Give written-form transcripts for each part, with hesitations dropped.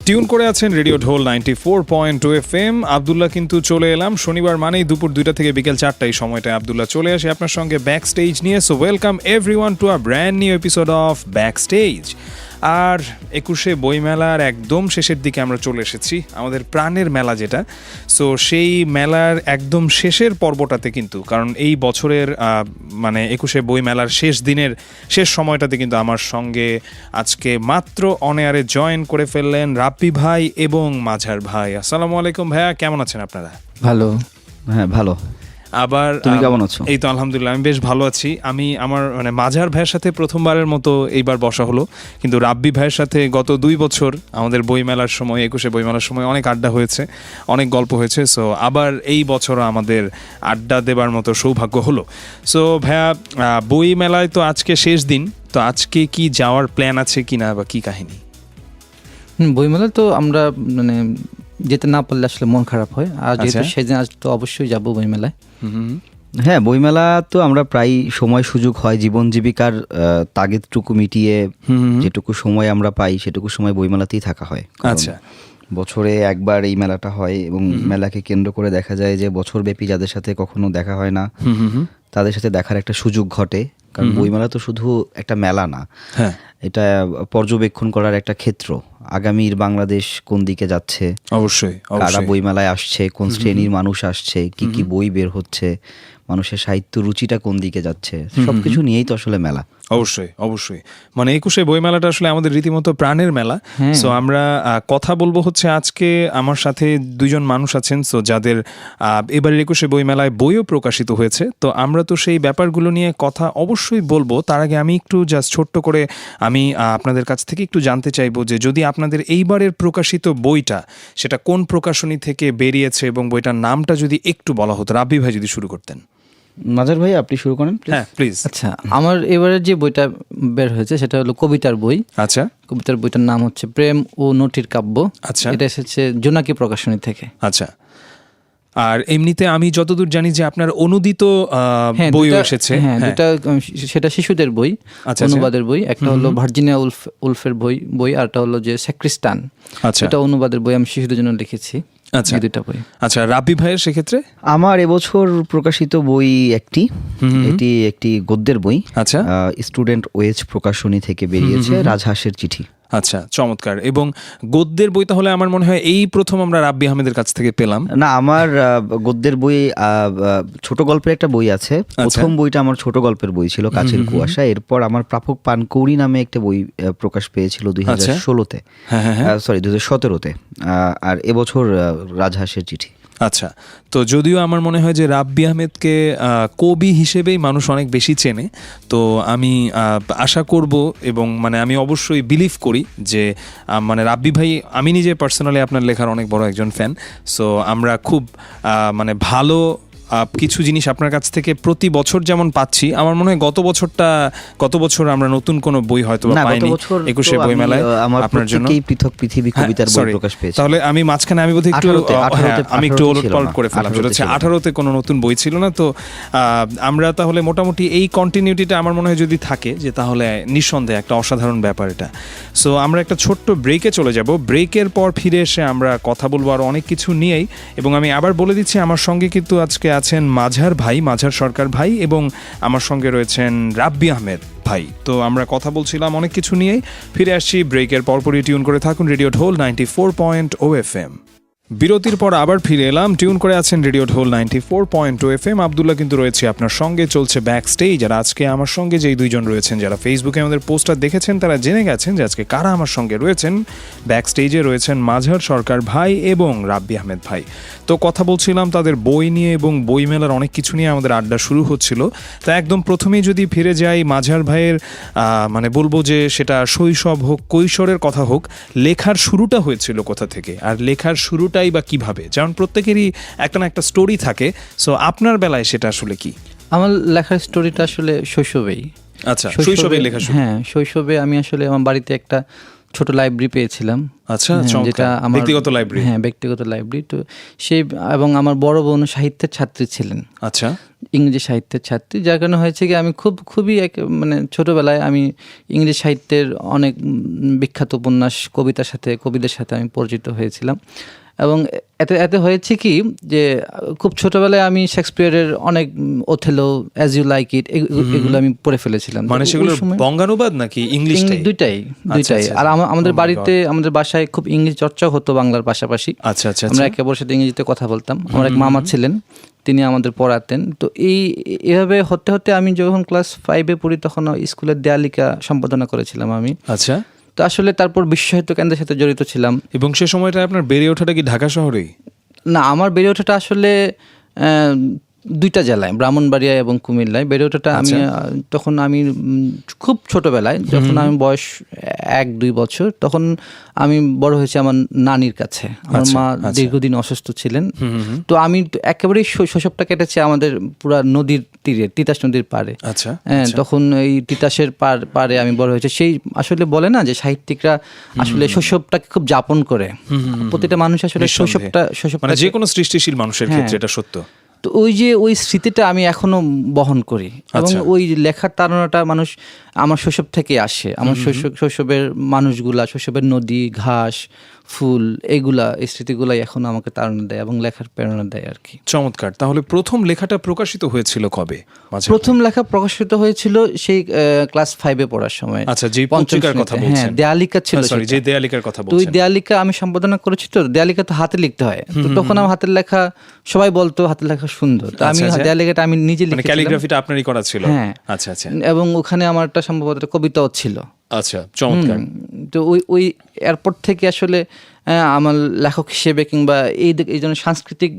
Tune করে আছেন radio ঢোল 94.2 FM। আব্দুল্লাহ কিন্তু চলে এলাম, শনিবার মানেই দুপুর 2টা থেকে বিকেল 4টা এই সময়টায় আব্দুল্লাহ চলে আসে আপনার সঙ্গে ব্যাক স্টেজ নিয়ে। So welcome everyone to a brand new episode of backstage. আর 21শে বইমেলার একদম শেষের দিকে আমরা চলে এসেছি, আমাদের প্রাণের মেলা যেটা। সো সেই মেলার একদম শেষের পর্বটাতে কিন্তু, কারণ এই বছরের মানে 21শে বইমেলার শেষ দিনের শেষ সময়টাতে কিন্তু আমার সঙ্গে আজকে মাত্র অন এয়ারে জয়েন করে ফেললেন রাব্বি ভাই এবং মাঝার ভাই। আসসালামু আলাইকুম ভাইয়া, কেমন আছেন আপনারা? ভালো, হ্যাঁ ভালো। আবার তুমি কেমন আছো? এই তো আলহামদুলিল্লাহ, আমি বেশ ভালো আছি। আমি আমার মানে মাঝার ভাইয়ের সাথে প্রথমবারের মতো এইবার বসা হলো, কিন্তু রাব্বি ভাইয়ের সাথে গত 2 বছর আমাদের বইমেলার সময় 21শে বইমেলার সময় অনেক আড্ডা হয়েছে, অনেক গল্প হয়েছে। সো আবার এই বছরও আমাদের আড্ডা দেবার মতো সৌভাগ্য হলো। সো ভাইয়া, বইমেলায় তো আজকে শেষ দিন, তো আজকে কি যাওয়ার প্ল্যান আছে কিনা বা কি কাহিনী? বইমেলা তো আমরা মানে যেতে না পারলে আসলে মন খারাপ হয়, আর যেহেতু সেদিন আজ তো অবশ্যই যাবো বইমেলায়। হ্যাঁ, বইমেলা তো আমরা প্রায় সময় সুযোগ হয় জীবন জীবিকার তাগিদটুকু মিটিয়ে যেটুকু সময় আমরা পাই সেটুকু সময় বইমেলাতেই থাকা হয়। আচ্ছা, বছরে একবার এই মেলাটা হয় এবং মেলাকে কেন্দ্র করে দেখা যায় যে বছরব্যাপী যাদের সাথে কখনো দেখা হয় না তাদের সাথে দেখার একটা সুযোগ ঘটে। কারণ বইমেলা তো শুধু একটা মেলা না, এটা পর্যবেক্ষণ করার একটা ক্ষেত্র। আগামীর বাংলাদেশ কোন দিকে যাচ্ছে, অবশ্যই কারা বইমেলায় আসছে, কোন শ্রেণীর মানুষ আসছে, কি কি বই বের হচ্ছে, মানুষের সাহিত্য রুচিটা কোন দিকে যাচ্ছে, সবকিছু নিয়েই তো আসলে মেলা। অবশ্যই অবশ্যই, মানে 21শে বইমেলাটা আসলে আমাদের রীতিমতো প্রাণের মেলা। সো আমরা কথা বলবো হচ্ছে আজকে আমার সাথে 2জন মানুষ আছেন, সো যাদের এবারের 21শে বইমেলায় বইও প্রকাশিত হয়েছে। তো আমরা তো সেই ব্যাপারগুলো নিয়ে কথা অবশ্যই বলবো। তার আগে আমি একটু জাস্ট ছোট্ট করে আমি আপনাদের কাছ থেকে একটু জানতে চাইবো যে যদি আপনাদের এইবারের প্রকাশিত বইটা সেটা কোন প্রকাশনী থেকে বেরিয়েছে এবং বইটার নামটা যদি একটু বলা হতো। রাব্বি ভাই যদি শুরু করতেন। মাজার ভাই আপনি শুরু করেন। হ্যাঁ প্লিজ। আচ্ছা, আমার এবারে যে বইটা বের হয়েছে সেটা হলো কবিতার বই। আচ্ছা, কবিতার বইটার নাম হচ্ছে প্রেম ও নটির কাব্য। আচ্ছা, এটা এসেছে জোনাকি প্রকাশনী থেকে। আচ্ছা। আর এমনিতে আমি যতদূর জানি যে আপনার অনুদিত বইও এসেছে। হ্যাঁ, দুটা, সেটা শিশুদের বই, অনুবাদের বই। একটা হলো ভার্জিনিয়া উলফের বই, আর একটা হলো যে স্যাক্রিস্টান। আচ্ছা, এটা অনুবাদের বই, আমি শিশুদের জন্য লিখেছি। আচ্ছা, দুটা বই। আচ্ছা, রাব্বি ভাইয়ের সেক্ষেত্রে আমার এবছর প্রকাশিত বই এটি একটি গদ্যের বই। আচ্ছা, স্টুডেন্ট ওয়েজ প্রকাশনী থেকে বেরিয়েছে, রাজহাঁসের চিঠি। আচ্ছা, চমৎকার। এবং গদ্যের বই তাহলে আমার মনে হয় এই প্রথম আমরা রাব্বি আহমেদের কাছ থেকে পেলাম। না, আমার গদ্যের বই ছোট গল্পের একটা বই আছে। প্রথম বইটা আমার ছোট গল্পের বই ছিল, কাছের কুয়াশা। এরপর আমার প্রাপক পানকৌড়ি নামে একটা বই প্রকাশ পেয়েছিল 2016-তে, সরি 2017-তে। আর এবছর রাজহাঁসের চিঠি। আচ্ছা, তো যদিও আমার মনে হয় যে রাব্বি আহমেদকে কবি হিসেবেই মানুষ অনেক বেশি চেনে, তো আমি আশা করব এবং মানে আমি অবশ্যই বিলিভ করি যে মানে রাব্বি ভাই, আমি নিজে পার্সোনালি আপনার লেখার অনেক বড় একজন ফ্যান। সো আমরা খুব মানে ভালো কিছু জিনিস আপনার কাছ থেকে প্রতি বছর যেমন পাচ্ছি। আমার মনে হয় গত বছর আমরা নতুন কোনো বই হয়তো পাইনি 21শে বইমেলায় আপনার জন্য। পৃথক পৃথিবী কবিতার বই প্রকাশ পেয়েছে। তাহলে আমি মাঝখানে আমি বোধহয় একটু ওলটপালট করে ফেললাম, যেটা হচ্ছে 18-তে কোনো নতুন বই ছিল না। তো আমরা তাহলে মোটামুটি এই কন্টিনিউটিটা আমার মনে হয় যদি থাকে, যে তাহলে নিঃসন্দেহে একটা অসাধারণ ব্যাপার এটা। সো আমরা একটা ছোট্ট ব্রেকে চলে যাব। ব্রেকের পর ফিরে এসে আমরা কথা বলবো আরও অনেক কিছু নিয়েই। এবং আমি আবার বলে দিচ্ছি, আমার সঙ্গে কিন্তু আজকে আছেন মাঝার ভাই, মাঝার সরকার ভাই, এবং আমার সঙ্গে রয়েছেন রাব্বি আহমেদ ভাই। তো আমরা কথা বলছিলাম অনেক কিছু নিয়েই। ফিরে আসছি ব্রেকের পরপরই। টিউন করে থাকুন রেডিও ঢোল 94.0 FM। বিরতির পর আবার ফিরে এলাম। টিউন করে আছেন রেডিও ঢোল 94.0 FM। আব্দুল্লাহ কিন্তু রয়েছে আপনার সঙ্গে, চলছে ব্যাক স্টেজ। আর আজকে আমার সঙ্গে যেই 2জন রয়েছেন, যারা ফেসবুকে আমাদের পোস্টার দেখেছেন তারা জেনে গেছেন যে আজকে কারা আমার সঙ্গে রয়েছেন। ব্যাক স্টেজে রয়েছেন মাঝার সরকার ভাই এবং রাব্বি আহমেদ ভাই। তো কথা বলছিলাম তাদের বই নিয়ে এবং বইমেলার অনেক কিছু নিয়ে আমাদের আড্ডা শুরু হচ্ছিল। তা একদম প্রথমেই যদি ফিরে যাই, মাঝার ভাইয়ের মানে বলবো যে সেটা শৈশব হোক, কৈশোরের কথা হোক, লেখার শুরুটা হয়েছিল কোথা থেকে, আর লেখার শুরুটাই বা কিভাবে? যেমন প্রত্যেকেরই একটা না একটা স্টোরি থাকে। সো আপনার বেলায় সেটা আসলে কি? আমার লেখার স্টোরিটা আসলে শৈশবেই। আচ্ছা, শৈশবে লেখা শুরু। হ্যাঁ, শৈশবে আমি আসলে আমার বাড়িতে একটা ছোট লাইব্রেরি পেয়েছিলাম। আচ্ছা, যেটা আমার ব্যক্তিগত লাইব্রেরি। হ্যাঁ, ব্যক্তিগত লাইব্রেরি। তো সেই এবং আমার বড় বোন সাহিত্যের ছাত্রী ছিলেন। আচ্ছা, ইংরেজি সাহিত্যের ছাত্রী, যার কারণে হয়েছে কি আমি খুবই মানে ছোটবেলায় আমি ইংরেজি সাহিত্যের অনেক বিখ্যাত উপন্যাস কবিদের সাথে আমি পরিচিত হয়েছিলাম। এবং এতে হয়েছে কি যে খুব ছোটবেলায় আমি শেক্সপিয়ারের অনেক Othello, as you like it, এগুলো আমি পড়ে ফেলেছিলাম। মানে সেগুলো বঙ্গানুবাদ নাকি ইংলিশ? দুইটাই। আর আমাদের বাড়িতে, আমাদের বাসায় খুব ইংরেজি চর্চা হতো বাংলার পাশাপাশি। আচ্ছা আচ্ছা, আমরা একে অপরের সাথে ইংরেজিতে কথা বলতাম। আমার এক মামা ছিলেন, তিনি আমাদের পড়াতেন। তো এভাবে হতে হতে আমি যখন ক্লাস 5-এ পড়ি তখন স্কুলের দেয়ালিকা সম্পাদনা করেছিলাম আমি। আচ্ছা, তো আসলে তারপর বিশ্ব সাহিত্য কেন্দ্রের সাথে জড়িত ছিলাম। এবং সে সময়টা আপনার বেড়ে ওঠাটা কি ঢাকা শহরেই? না, আমার বেড়ে ওঠাটা আসলে দুইটা জেলায়, ব্রাহ্মণবাড়িয়া এবং কুমিল্লায় বেড়ে ওঠাটা। আমি তখন আমি খুব ছোটবেলায়, যখন আমি বয়স 1-2 বছর, তখন আমি বড় হয়েছি আমার নানির কাছে। আমার মা দীর্ঘদিন অসুস্থ ছিলেন। তো আমি একেবারেই শৈশবটা কেটেছে আমাদের পুরা নদীর তীরে, তিতাস নদীর পাড়ে। আচ্ছা, তখন এই তিতাসের পাড়ে আমি বড় হয়েছে। সেই আসলে বলে না যে সাহিত্যিকরা আসলে শৈশবটাকে খুব যাপন করে। প্রতিটা মানুষ আসলে শৈশবটা মানে যে কোনো সৃষ্টিশীল মানুষের ক্ষেত্রে এটা সত্য। তো ওই স্মৃতিটা আমি এখনো বহন করি, এবং ওই লেখার তাড়নাটা আমার শৈশব থেকে আসে। আমার শৈশবের মানুষগুলা, শৈশবের নদী, ঘাস, ফুল, এই স্মৃতিগুলাই এখন আমাকে তাড়না দেয় এবং লেখার প্রেরণা দেয় আর কি। চমৎকার। তাহলে প্রথম লেখাটা প্রকাশিত হয়েছিল কবে? প্রথম লেখা প্রকাশিত হয়েছিল সেই ক্লাস 5-এ পড়ার সময়। আচ্ছা, যে পত্রিকার কথা বলছেন? হ্যাঁ, দেয়ালিকা ছিল। যে দেয়ালিকার কথা বলছেন, তো ওই দেয়ালিকা আমি সম্পাদনা করেছি। তো দেয়ালিকা তো হাতে লিখতে হয়। তো তখন আমার হাতের লেখা, সবাই বলতো হাতের লেখা সুন্দর। তো আমি দেয়ালিকাটা আমি নিজে লিখেছিলাম। ক্যালিগ্রাফিটা আপনারই করা ছিল? হ্যাঁ। আচ্ছা আচ্ছা। এবং ওখানে আমার একটা সম্ভবত কবিতাও ছিল। আচ্ছা, চমৎকার। তো ওই এয়ারপোর্ট থেকে আসলে আমার লেখক হিসেবে কিংবা এই ধরনের সাংস্কৃতিক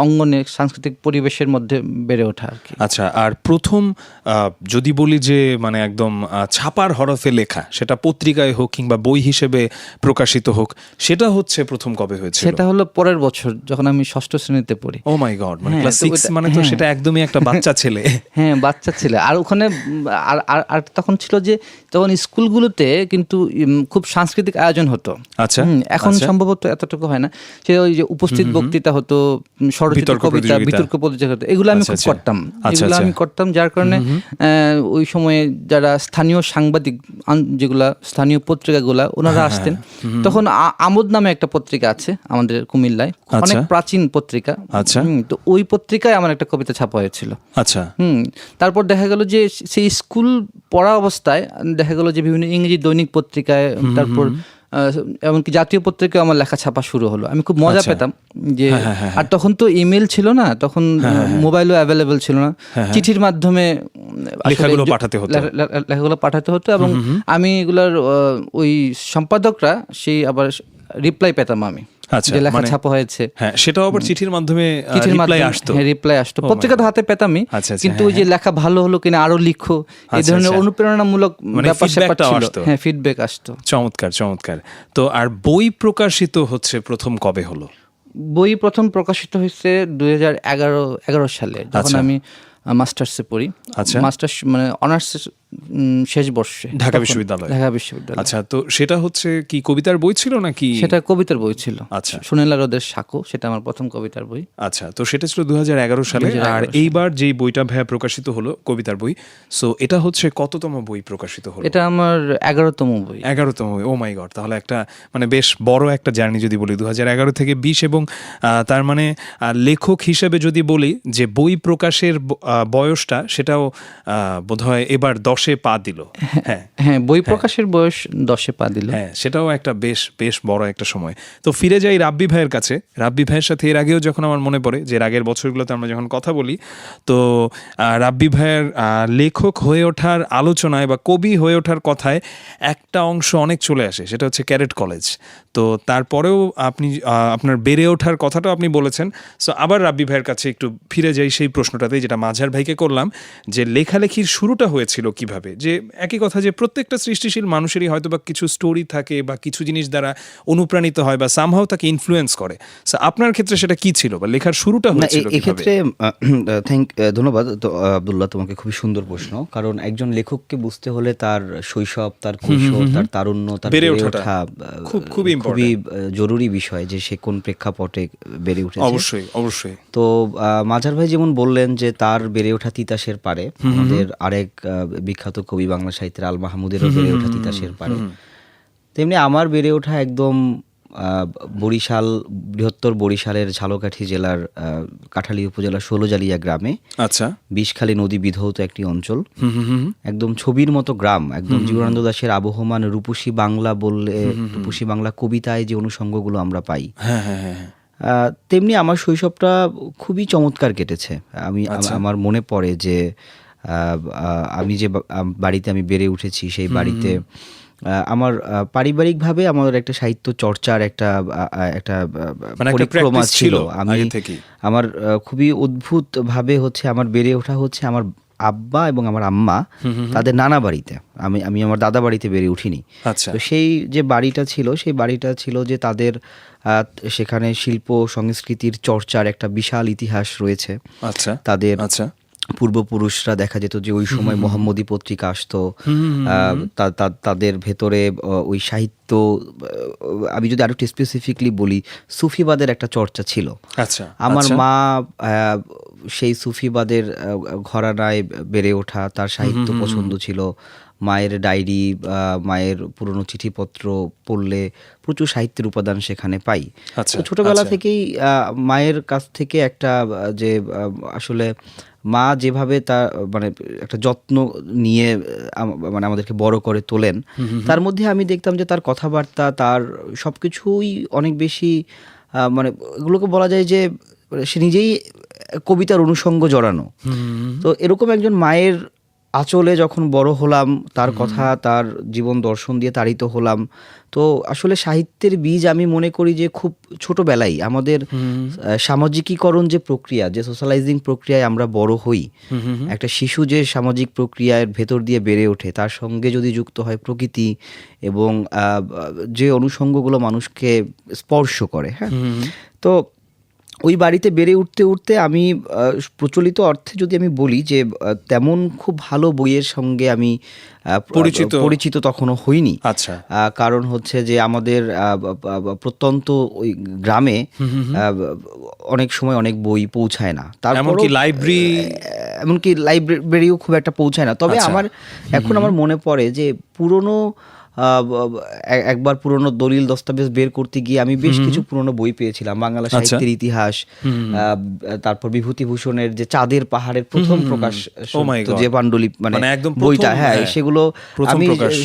অঙ্গনে, সাংস্কৃতিক পরিবেশের মধ্যে বেড়ে ওঠা আর কি। আচ্ছা, আর প্রথম যদি বলি যে মানে একদম ছাপার হরফে লেখা, সেটা পত্রিকায় হোক কিংবা বই হিসেবে প্রকাশিত হোক, সেটা হচ্ছে প্রথম কবে হয়েছিল? সেটা হলো পরের বছর, যখন আমি 6ষ্ঠ শ্রেণীতে পড়ি। ও মাই গড, মানে ক্লাস 6, মানে তো সেটা একদমই একটা বাচ্চা ছেলে। হ্যাঁ, বাচ্চা ছেলে। আর ওখানে আর তখন ছিল যে তখন স্কুলগুলোতে কিন্তু খুব সাংস্কৃতিক আয়োজন হতো। আচ্ছা, এখন সম্ভবত এতটুকু হয় না। সে ওই যে উপস্থিত বক্তৃতা হতো, স্বরচিত কবিতা, বিতর্ক প্রতিযোগিতা হতো, এগুলো আমি খুব করতাম। যার কারণে ওই সময়ে যারা স্থানীয় সাংবাদিক, যেগুলা স্থানীয় পত্রিকাগুলা, ওনারা আসতেন। তখন আমোদ নামে একটা পত্রিকা আছে আমাদের কুমিল্লায়, অনেক প্রাচীন পত্রিকা। আচ্ছা, তো ওই পত্রিকায় আমার একটা কবিতা ছাপা হয়েছিল। আচ্ছা। তারপর দেখা গেল যে সেই স্কুল পড়া অবস্থায় দেখা গেল যে বিভিন্ন ইংরেজি দৈনিক পত্রিকায়, তারপর এমনকি জাতীয় পত্রিকায় আমার লেখা ছাপা শুরু হলো। আমি খুব মজা পেতাম যে, আর তখন তো ইমেল ছিল না, তখন মোবাইলও অ্যাভেলেবল ছিল না, চিঠির মাধ্যমে লেখাগুলো পাঠাতে হতো। এবং আমি এগুলার ওই সম্পাদকরা সেই আবার রিপ্লাই পেতাম আমি, যে লেখা ছাপা হয়েছে। হ্যাঁ, সেটাও আবার চিঠির মাধ্যমে রিপ্লাই আসতো। পত্রিকা তো হাতে পেতামই, কিন্তু ওই যে লেখা ভালো হলো কিনা, আরো লিখো, এই ধরনের অনুপ্রেরণামূলক ব্যাপার ছিল। হ্যাঁ, ফিডব্যাক আসতো। চমৎকার চমৎকার। তো আর বই প্রকাশিত হচ্ছে প্রথম কবে হলো? বই প্রথম প্রকাশিত হয়েছে 2011 সালে, যখন আমি মাস্টার্সে পড়ি। আচ্ছা, মাস্টার্স মানে অনার্স শেষ বর্ষে, ঢাকা বিশ্ববিদ্যালয়। আচ্ছা, তো সেটা হচ্ছে কি কবিতার বই ছিল নাকি? সেটা কবিতার বই ছিল। আচ্ছা, সোনেলা রোদের সাঁকো, সেটা আমার প্রথম কবিতার বই। আচ্ছা, তো সেটা ছিল 2011 সালে। আর এইবার যেই বইটা ভাইয়া প্রকাশিত হলো, কবিতার বই, সো এটা হচ্ছে কততম বই প্রকাশিত হলো? এটা আমার 11তম বই। 11তম বই। ও মাই গড, তাহলে একটা মানে বেশ বড় একটা জার্নি যদি বলি, 2011 থেকে 20, এবং তার মানে লেখক হিসেবে যদি বলি যে বই প্রকাশের বয়সটা, সেটাও বোধহয় এবার 10-এ পা দিল। হ্যাঁ, বই প্রকাশের বয়স 10-এ পা দিল। হ্যাঁ, সেটাও একটা বেশ বড় একটা সময়। তো ফিরে যাই রাব্বি ভাইয়ের কাছে। রাব্বি ভাইয়ের সাথে এর আগেও যখন আমার মনে পড়ে, যে আগের বছরগুলোতে আমরা যখন কথা বলি, তো রাব্বি ভাইয়ের লেখক হয়ে ওঠার আলোচনায় বা কবি হয়ে ওঠার কথায় একটা অংশ অনেক চলে আসে, সেটা হচ্ছে ক্যাডেট কলেজ। তো তারপরেও আপনি আপনার বেড়ে ওঠার কথাটাও আপনি বলেছেন। সো আবার রাব্বি ভাইয়ের কাছে একটু ফিরে যাই সেই প্রশ্নটাতেই, যেটা মাঝার ভাইকে করলাম, যে লেখালেখির শুরুটা হয়েছিল কিভাবে? যে একই কথা, যে প্রত্যেকটা সৃষ্টিশীল মানুষেরই হয়তো বা কিছু স্টোরি থাকে বা কিছু জিনিস দ্বারা অনুপ্রাণিত হয় বা সামহাও তাকে ইনফ্লুয়েন্স করে। সো আপনার ক্ষেত্রে সেটা কি ছিল বা লেখার শুরুটা হয়েছিল কিভাবে? এক্ষেত্রে ধন্যবাদ তো আব্দুল্লাহ, তোমাকে খুবই সুন্দর প্রশ্ন। কারণ একজন লেখককে বুঝতে হলে তার শৈশব, তার কৈশোর, তার তারুণ্য, তার বেড়ে ওঠা খুবই জরুরি বিষয়, যে সে কোন প্রেক্ষাপটে বেড়ে উঠেছে। অবশ্যই। তো মাঝার ভাই যেমন বললেন যে তার বেড়ে ওঠা তিতাসের পারে, আমাদের আরেক বিখ্যাত কবি বাংলা সাহিত্যের আল মাহমুদেরও বেড়ে ওঠা তিতাসের পারে, তেমনি আমার বেড়ে ওঠা একদম বরিশাল, বৃহত্তর বরিশালের ঝালকাঠি জেলার কাঠালী উপজেলার ষোলজালিয়া গ্রামে। আচ্ছা। বিষখালী নদী বিধৌত একটি অঞ্চল, একদম ছবির মতো গ্রাম। একদম জীবনানন্দ দাশের আবহমান রূপসী বাংলা বললে, রূপসী বাংলা কবিতায় যে অনুষঙ্গগুলো আমরা পাই, তেমনি আমার শৈশবটা খুবই চমৎকার কেটেছে। আমার মনে পড়ে যে আমি যে বাড়িতে আমি বেড়ে উঠেছি, সেই বাড়িতে আমার পারিবারিকভাবে আমার একটা সাহিত্য চর্চার একটা পরিক্রমা ছিল। আমার খুবই অদ্ভুত ভাবে আমার বেড়ে ওঠা আমার আব্বা এবং আমার আম্মা তাদের নানা বাড়িতে, আমি আমার দাদা বাড়িতে বেড়ে উঠিনি। তো সেই যে বাড়িটা ছিল, সেই বাড়িটা ছিল যে তাদের সেখানে শিল্প সংস্কৃতির চর্চার একটা বিশাল ইতিহাস রয়েছে। তাদের পূর্বপুরুষরা দেখা যেত যে ওই সময় মোহাম্মদী পত্রিকা আসতো, তাদের ভেতরে ওই সাহিত্য, আমি যদি আরো একটু স্পেসিফিকলি বলি, সুফিবাদের একটা চর্চা ছিল। আমার মা সেই সুফিবাদের ঘরানায় বেড়ে ওঠা, তার সাহিত্য পছন্দ ছিল। মায়ের ডায়েরি, মায়ের পুরনো চিঠিপত্র পড়লে প্রচুর সাহিত্যের উপাদান সেখানে পাই। ছোটবেলা থেকেই মায়ের কাছ থেকে একটা যে আসলে মা যেভাবে তার একটা যত্ন নিয়ে আমাদেরকে বড় করে তোলেন, তার মধ্যে আমি দেখতাম যে তার কথাবার্তা, তার সবকিছুই অনেক বেশি এগুলোকে বলা যায় যে সে নিজেই কবিতার অনুষঙ্গ জড়ানো। তো এরকম একজন মায়ের আঁচলে যখন বড় হলাম, তার কথা, তার জীবন দর্শন দিয়ে তাড়িত হলাম, তো আসলে সাহিত্যের বীজ আমি মনে করি যে খুব ছোটবেলায় আমাদের সামাজিকীকরণ যে প্রক্রিয়া, যে সোশ্যালাইজিং প্রক্রিয়ায় আমরা বড় হই, একটা শিশু যে সামাজিক প্রক্রিয়ার ভেতর দিয়ে বেড়ে ওঠে, তার সঙ্গে যদি যুক্ত হয় প্রকৃতি এবং যে অনুষঙ্গগুলো মানুষকে স্পর্শ করে, হ্যাঁ, তো ওই বাড়িতে বেড়ে উঠতে উঠতে আমি প্রচলিত অর্থে যদি আমি বলি যে তেমন খুব ভালো বইয়ের সঙ্গে আমি পরিচিত তখনও হইনি। কারণ হচ্ছে যে আমাদের প্রত্যন্ত ওই গ্রামে অনেক সময় অনেক বই পৌঁছায় না, এমনকি লাইব্রেরিও খুব একটা পৌঁছায় না। তবে এখন আমার মনে পড়ে যে একবার পুরনো দলিল দস্তাবেজ বের করতে গিয়ে আমি বেশ কিছু পুরনো বই পেয়েছিলাম, বাংলা সাহিত্যের ইতিহাস, তারপর বিভূতিভূষণের যে চাঁদের পাহাড়ের প্রথম প্রকাশ যে পাণ্ডুলিপি বইটা, হ্যাঁ,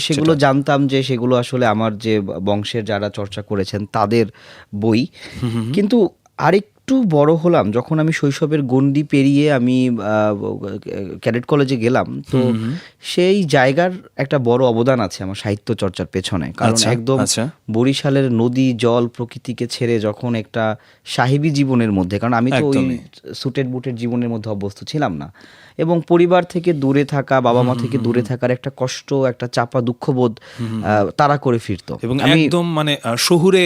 সেগুলো জানতাম যে সেগুলো আসলে আমার যে বংশের যারা চর্চা করেছেন তাদের বই। কিন্তু আরেকটু বড় হলাম যখন আমি শৈশবের গণ্ডি পেরিয়ে আমি ক্যাডেট কলেজে গেলাম, তো সেই জায়গার একটা বড় অবদান আছে আমার সাহিত্য চর্চার পেছনে। কারণ একদম বরিশালের নদী, জল, প্রকৃতিকে ছেড়ে যখন একটা সাহেবী জীবনের মধ্যে, কারণ আমি তো ওই সুটেড বুটের জীবনের মধ্যে অভ্যস্ত ছিলাম না, এবং পরিবার থেকে দূরে থাকা, বাবা মা থেকে দূরে থাকার একটা কষ্ট, একটা চাপা দুঃখবোধ তারা করে ফিরতো। এবং একদম শহুরে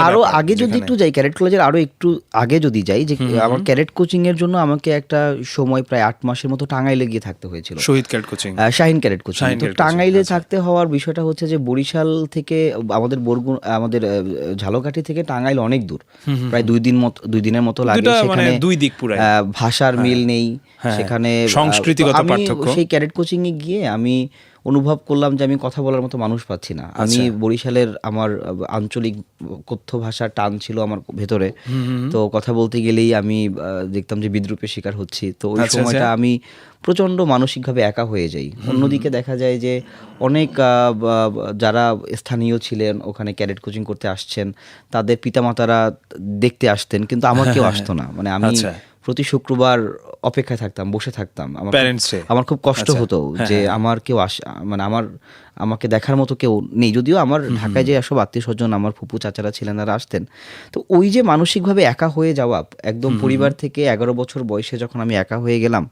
আরো আগে যদি একটু যাই, ক্যাডেট কলেজের আরো একটু আগে যদি যাই, যে আমার ক্যাডেট কোচিং এর জন্য আমাকে একটা সময় প্রায় 8 মাসের মতো টাঙ্গাইলে গিয়ে থাকতে হয়েছিল। Shaheen cadet coaching. তো টাঙ্গাইলে থাকতে হওয়ার বিষয়টা হচ্ছে যে বরিশাল থেকে আমাদের ঝালকাঠি থেকে টাঙ্গাইল অনেক দূর, প্রায় 2 দিনের মতো লাগে। সেখানে ভাষার মিল নেই, সেখানে সংস্কৃতিগত পার্থক্য। সেই ক্যাডেট কোচিং এ গিয়ে আমি অনুভব করলাম যে আমি কথা বলার মতো মানুষ পাচ্ছি না। আমি বরিশালের আমার আঞ্চলিক কথ্য ভাষার টান ছিল আমার ভেতরে, তো কথা বলতে গেলেই আমি দেখতাম যে বিদ্রূপের শিকার হচ্ছি। তো ওই সময়টা আমি প্রচণ্ড মানসিকভাবে একা হয়ে যাই। অন্যদিকে দেখা যায় যে অনেক যারা স্থানীয় ছিলেন, ওখানে ক্যাডেট কোচিং করতে আসছেন, তাদের পিতামাতারা দেখতে আসতেন, কিন্তু আমার কেউ আসতো না। আমি প্রতি শুক্রবার অপেক্ষায় থাকতাম, বসে থাকতাম। প্যারেন্টসে আমার খুব কষ্ট হতো যে আমার কেউ মানে আমাকে দেখার মতো কেউ নেই। যদিও আমার ঢাকায় যে সব আত্মীয় স্বজন, আমার ফুপু চাচারা ছিলেন, তারা আসতেন। তো ওই যে মানসিকভাবে একা হয়ে যাওয়া, একদম পরিবার থেকে 11 বছর বয়সে যখন আমি একা হয়ে গেলাম,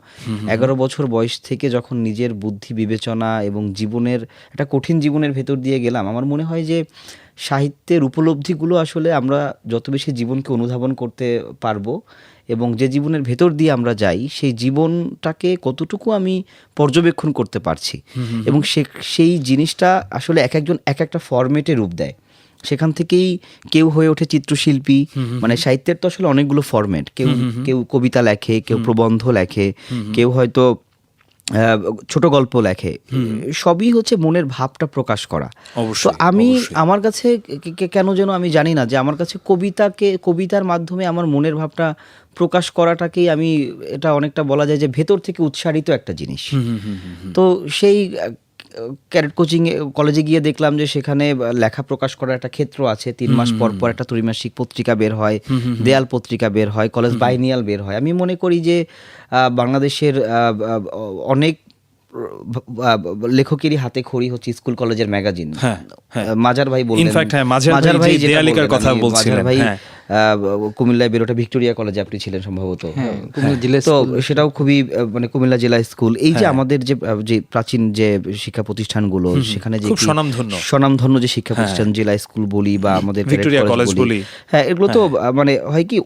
11 বছর বয়স থেকে যখন নিজের বুদ্ধি বিবেচনা এবং জীবনের একটা কঠিন জীবনের ভেতর দিয়ে গেলাম, আমার মনে হয় যে সাহিত্যের উপলব্ধিগুলো আসলে আমরা যত বেশি জীবনকে অনুধাবন করতে পারবো এবং যে জীবনের ভেতর দিয়ে আমরা যাই, সেই জীবনটাকে কতটুকু আমি পর্যবেক্ষণ করতে পারছি এবং সেই জিনিসটা আসলে একজন এক একটা ফরম্যাটে রূপ দেয়। সেখান থেকেই কেউ হয়ে ওঠে চিত্রশিল্পী। মানে সাহিত্যের তো আসলে অনেকগুলো ফরম্যাট। কেউ কবিতা লেখে, কেউ প্রবন্ধ লেখে, কেউ হয়তো ছোট গল্প লেখে। সবই হচ্ছে মনের ভাবটা প্রকাশ করা। তো আমার কাছে কেন যেন আমি জানি না যে আমার কাছে কবিতার মাধ্যমে আমার মনের ভাবটা প্রকাশ করাটাকেই আমি, এটা অনেকটা বলা যায় যে ভেতর থেকে উৎসারিত একটা জিনিস। তো সেই ক্যারেট কোচিং কলেজে গিয়ে দেখলাম যে সেখানে লেখা প্রকাশ করার একটা ক্ষেত্র আছে। 3 মাস পর পর একটা ত্রৈমাসিক পত্রিকা বের হয়, দেয়াল পত্রিকা বের হয়, কলেজ বাইনিয়াল বের হয়। আমি মনে করি যে বাংলাদেশের অনেক লেখকেরই হাতে খড়ি হচ্ছে স্কুল কলেজের ম্যাগাজিন। মাজার ভাই বললেন, মাজার ভাই কুমিল্লায় বেরোটা ভিক্টোরিয়া কলেজে আপনি ছিলেন সম্ভবত, তো সেটাও খুবই মানে কুমিল্লা জেলা স্কুল। এই যে আমাদের যে প্রাচীন যে শিক্ষা প্রতিষ্ঠানগুলো, সেখানে যে স্বনামধন্য যে শিক্ষা প্রতিষ্ঠান, জেলা স্কুল বলি বা আমাদের ভিক্টোরিয়া কলেজ বলি, হ্যাঁ, এগুলো তো মানে হয় কি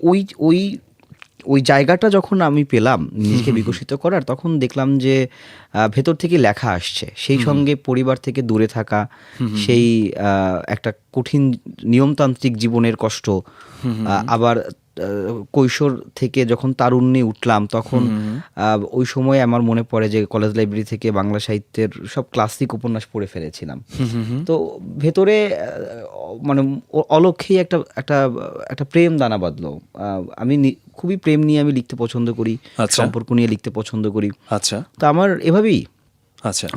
ওই জায়গাটা যখন আমি পেলাম নিজেকে বিকশিত করার, তখন দেখলাম যে ভেতর থেকে লেখা আসছে। সেই সঙ্গে পরিবার থেকে দূরে থাকা, সেই একটা কঠিন নিয়মতান্ত্রিক জীবনের কষ্ট, আবার কৈশোর থেকে যখন তারুণ্যে উঠলাম, তখন ওই সময় আমার মনে পড়ে যে কলেজ লাইব্রেরি থেকে বাংলা সাহিত্যের সব ক্লাসিক উপন্যাস পড়ে ফেলেছিলাম। তো ভেতরে মানে অলক্ষেই একটা প্রেম দানা বাঁধলো। আমি খুবই প্রেম নিয়ে আমি লিখতে পছন্দ করি, সম্পর্ক নিয়ে লিখতে পছন্দ করি। আচ্ছা, তো আমার এভাবেই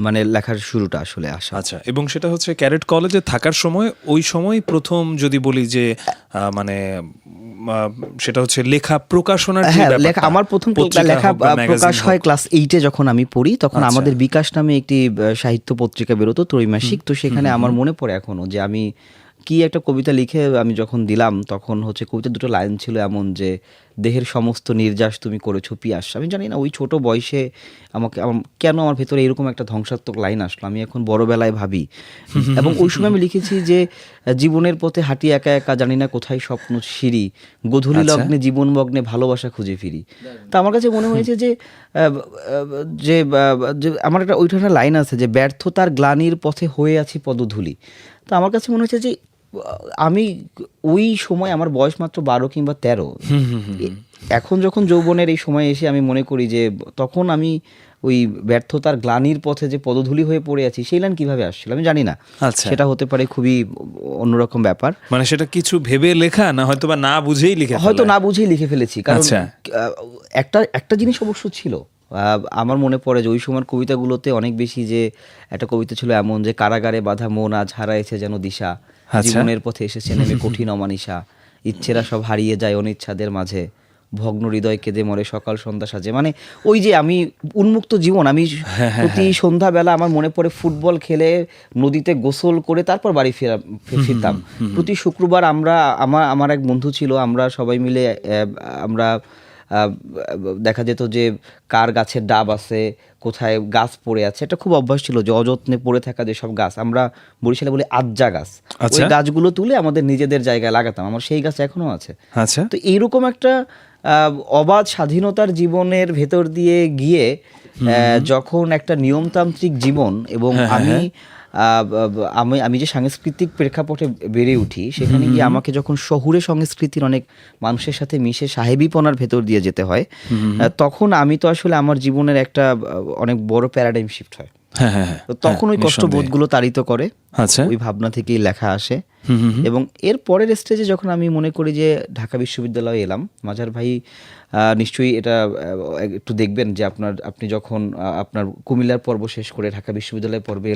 মানে লেখার শুরুটা আসলে আসা। আচ্ছা, এবং সেটা হচ্ছে ক্যারেট কলেজে থাকার সময়, ওই সময় প্রথম যদি বলি যে মানে সেটা হচ্ছে লেখা প্রকাশনার যে লেখা, আমার প্রথম লেখা প্রকাশ হয় ক্লাস 8-এ যখন আমি পড়ি। তখন আমাদের বিকাশ নামে একটি সাহিত্য পত্রিকা বেরোতো ত্রৈমাসিক। তো সেখানে আমার মনে পড়ে এখনো যে আমি কি একটা কবিতা লিখে আমি যখন দিলাম, তখন হচ্ছে কবিতার 2টো লাইন ছিল এমন যে, দেহের সমস্ত নির্যাস তুমি করেছো পিয়াস। আমি জানি না ওই ছোট বয়সে কেন আমার ভেতরে এরকম একটা ধ্বংসাত্মক লাইন আসলো, আমি এখন বড়বেলায় ভাবি। এবং ওই সময় আমি লিখেছি যে, জীবনের পথে হাঁটি একা একা, জানি না কোথায় স্বপ্ন সিঁড়ি, গোধূলি লগ্নে জীবন মগ্নে ভালোবাসা খুঁজে ফিরি। তা আমার কাছে মনে হয়েছে যে আমার একটা ওইখানে লাইন আছে যে, ব্যর্থতার গ্লানির পথে হয়ে আছি পদধূলি। তো আমার কাছে মনে হচ্ছে যে আমি ওই সময়, আমার বয়স মাত্র 12 কিংবা 13, এখন যখন যৌবনের এই সময় এসে আমি মনে করি যে তখন আমি ওই ব্যর্থতার গ্লানির পথে যে পদধূলি হয়ে পড়ে আছি, সেই লাইন কিভাবে আসছিল আমি জানি না। সেটা হতে পারে খুবই অন্যরকম ব্যাপার, মানে সেটা কিছু ভেবে লেখা না, হয়তো বা না বুঝেই লিখে ফেলেছি। কারণ একটা জিনিস অবশ্য ছিল, আমার মনে পড়ে যে ওই সময়ের কবিতাগুলোতে অনেক বেশি, যে একটা কবিতা ছিল এমন যে, কারাগারে বাঁধা মন আজ হারাইছে যেন দিশা, জীবনের পথে এসেছে নেমে কঠিন অমানিসা, ইচ্ছেরা সব হারিয়ে যায় অনিচ্ছাদের মাঝে, ভগ্ন হৃদয় কেঁদে মরে সকাল সন্ধ্যা সাজে। মানে ওই যে আমি উন্মুক্ত জীবন, আমি প্রতি সন্ধ্যাবেলা আমার মনে পড়ে ফুটবল খেলে, নদীতে গোসল করে তারপর বাড়ি ফিরতাম। প্রতি শুক্রবার আমার এক বন্ধু ছিল, আমরা সবাই মিলে আমরা দেখা যেত যে কার গাছের ডাব আছে, কোথায় গাছ পড়ে আছে। এটা খুব অভ্যাস ছিল যে অযত্নে পড়ে থাকা যেসব গাছ, আমরা বরিশালে বলি আজ্জা গাছ, ওই গাছগুলো তুলে আমাদের নিজেদের জায়গায় লাগাতাম। আমার সেই গাছ এখনো আছে। তো এইরকম একটা অবাধ স্বাধীনতার জীবনের ভেতর দিয়ে গিয়ে যখন একটা নিয়মতান্ত্রিক জীবন, এবং আমি যে সাংস্কৃতিক প্রেক্ষাপটে বেড়ে উঠি, সেখানে গিয়ে আমাকে যখন শহুরে সংস্কৃতির অনেক মানুষের সাথে মিশে সাহেবিপনার ভেতর দিয়ে যেতে হয়, তখন আমি তো আসলে আমার জীবনের একটা অনেক বড় প্যারাডাইম শিফট হয়। তখন ওই কষ্টবোধগুলো তাড়িত করে আচ্ছা। ওই ভাবনা থেকেই লেখা আসে। এবং এর পরের স্টেজে যখন আমি মনে করি যে ঢাকা বিশ্ববিদ্যালয়ে এলাম, মাজার ভাই নিশ্চয়ই এটা একটু দেখবেন যে আপনি যখন আপনার কুমিল্লার পর্ব শেষ করে ঢাকা বিশ্ববিদ্যালয় পর্বে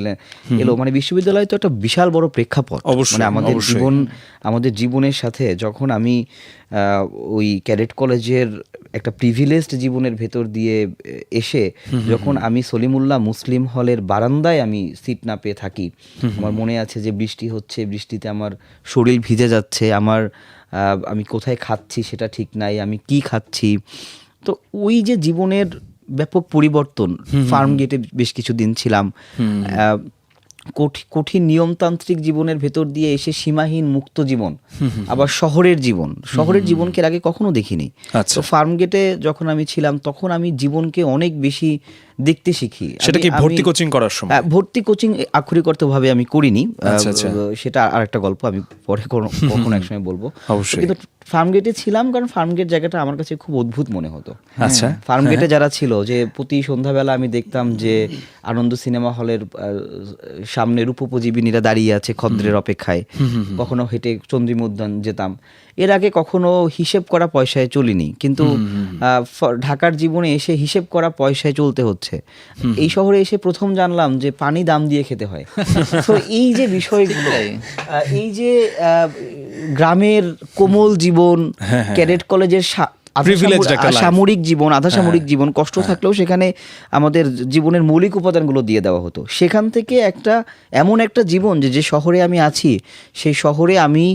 এলো, মানে বিশ্ববিদ্যালয় তো একটা বিশাল বড় প্রেক্ষাপট। মানে আমাদের জীবনের সাথে যখন আমি ওই ক্যাডেট কলেজের একটা প্রিভিলেজড জীবনের ভেতর দিয়ে এসে যখন আমি সলিমুল্লাহ মুসলিম হলের বারান্দায় আমি সিট না পেয়ে থাকি, আমার মনে আছে যে বৃষ্টি হচ্ছে, বৃষ্টিতে আমার শরীর ভিজে যাচ্ছে, আমি কোথায় খাচ্ছি সেটা ঠিক নাই, আমি কি খাচ্ছি। তো ওই যে জীবনের ব্যাপক পরিবর্তন, ফার্ম গেটে বেশ কিছুদিন ছিলাম, কঠিন নিয়মতান্ত্রিক জীবনের ভেতর দিয়ে এসে সীমাহীন মুক্ত জীবন, আবার শহরের জীবনকে এর আগে কখনো দেখিনি। তো ফার্ম গেটে যখন আমি ছিলাম তখন আমি জীবনকে অনেক বেশি দেখতে শিখি। সেটা কি ভর্তি কোচিং করার সময়? ভর্তি কোচিং আক্ষরিক অর্থভাবে আমি করিনি, সেটা আরেকটা গল্প, আমি পরে কখনো এক সময় বলবো। কিন্তু ফার্ম গেটে ছিলাম কারণ ফার্ম গেট জায়গাটা আমার কাছে খুব অদ্ভুত মনে হতো। আচ্ছা, ফার্ম গেটে যারা ছিল, যে প্রতি সন্ধ্যাবেলা আমি দেখতাম যে আনন্দ সিনেমা হলের সামনে রূপোপজীবিনীরা দাঁড়িয়ে আছে খদ্রের অপেক্ষায়, কখনো হেঁটে চন্দ্রিমা উদ্যান যেতাম। এর আগে কখনো হিসেব করা পয়সায় চলিনি, কিন্তু ঢাকার জীবনে এসে হিসেব করা পয়সায় চলতে হচ্ছে। এই শহরে এসে প্রথম জানলাম যে পানি দাম দিয়ে খেতে হয়। তো এই যে বিষয়গুলো, এই যে গ্রামের কোমল জীবন, ক্যাডেট কলেজের সামরিক জীবন, আধা সামরিক জীবন, কষ্ট থাকলেও সেখানে আমাদের জীবনের মৌলিক উপাদানগুলো দিয়ে দেওয়া হতো। সেখান থেকে এমন একটা জীবন যে শহরে আমি আছি, সেই শহরে আমি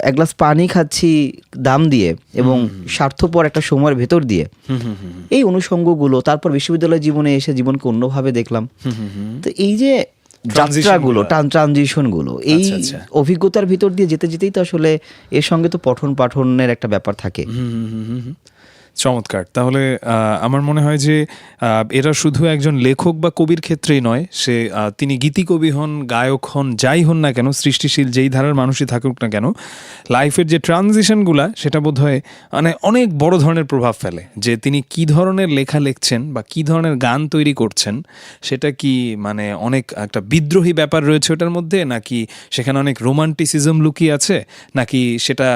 এক গ্লাস পানি খাচ্ছি দাম দিয়ে এবং স্বার্থপর একটা সময়ের ভেতর দিয়ে, এই অনুষঙ্গগুলো, তারপর বিশ্ববিদ্যালয় জীবনে এসে জীবনকে অন্যভাবে দেখলাম। তো এই যে যাত্রাগুলো, ট্রানজিশনগুলো, এই অভিজ্ঞতার ভিতর দিয়ে যেতে যেতেই তো আসলে এর সঙ্গে তো পঠন পাঠনের একটা ব্যাপার থাকে। চমৎকার। তাহলে আমার মনে হয় যে এরা শুধু একজন লেখক বা কবির ক্ষেত্রেই নয়, তিনি গীতিকবি হন, গায়ক হন, যাই হন না কেন, সৃষ্টিশীল যেই ধারার মানুষই থাকুক না কেন, লাইফের যে ট্রানজিশনগুলা সেটা বোধহয় মানে অনেক বড় ধরনের প্রভাব ফেলে। যে তিনি কি ধরনের লেখা লিখছেন বা কি ধরনের গান তৈরি করছেন, সেটা কি মানে অনেক একটা বিদ্রোহী ব্যাপার রয়েছে ওটার মধ্যে, নাকি সেখানে অনেক রোমান্টিসিজম লুকিয়ে আছে, নাকি সেটা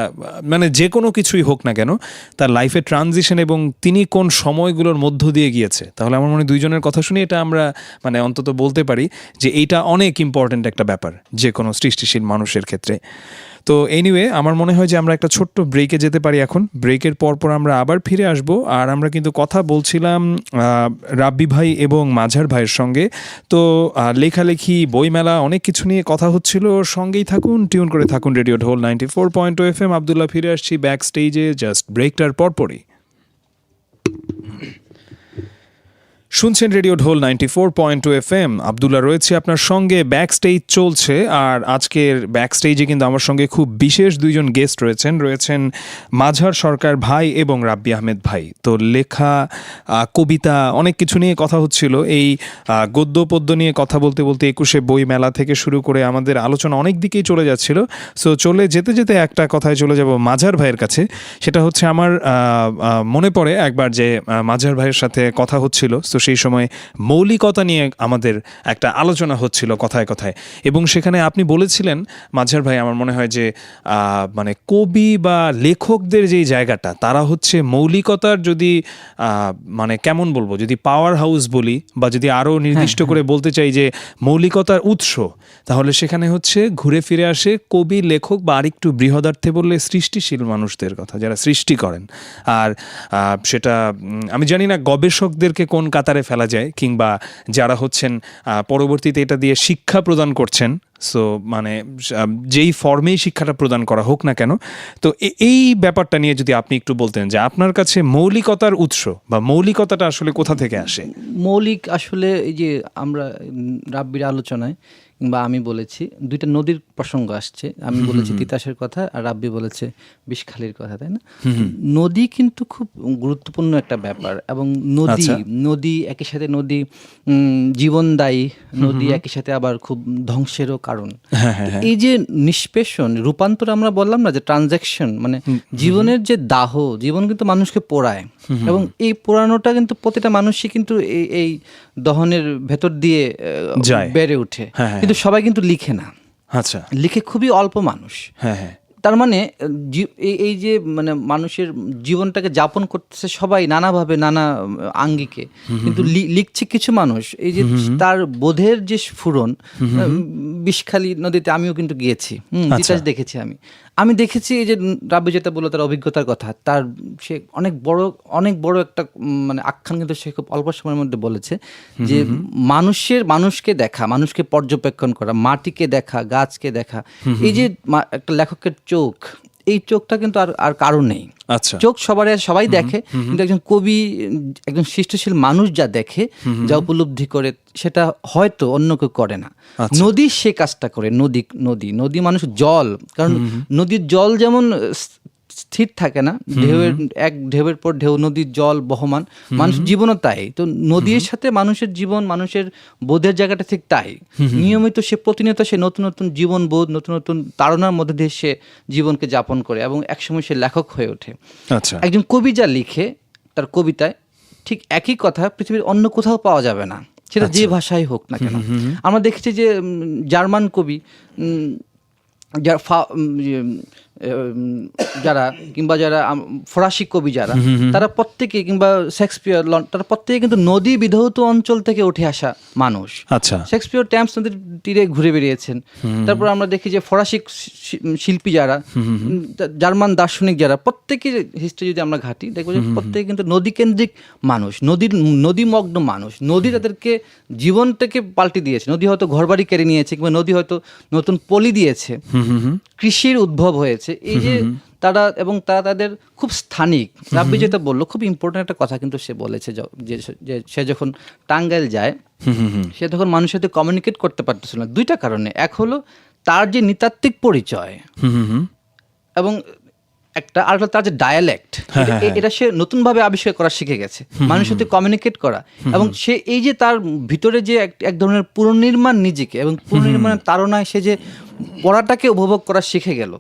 মানে যে কোনো কিছুই হোক না কেন, তার লাইফের ট্রানজিশন এবং তিনি কোন সময়গুলোর মধ্য দিয়ে গিয়েছে। তাহলে আমার মনে হয় দুইজনের কথা শুনে এটা আমরা মানে অন্তত বলতে পারি যে এইটা অনেক ইম্পর্ট্যান্ট একটা ব্যাপার যে কোনো সৃষ্টিশীল মানুষের ক্ষেত্রে। তো এনিওয়ে, আমার মনে হয় যে আমরা একটা ছোট্ট ব্রেকে যেতে পারি এখন। ব্রেকের পর আমরা আবার ফিরে আসব। আর আমরা কিন্তু কথা বলছিলাম রাব্বি ভাই এবং মাঝার ভাইয়ের সঙ্গে। তো লেখালেখি, বইমেলা, অনেক কিছু নিয়ে কথা হচ্ছিল। সঙ্গেই থাকুন, টিউন করে থাকুন রেডিও ঢোল 94.2 FM। আব্দুল্লাহ ফিরে আসছি ব্যাক স্টেজে জাস্ট ব্রেকটার পরপরই। শুনছেন রেডিও ঢোল 94.2 FM। আব্দুল্লাহ রয়েছে আপনার সঙ্গে, ব্যাক স্টেজ চলছে। আর আজকের ব্যাক স্টেজে কিন্তু আমার সঙ্গে খুব বিশেষ দুইজন গেস্ট রয়েছেন মাঝার সরকার ভাই এবং রাব্বি আহমেদ ভাই। তো লেখা, কবিতা, অনেক কিছু নিয়ে কথা হচ্ছিল। এই গদ্য পদ্য নিয়ে কথা বলতে বলতে 21শে বই মেলা থেকে শুরু করে আমাদের আলোচনা অনেক দিকেই চলে যাচ্ছিল। সো চলে যেতে যেতে একটা কথায় চলে যাব মাঝার ভাইয়ের কাছে। সেটা হচ্ছে আমার মনে পড়ে একবার যে মাঝার ভাইয়ের সাথে কথা হচ্ছিল, তো সেই সময় মৌলিকতা নিয়ে আমাদের একটা আলোচনা হচ্ছিল কথায় কথায়, এবং সেখানে আপনি বলেছিলেন মাঝার ভাই, আমার মনে হয় যে মানে কবি বা লেখকদের যেই জায়গাটা, তারা হচ্ছে মৌলিকতার যদি মানে কেমন বলবো, যদি পাওয়ার হাউস বলি বা যদি আরও নির্দিষ্ট করে বলতে চাই যে মৌলিকতার উৎস, তাহলে সেখানে হচ্ছে ঘুরে ফিরে আসে কবি, লেখক বা আরেকটু বৃহদার্থে বললে সৃষ্টিশীল মানুষদের কথা, যারা সৃষ্টি করেন। আর সেটা আমি জানি না গবেষকদেরকে কোন কাতারে ফেলা যায়, কিংবা যারা হচ্ছেন পরবর্তীতে এটা দিয়ে শিক্ষা প্রদান করছেন, সো মানে যেই ফর্মেই শিক্ষাটা প্রদান করা হোক না কেন। তো এই ব্যাপারটা নিয়ে যদি আপনি একটু বলতেন যে আপনার কাছে মৌলিকতার উৎস বা মৌলিকতাটা আসলে কোথা থেকে আসে। মৌলিক আসলে এই যে আমরা রাব্বির আলোচনায় কিংবা আমি বলেছি দুইটা নদীর প্রসঙ্গ আসছে, আমি বলেছি তিতাসের কথা আর রাব্বি বলেছে বিষখালীর কথা, তাই না? নদী কিন্তু খুব গুরুত্বপূর্ণ একটা ব্যাপার, এবং নদী একই সাথে নদী জীবনদায়ী, নদী একই সাথে আবার খুব ধ্বংসেরও কারণ। এই যে নিষ্পেষণ, রূপান্তর, আমরা বললাম না যে ট্রানজ্যাকশন, মানে জীবনের যে দাহ, জীবন কিন্তু মানুষকে পোড়ায়, এবং এই পোড়ানোটা কিন্তু প্রতিটা মানুষই কিন্তু এই দহনের ভেতর দিয়ে যায়। বেড়ে ওঠে, হ্যাঁ, হ্যাঁ। কিন্তু সবাই কিন্তু লিখে না, আচ্ছা, লিখে খুবই অল্প মানুষ। হ্যাঁ হ্যাঁ, তার মানে এই যে মানে মানুষের জীবনটাকে যাপন করতেছে সবাই নানাভাবে নানা আঙ্গিকে, কিন্তু লিখছে কিছু মানুষ। এই যে তার বোধের যে স্ফুরণ, বিষখালী নদীতে আমিও কিন্তু গিয়েছি, তিতাস দেখেছি। আমি দেখেছি এই যে রাব্বি যেটা বললো তার অভিজ্ঞতার কথা, তার সে অনেক বড় একটা মানে আখ্যান কিন্তু সে খুব অল্প সময়ের মধ্যে বলেছে, যে মানুষকে দেখা, মানুষকে পর্যবেক্ষণ করা, মাটিকে দেখা, গাছকে দেখা, এই যে একটা লেখকের চোখ, এই চোখটা কিন্তু আর কারো নেই। আচ্ছা, চোখ সবাই দেখে, কিন্তু একজন কবি, একজন সৃষ্টিশীল মানুষ যা দেখে, যা উপলব্ধি করে, সেটা হয়তো অন্য কেউ করে না। নদী সে কাজটা করে। নদী মানুষ জল, কারণ নদীর জল যেমন স্থির থাকে না, ঢেউয়ের পর ঢেউ, নদীর জল বহমান, মানুষ জীবনও তাই। তো নদীর সাথে মানুষের জীবন, মানুষের বোধের জায়গাটা ঠিক তাই। নিয়মিত সে প্রতিনিয়ত সে নতুন নতুন জীবন বোধ, নতুন নতুন তাড়নার মধ্যে দিয়ে সে জীবনকে যাপন করে, এবং একসময় সে লেখক হয়ে ওঠে। আচ্ছা, একজন কবি যা লিখে তার কবিতায়, ঠিক একই কথা পৃথিবীর অন্য কোথাও পাওয়া যাবে না, সেটা যে ভাষাই হোক না কেন। আমরা দেখেছি যে জার্মান কবি যারা কিংবা যারা ফরাসি কবি যারা, তারা প্রত্যেকে, কিংবা শেক্সপিয়ার, তারা প্রত্যেকে কিন্তু নদী বিধৌত অঞ্চল থেকে উঠে আসা মানুষ। আচ্ছা, শেক্সপিয়ার ট্যামস নদীর তীরে ঘুরে বেরিয়েছেন। তারপর আমরা দেখি যে ফরাসি শিল্পী যারা, জার্মান দার্শনিক যারা, প্রত্যেকের হিস্ট্রি যদি আমরা ঘাঁটি, দেখবো যে প্রত্যেকে কিন্তু নদীকেন্দ্রিক মানুষ, নদীমগ্ন মানুষ। নদী তাদেরকে জীবন থেকে পাল্টে দিয়েছে। নদী হয়তো ঘরবাড়ি কেড়ে নিয়েছে, কিংবা নদী হয়তো নতুন পলি দিয়েছে, কৃষির উদ্ভব হয়েছে। এই যে তারা তাদের খুব স্থানিক। রাব্বি যেটা বললো খুব ইম্পর্টেন্ট একটা কথা কিন্তু সে বলেছে, যে সে যখন টাঙ্গাইল যায়, সে তখন মানুষের সাথে কমিউনিকেট করতে পারতেছিল না, দুইটা কারণে। এক হলো তার যে নৃতাত্ত্বিক পরিচয়, এবং আর তার যে ডায়ালেক্ট, এটা সে নতুনভাবে আবিষ্কার করা শিখে গেছে, মানুষের সাথে কমিউনিকেট করা। এবং সে এই যে তার ভিতরে যে এক ধরনের পুনর্নির্মাণ নিজেকে, এবং পুনর্নির্মাণের তাড়নায় সে যে পড়াটাকে উপভোগ করা শিখে গেল।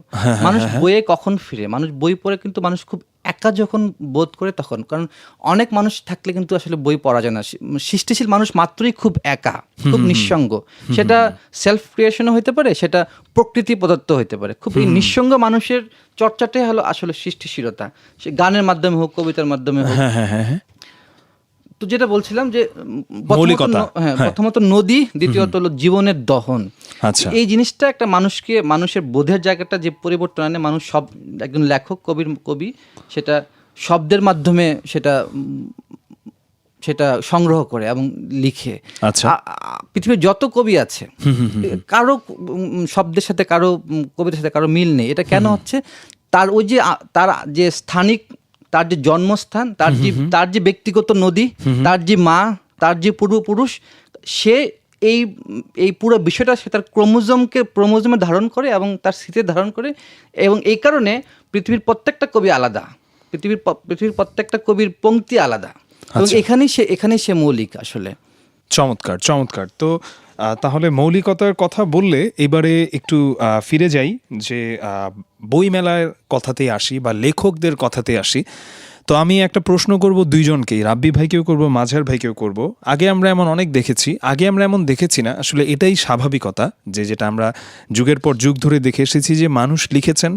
মানুষ বইয়ে কখন ফিরে, মানুষ বই পড়ে কিন্তু মানুষ খুব একা যখন বোধ করে তখন, কারণ অনেক মানুষ থাকলে কিন্তু আসলে বই পড়া যায় না। সৃষ্টিশীল মানুষ মাত্রই খুব একা, খুব নিঃসঙ্গ। সেটা সেলফ ক্রিয়েশনও হতে পারে, সেটা প্রকৃতি প্রদত্ত হতে পারে। খুব এই নিঃসঙ্গ মানুষের চর্চাটাই হলো আসলে সৃষ্টিশীলতা, সে গানের মাধ্যমে হোক, কবিতার মাধ্যমে হোক। তো যেটা বলছিলাম যে প্রথমত নদী, দ্বিতীয়ত হলো জীবনের দহন। এই জিনিসটা একটা মানুষের বোধের জায়গাটা যে পরিবর্তন আনে, মানুষ একজন লেখক, কবি সেটা শব্দের মাধ্যমে সেটা সংগ্রহ করে এবং লিখে। পৃথিবীর যত কবি আছে, কারো শব্দের সাথে, কারো কবিতার সাথে কারো মিল নেই। এটা কেন হচ্ছে? তার ওই যে তার যে স্থানিক, তার যে জন্মস্থান, তার যে ব্যক্তিগত নদী, তার যে মা, তার যে পূর্বপুরুষ, সে এই পুরো বিষয়টা সে তার ক্রোমোজোমে ধারণ করে এবং তার স্মৃতিতে ধারণ করে। এবং এই কারণে পৃথিবীর প্রত্যেকটা কবি আলাদা, পৃথিবীর প্রত্যেকটা কবির পংক্তি আলাদা, এবং এখানেই সে মৌলিক আসলে। চমৎকার। তো তাহলে মৌলিকতার কথা বললে এবারে একটু ফিরে যাই, যে বইমেলার কথাতেই আসি বা লেখকদের কথাতে আসি। তো আমি একটা প্রশ্ন করব দুইজনকেই, রাব্বি ভাইকেও করব, মাঝার ভাইকেও করব। আগে আমরা এমন অনেক দেখেছি, আমরা এমন দেখেছি না, আসলে এটাই স্বাভাবিকতা, যেটা আমরা যুগের পর যুগ ধরে দেখে এসেছি, যে মানুষ লিখেছেন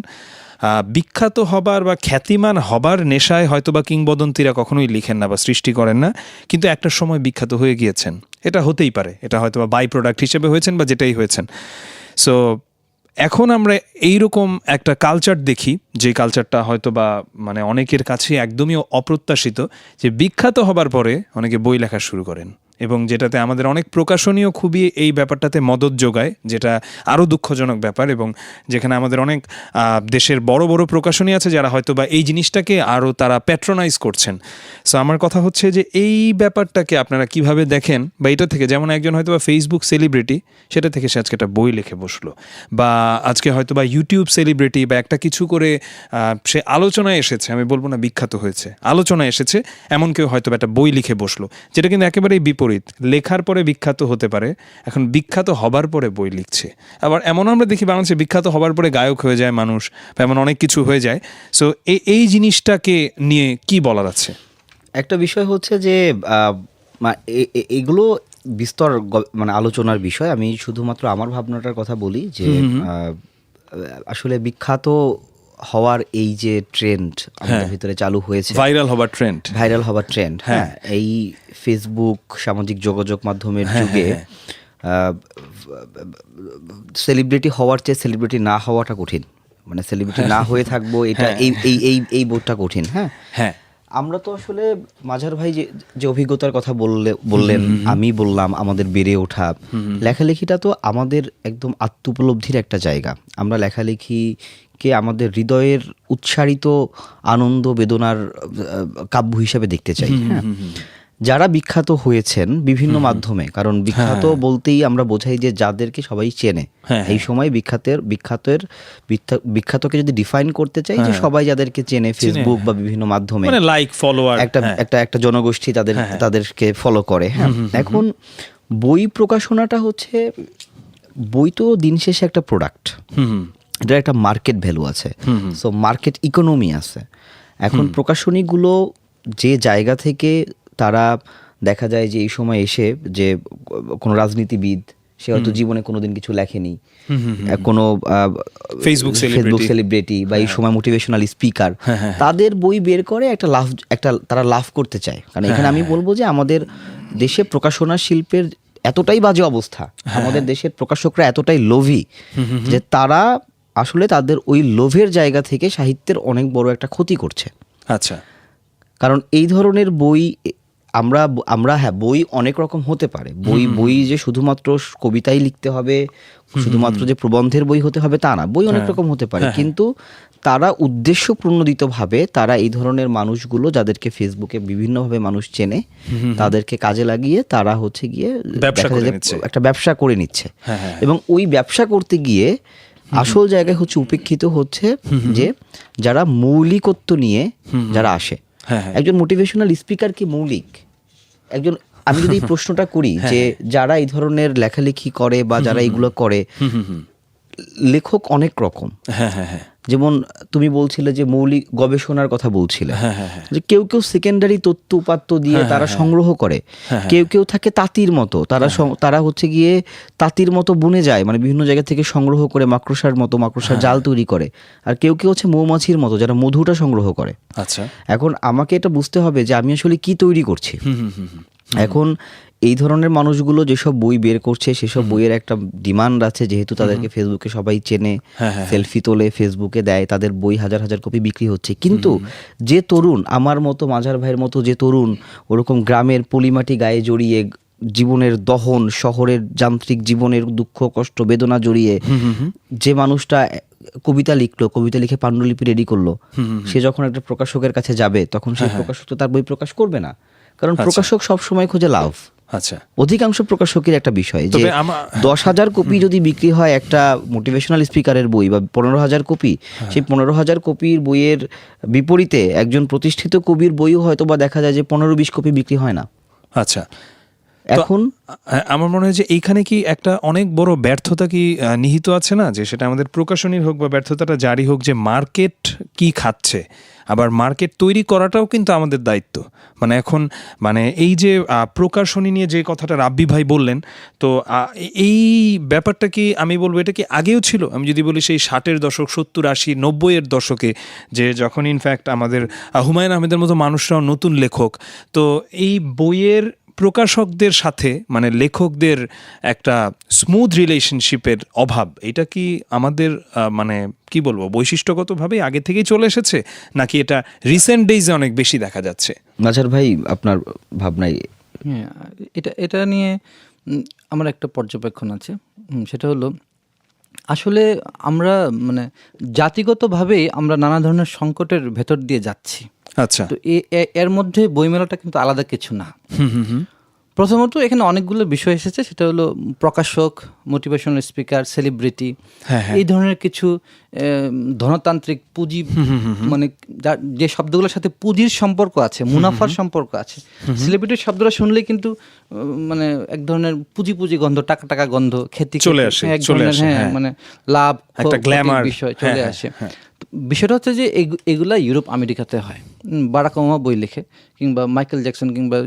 বিখ্যাত হবার বা খ্যাতিমান হবার নেশায় হয়তো বা কিংবদন্তিরা কখনোই লিখেন না বা সৃষ্টি করেন না, কিন্তু একটা সময় বিখ্যাত হয়ে গিয়েছেন। এটা হতেই পারে, এটা হয়তো বা বাই প্রোডাক্ট হিসেবে হয়েছেন বা যেটাই হয়েছেন। সো এখন আমরা এইরকম একটা কালচার দেখি, যে কালচারটা হয়তো বা মানে অনেকের কাছে একদমই অপ্রত্যাশিত, যে বিখ্যাত হবার পরে অনেকে বই লেখা শুরু করেন, এবং যেটাতে আমাদের অনেক প্রকাশনীয় খুবই এই ব্যাপারটাতে মদত যোগায়, যেটা আরও দুঃখজনক ব্যাপার। এবং যেখানে আমাদের অনেক দেশের বড় বড় প্রকাশনী আছে যারা হয়তো বা এই জিনিসটাকে আরও তারা প্যাট্রোনাইজ করছেন। সো আমার কথা হচ্ছে যে এই ব্যাপারটাকে আপনারা কিভাবে দেখেন, বা এটা থেকে যেমন একজন হয়তো বা ফেসবুক সেলিব্রিটি, সেটা থেকে সে আজকে একটা বই লিখে বসলো, বা আজকে হয়তো বা ইউটিউব সেলিব্রিটি বা একটা কিছু করে সে আলোচনায় এসেছে, আমি বলবো না বিখ্যাত হয়েছে, আলোচনায় এসেছে, এমন কেউ হয়তো বা একটা বই লিখে বসলো, যেটা কিন্তু একেবারেই বিপরীত। লেখার পরে বিখ্যাত হতে পারে, এখন বিখ্যাত হবার পরে বই লিখছে। আবার এমন আমরা দেখি বাংলাদেশে বিখ্যাত হবার পরে গায়ক হয়ে যায় মানুষ, বা এমন অনেক কিছু হয়ে যায়। সো এই জিনিসটাকে নিয়ে কি বলার আছে? একটা বিষয় হচ্ছে যে এগুলো বিস্তর মানে আলোচনার বিষয়। আমি শুধুমাত্র আমার ভাবনাটার কথা বলি যে আসলে বিখ্যাত হওয়ার এই যে ট্রেন্ড আমাদের ভিতরে চালু হয়েছে, ভাইরাল হবার ট্রেন্ড, হ্যাঁ, এই ফেসবুক সামাজিক যোগাযোগ মাধ্যমের যুগে সেলিব্রিটি হওয়ার চেয়ে সেলিব্রিটি না হওয়াটা কঠিন। মানে সেলিব্রিটি না হয়ে থাকবো, এটা এই বোধটা কঠিন। হ্যাঁ, আমরা তো আসলে মাঝার ভাই যে অভিজ্ঞতার কথা বললেন, আমি বললাম, আমাদের বেড়ে ওঠা লেখালেখিটা তো আমাদের একদম আত্মোপলব্ধির একটা জায়গা। আমরা লেখালেখিকে আমাদের হৃদয়ের উৎসারিত আনন্দ বেদনার কাব্য হিসেবে দেখতে চাই। হ্যাঁ, যারা বিখ্যাত হয়েছেন বিভিন্ন মাধ্যমে, কারণ বিখ্যাত বলতেই আমরা বোঝাই যে যাদেরকে সবাই চেনে। এই সময় বিখ্যাতকে যদি ডিফাইন করতে চাই, যে সবাই যাদেরকে চেনে ফেসবুক বা বিভিন্ন মাধ্যমে, মানে লাইক ফলোয়ার, একটা জনগোষ্ঠী তাদেরকে ফলো করে। হ্যাঁ, এখন বই প্রকাশনাটা হচ্ছে, বই তো দিন শেষে একটা প্রোডাক্ট, এটার একটা মার্কেট ভ্যালু আছে, সো মার্কেট ইকোনমি আছে। এখন প্রকাশনীগুলো যে জায়গা থেকে তারা দেখা যায় যে এই সময় এসে, যে কোনো রাজনীতিবিদ, সে হয়তো জীবনে কোনোদিন কিছু লেখেনি, কোনো ফেসবুক সেলিব্রিটি বা এই সময় মোটিভেশনাল স্পিকার, তাদের বই বের করে তারা লাভ করতে চায়। কারণ এখানে আমি বলবো যে আমাদের দেশে প্রকাশনা শিল্পের এতটাই বাজে অবস্থা, আমাদের দেশের প্রকাশকরা এতটাই লোভী যে তারা আসলে তাদের ওই লোভের জায়গা থেকে সাহিত্যের অনেক বড় একটা ক্ষতি করছে। আচ্ছা, কারণ এই ধরনের বই আমরা হ্যাঁ, বই অনেক রকম হতে পারে। বই যে শুধুমাত্র কবিতাই লিখতে হবে, শুধুমাত্র যে প্রবন্ধের বই হতে হবে তা না, বই অনেক রকম হতে পারে। কিন্তু তারা উদ্দেশ্যপ্রণোদিতভাবে তারা এই ধরনের মানুষগুলো, যাদেরকে ফেসবুকে বিভিন্নভাবে মানুষ চেনে, তাদেরকে কাজে লাগিয়ে তারা হচ্ছে গিয়ে একটা ব্যবসা করে নিচ্ছে। এবং ওই ব্যবসা করতে গিয়ে আসল জায়গায় হচ্ছে উপেক্ষিত হচ্ছে যে যারা মৌলিকত্ব নিয়ে যারা আসে। একজন মোটিভেশনাল স্পিকার কি মৌলিক? আমি যদি এই প্রশ্নটা করি যে যারা এই ধরনের লেখালেখি করে বা যারা এগুলো করে, লেখক অনেক রকম। যেমন তুমি বলছিলে যে মৌলিক গবেষণার কথা বলছিলে, যে কেউ সেকেন্ডারি তথ্য উপাত্ত দিয়ে তারা সংগ্রহ করে, কেউ থাকে তাঁতির মতো, তারা হচ্ছে গিয়ে তাঁতির মতো বুনে যায়, মানে বিভিন্ন জায়গা থেকে সংগ্রহ করে মাকড়সার জাল তৈরি করে। আর কেউ হচ্ছে মৌমাছির মতো, যারা মধুটা সংগ্রহ করে। আচ্ছা, এখন আমাকে এটা বুঝতে হবে যে আমি আসলে কি তৈরি করছি। এখন এই ধরনের মানুষগুলো যেসব বই বের করছে, সেসব বইয়ের একটা ডিমান্ড আছে, যেহেতু তাদেরকে ফেসবুকে সবাই চেনে, সেলফি তোলে, ফেসবুকে দেয়, তাদের বই হাজার হাজার কপি বিক্রি হচ্ছে। কিন্তু যে তরুণ, আমার মতো, মাঝার ভাইয়ের মতো যে তরুণ, ওরকম গ্রামের পলিমাটি গায়ে জড়িয়ে, জীবনের দহন, শহরের যান্ত্রিক জীবনের দুঃখ কষ্ট বেদনা জড়িয়ে যে মানুষটা কবিতা লিখলো, কবিতা লিখে পাণ্ডুলিপি রেডি করলো, সে যখন একটা প্রকাশকের কাছে যাবে, তখন সেই প্রকাশক তো তার বই প্রকাশ করবে না, কারণ প্রকাশক সবসময় খোঁজে লাভ। আচ্ছা, অধিকাংশ প্রকাশকের একটা বিষয় যে 10,000 কপি যদি বিক্রি হয় একটা মোটিভেশনাল স্পিকারের বই, বা 15,000 কপি, সেই 15,000 কপির বইয়ের বিপরীতে একজন প্রতিষ্ঠিত কবির বইও হয়তো বা দেখা যায় যে 15-20 কপি বিক্রি হয় না। আচ্ছা, এখন আমার মনে হয় যে এইখানে কি একটা অনেক বড় ব্যর্থতা কি নিহিত আছে না, যে সেটা আমাদের প্রকাশনীর হোক বা ব্যর্থতাটা জারি হোক, যে মার্কেট কি খাচ্ছে, আবার মার্কেট তৈরি করাটাও কিন্তু আমাদের দায়িত্ব। মানে এখন এই যে প্রকাশনী নিয়ে যে কথাটা রাব্বি ভাই বললেন, তো এই ব্যাপারটা কি আমি বলবো এটা কি আগেও ছিল? আমি যদি বলি সেই 60-এর দশক, 70, 80, 90-এর দশকে, যে যখন ইনফ্যাক্ট আমাদের হুমায়ুন আহমেদের মতো মানুষরাও নতুন লেখক, তো এই বইয়ের প্রকাশকদের সাথে মানে লেখকদের একটা স্মুথ রিলেশনশিপের অভাব, এটা কি আমাদের মানে কি বলবো বৈশিষ্ট্যগতভাবে আগে থেকেই চলে এসেছে, নাকি এটা রিসেন্ট ডেইজে অনেক বেশি দেখা যাচ্ছে? নাজার ভাই, আপনার ভাবনায়? এটা নিয়ে আমার একটা পর্যবেক্ষণ আছে। সেটা হলো, আসলে আমরা মানে জাতিগতভাবেই আমরা নানা ধরনের সংকটের ভেতর দিয়ে যাচ্ছি। আচ্ছা, তো এর মধ্যে বইমেলাটা কিন্তু আলাদা কিছু না। প্রথমত এখানে অনেকগুলো বিষয় এসেছে, সেটা হলো প্রকাশক, মোটিভেশনাল স্পিকার, সেলিব্রিটি, এই ধরনের কিছু ধনতান্ত্রিক পুঁজি, মানে যে শব্দগুলোর সাথে পুঁজির সম্পর্ক আছে, মুনাফার সম্পর্ক আছে। সেলিব্রিটির শব্দটা শুনলে কিন্তু মানে এক ধরনের পুঁজি গন্ধ, টাকা গন্ধ, খ্যাতি চলে আসে, এক ধরনের মানে লাভ, একটা গ্ল্যামার বিষয় চলে আসে। বিষয়টা হচ্ছে যে এগুলা ইউরোপ আমেরিকাতে হয়। বারাক ওবামা বই লেখে, কিংবা মাইকেল জ্যাকসন কিংবা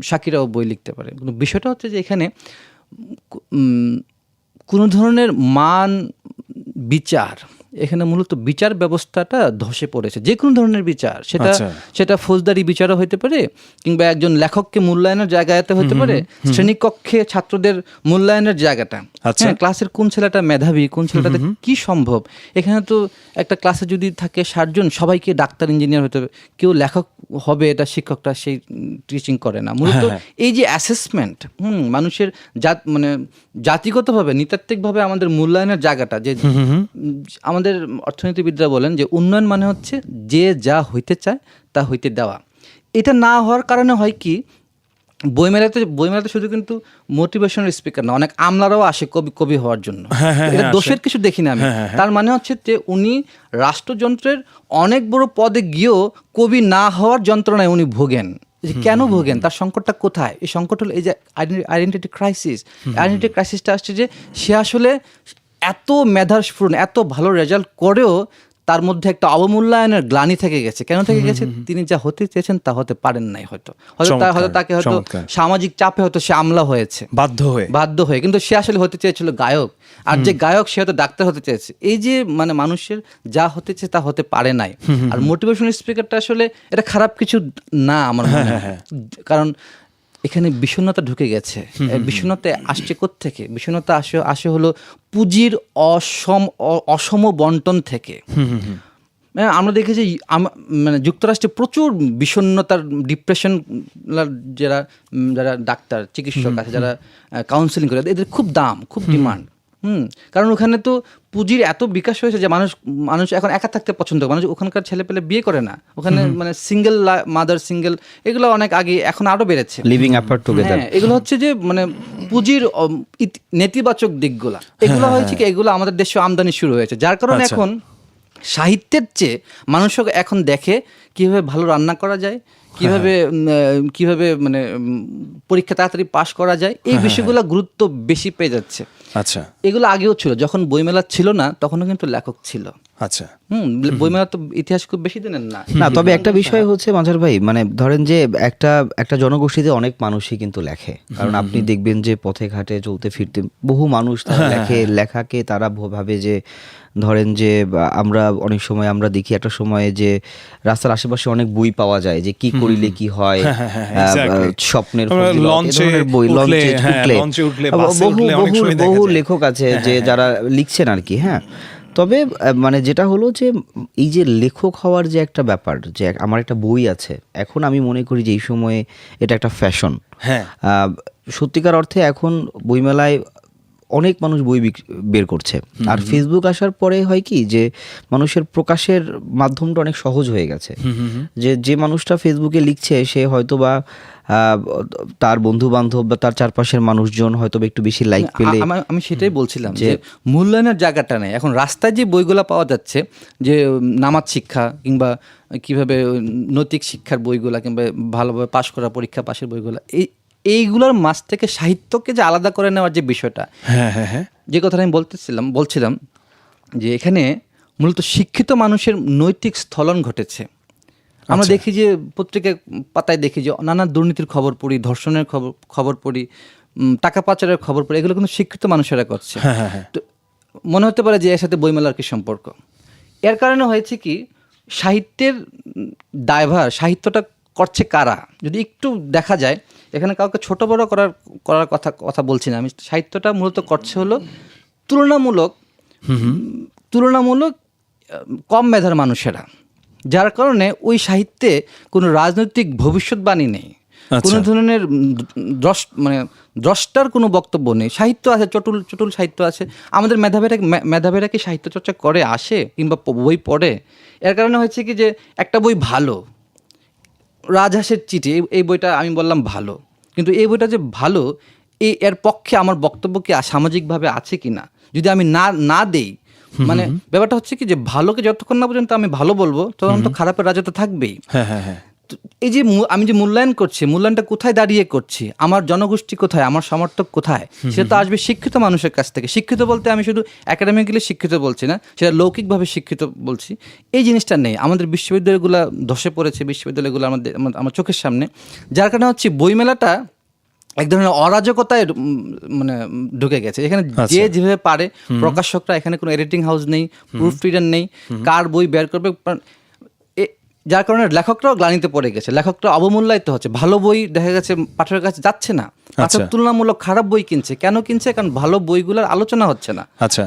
শাকিরাও বই লিখতে পারে। কিন্তু বিষয়টা হচ্ছে যে এখানে কোনো ধরনের মান বিচার, এখানে মূলত বিচার ব্যবস্থাটা ধসে পড়েছে। যে কোনো ধরনের বিচার, সেটা ফৌজদারি বিচারও হতে পারে, কিংবা একজন লেখককে মূল্যায়নের জায়গাতে হতে পারে, শ্রেণীকক্ষে ছাত্রদের মূল্যায়নের জায়গাটা, ক্লাসের কোন ছেলেটা মেধাবী, কোন ছেলেটাতে কি সম্ভব। এখানে তো একটা ক্লাসে যদি থাকে 60 জন, সবাইকে ডাক্তার ইঞ্জিনিয়ার হতে হবে, কেউ লেখক হবে এটা শিক্ষকটা সেই টিচিং করে না। মূলত এই যে অ্যাসেসমেন্ট, মানুষের মানে জাতিগতভাবে নৃতাত্ত্বিকভাবে আমাদের মূল্যায়নের জায়গাটা, যে আমাদের অর্থনীতিবিদরা বলেন যে উন্নয়ন মানে হচ্ছে যে যা হইতে চায় তা হইতে দেওয়া। এটা না হওয়ার কারণে হয় কি, বইমেলাতে শুধু কিন্তু মোটিভেশনাল স্পিকার না, অনেক আমলারাও আসে কবি হওয়ার জন্য। এটা দোষের কিছু দেখি না আমি। তার মানে হচ্ছে যে উনি রাষ্ট্রযন্ত্রের অনেক বড় পদে গিয়েও কবি না হওয়ার যন্ত্রণায় উনি ভোগেন। কেন ভোগেন, তার সংকটটা কোথায়? এই সংকট হলো এই যে আইডেন্টিটি ক্রাইসিস। আইডেন্টিটি ক্রাইসিসটা আসছে যে সে আসলে এত মেধার স্ফুরণ, এত ভালো রেজাল্ট করেও তার মধ্যে একটা অবমূল্যায়নের গ্লানি থেকে গেছে। কেন থেকে গেছে? তিনি যা হতে চেয়েছেন তা হতে পারেন নাই। হয়তো তাকে হয়তো সামাজিক চাপে হয়তো সে আমলা হয়েছে বাধ্য হয়ে, কিন্তু সে আসলে হতে চেয়েছিল গায়ক। আর যে গায়ক সে হয়তো ডাক্তার হতে চেয়েছে। এই যে মানে মানুষের যা হতে চেয়ে তা হতে পারে নাই। আর মোটিভেশনাল স্পিকারটা আসলে এটা খারাপ কিছু না আমার মনে হয়, কারণ এখানে বিষণ্ণতা ঢুকে গেছে। বিষণ্ণতা আসছে কোত্থেকে? বিষণ্ণতা আসে হলো পুঁজির অসম বন্টন থেকে। আমরা দেখেছি মানে যুক্তরাষ্ট্রে প্রচুর বিষণ্ণতার, ডিপ্রেশন, যারা ডাক্তার চিকিৎসক আছে, যারা কাউন্সিলিং করে, এদের খুব দাম, খুব ডিমান্ড। কারণ ওখানে তো পুঁজির এত বিকাশ হয়েছে যে মানুষ এখন একা থাকতে পছন্দ করে। মানুষ ওখানকার ছেলে পেলে বিয়ে করে না। ওখানে মানে সিঙ্গেল মাদার, সিঙ্গেল, এগুলো অনেক আগে, এখন আরো বেড়েছে। লিভিং অ্যাপার্ট টুগেদার, এগুলো হচ্ছে যে মানে পুঁজির নেতিবাচক দিকগুলা। এগুলো হয়েছে কি, এগুলো আমাদের দেশে আমদানি শুরু হয়েছে, যার কারণে এখন সাহিত্যের চেয়ে মানুষ এখন দেখে কিভাবে ভালো রান্না করা যায়, কিভাবে মানে পরীক্ষা তাড়াতাড়ি পাশ করা যায়, এই বিষয়গুলো গুরুত্ব বেশি পেয়ে যাচ্ছে। আচ্ছা, এগুলো আগেও ছিল, যখন বইমেলা ছিল না তখনও কিন্তু লেখক ছিল। আচ্ছা, বইমেলা তো ইতিহাস খুব বেশি দিনের না। তবে একটা বিষয় হচ্ছে মাঝার ভাই, মানে ধরেন যে একটা জনগোষ্ঠীতে অনেক মানুষই কিন্তু লেখে। কারণ আপনি দেখবেন যে পথে ঘাটে চলতে ফিরতে বহু মানুষ তারা লেখাকে তারা ভাবে যে, ধরেন যে আমরা অনেক সময় আমরা দেখি একটা সময়ে যে রাস্তার আশেপাশে অনেক বই পাওয়া যায়, যে কি করিলে কি হয়, স্বপ্নের বই, লঞ্চে উঠলে, বহু লেখক আছে যে যারা লিখছেন আর কি। হ্যাঁ, তবে মানে যেটা হলো যে এই যে লেখক হওয়ার যে একটা ব্যাপার, যে আমার একটা বই আছে, এখন আমি মনে করি যে এই সময়ে এটা একটা ফ্যাশন। সত্যিকার অর্থে এখন বইমেলায় অনেক মানুষ বই বের করছে। আর ফেসবুক আসার পরে হয় কি, যে মানুষের প্রকাশের মাধ্যমটা অনেক সহজ হয়ে গেছে। যে মানুষটা ফেসবুকে লিখছে, সে হয়তো বা তার বন্ধু বান্ধব বা তার চারপাশের মানুষজন হয়তো একটু বেশি লাইক পেলে, আমি সেটাই বলছিলাম যে মূল্যায়নের জায়গাটা নেই। এখন রাস্তায় যে বইগুলো পাওয়া যাচ্ছে, যে নামাজ শিক্ষা কিংবা কিভাবে নৈতিক শিক্ষার বইগুলা, কিংবা ভালোভাবে পাশ করা পরীক্ষা পাশের বইগুলা, এইগুলোর মাঝ থেকে সাহিত্যকে যে আলাদা করে নেওয়ার যে বিষয়টা, যে কথাটা আমি বলছিলাম যে এখানে মূলত শিক্ষিত মানুষের নৈতিক স্থলন ঘটেছে। আমরা দেখি যে পত্রিকার পাতায় দেখি যে নানা দুর্নীতির খবর পড়ি, ধর্ষণের খবর পড়ি, টাকা পাচারের খবর পড়ি, এগুলো কিন্তু শিক্ষিত মানুষেরা করছে। তো মনে হতে পারে যে এর সাথে বইমেলার কি সম্পর্ক? এর কারণে হয়েছে কি, সাহিত্যের দায়ভার, সাহিত্যটা করছে কারা? যদি একটু দেখা যায়, এখানে কাউকে ছোট বড় করার কথা বলছি না আমি, সাহিত্যটা মূলত করছে হলো তুলনামূলক কম মেধার মানুষেরা, যার কারণে ওই সাহিত্যে কোনো রাজনৈতিক ভবিষ্যৎবাণী নেই, কোনো ধরনের দ্রষ্টার কোনো বক্তব্য নেই। সাহিত্য আছে, চটুল সাহিত্য আছে। আমাদের মেধাবীরা কি সাহিত্য চর্চা করে আসে কিংবা বই পড়ে? এর কারণে হয়েছে কি, যে একটা বই ভালো, রাজহাঁসের চিঠি, এই বইটা আমি বললাম ভালো, কিন্তু এই বইটা যে ভালো, এর পক্ষে আমার বক্তব্য কি সামাজিকভাবে আছে কি না, যদি আমি না দেই, মানে ব্যাপারটা হচ্ছে কি, যে ভালোকে যতক্ষণ না পর্যন্ত আমি ভালো বলবো, তখন তো খারাপের রাজত্ব থাকবেই। তো এই যে আমি যে মূল্যায়ন করছি, মূল্যায়নটা কোথায় দাঁড়িয়ে করছি, আমার জনগোষ্ঠী কোথায়, আমার সমর্থক কোথায়, সেটা তো আসবে শিক্ষিত মানুষের কাছ থেকে। শিক্ষিত বলতে আমি শুধু একাডেমিক্যালি শিক্ষিত বলছি না, সেটা লৌকিকভাবে শিক্ষিত বলছি। এই জিনিসটা নেই আমাদের বিশ্ববিদ্যালয়গুলো, ধসে পড়েছে বিশ্ববিদ্যালয়গুলো আমার চোখের সামনে। যার কারণে হচ্ছে বইমেলাটা এক ধরনের অরাজকতায় মানে ঢুকে গেছে। এখানে যে যেভাবে পারে, প্রকাশকরা, এখানে কোনো এডিটিং হাউস নেই, প্রুফ রিডার নেই, কার বই বের করবে, যার কারণে লেখকরাও গ্লানিতে পড়ে গেছে, লেখকরা অবমূল্যায়িত হচ্ছে। ভালো বই দেখা গেছে পাঠকের কাছে যাচ্ছে না, পাঠক তুলনামূলক খারাপ বই কিনছে। কেন কিনছে? কারণ ভালো বইগুলোর আলোচনা হচ্ছে না,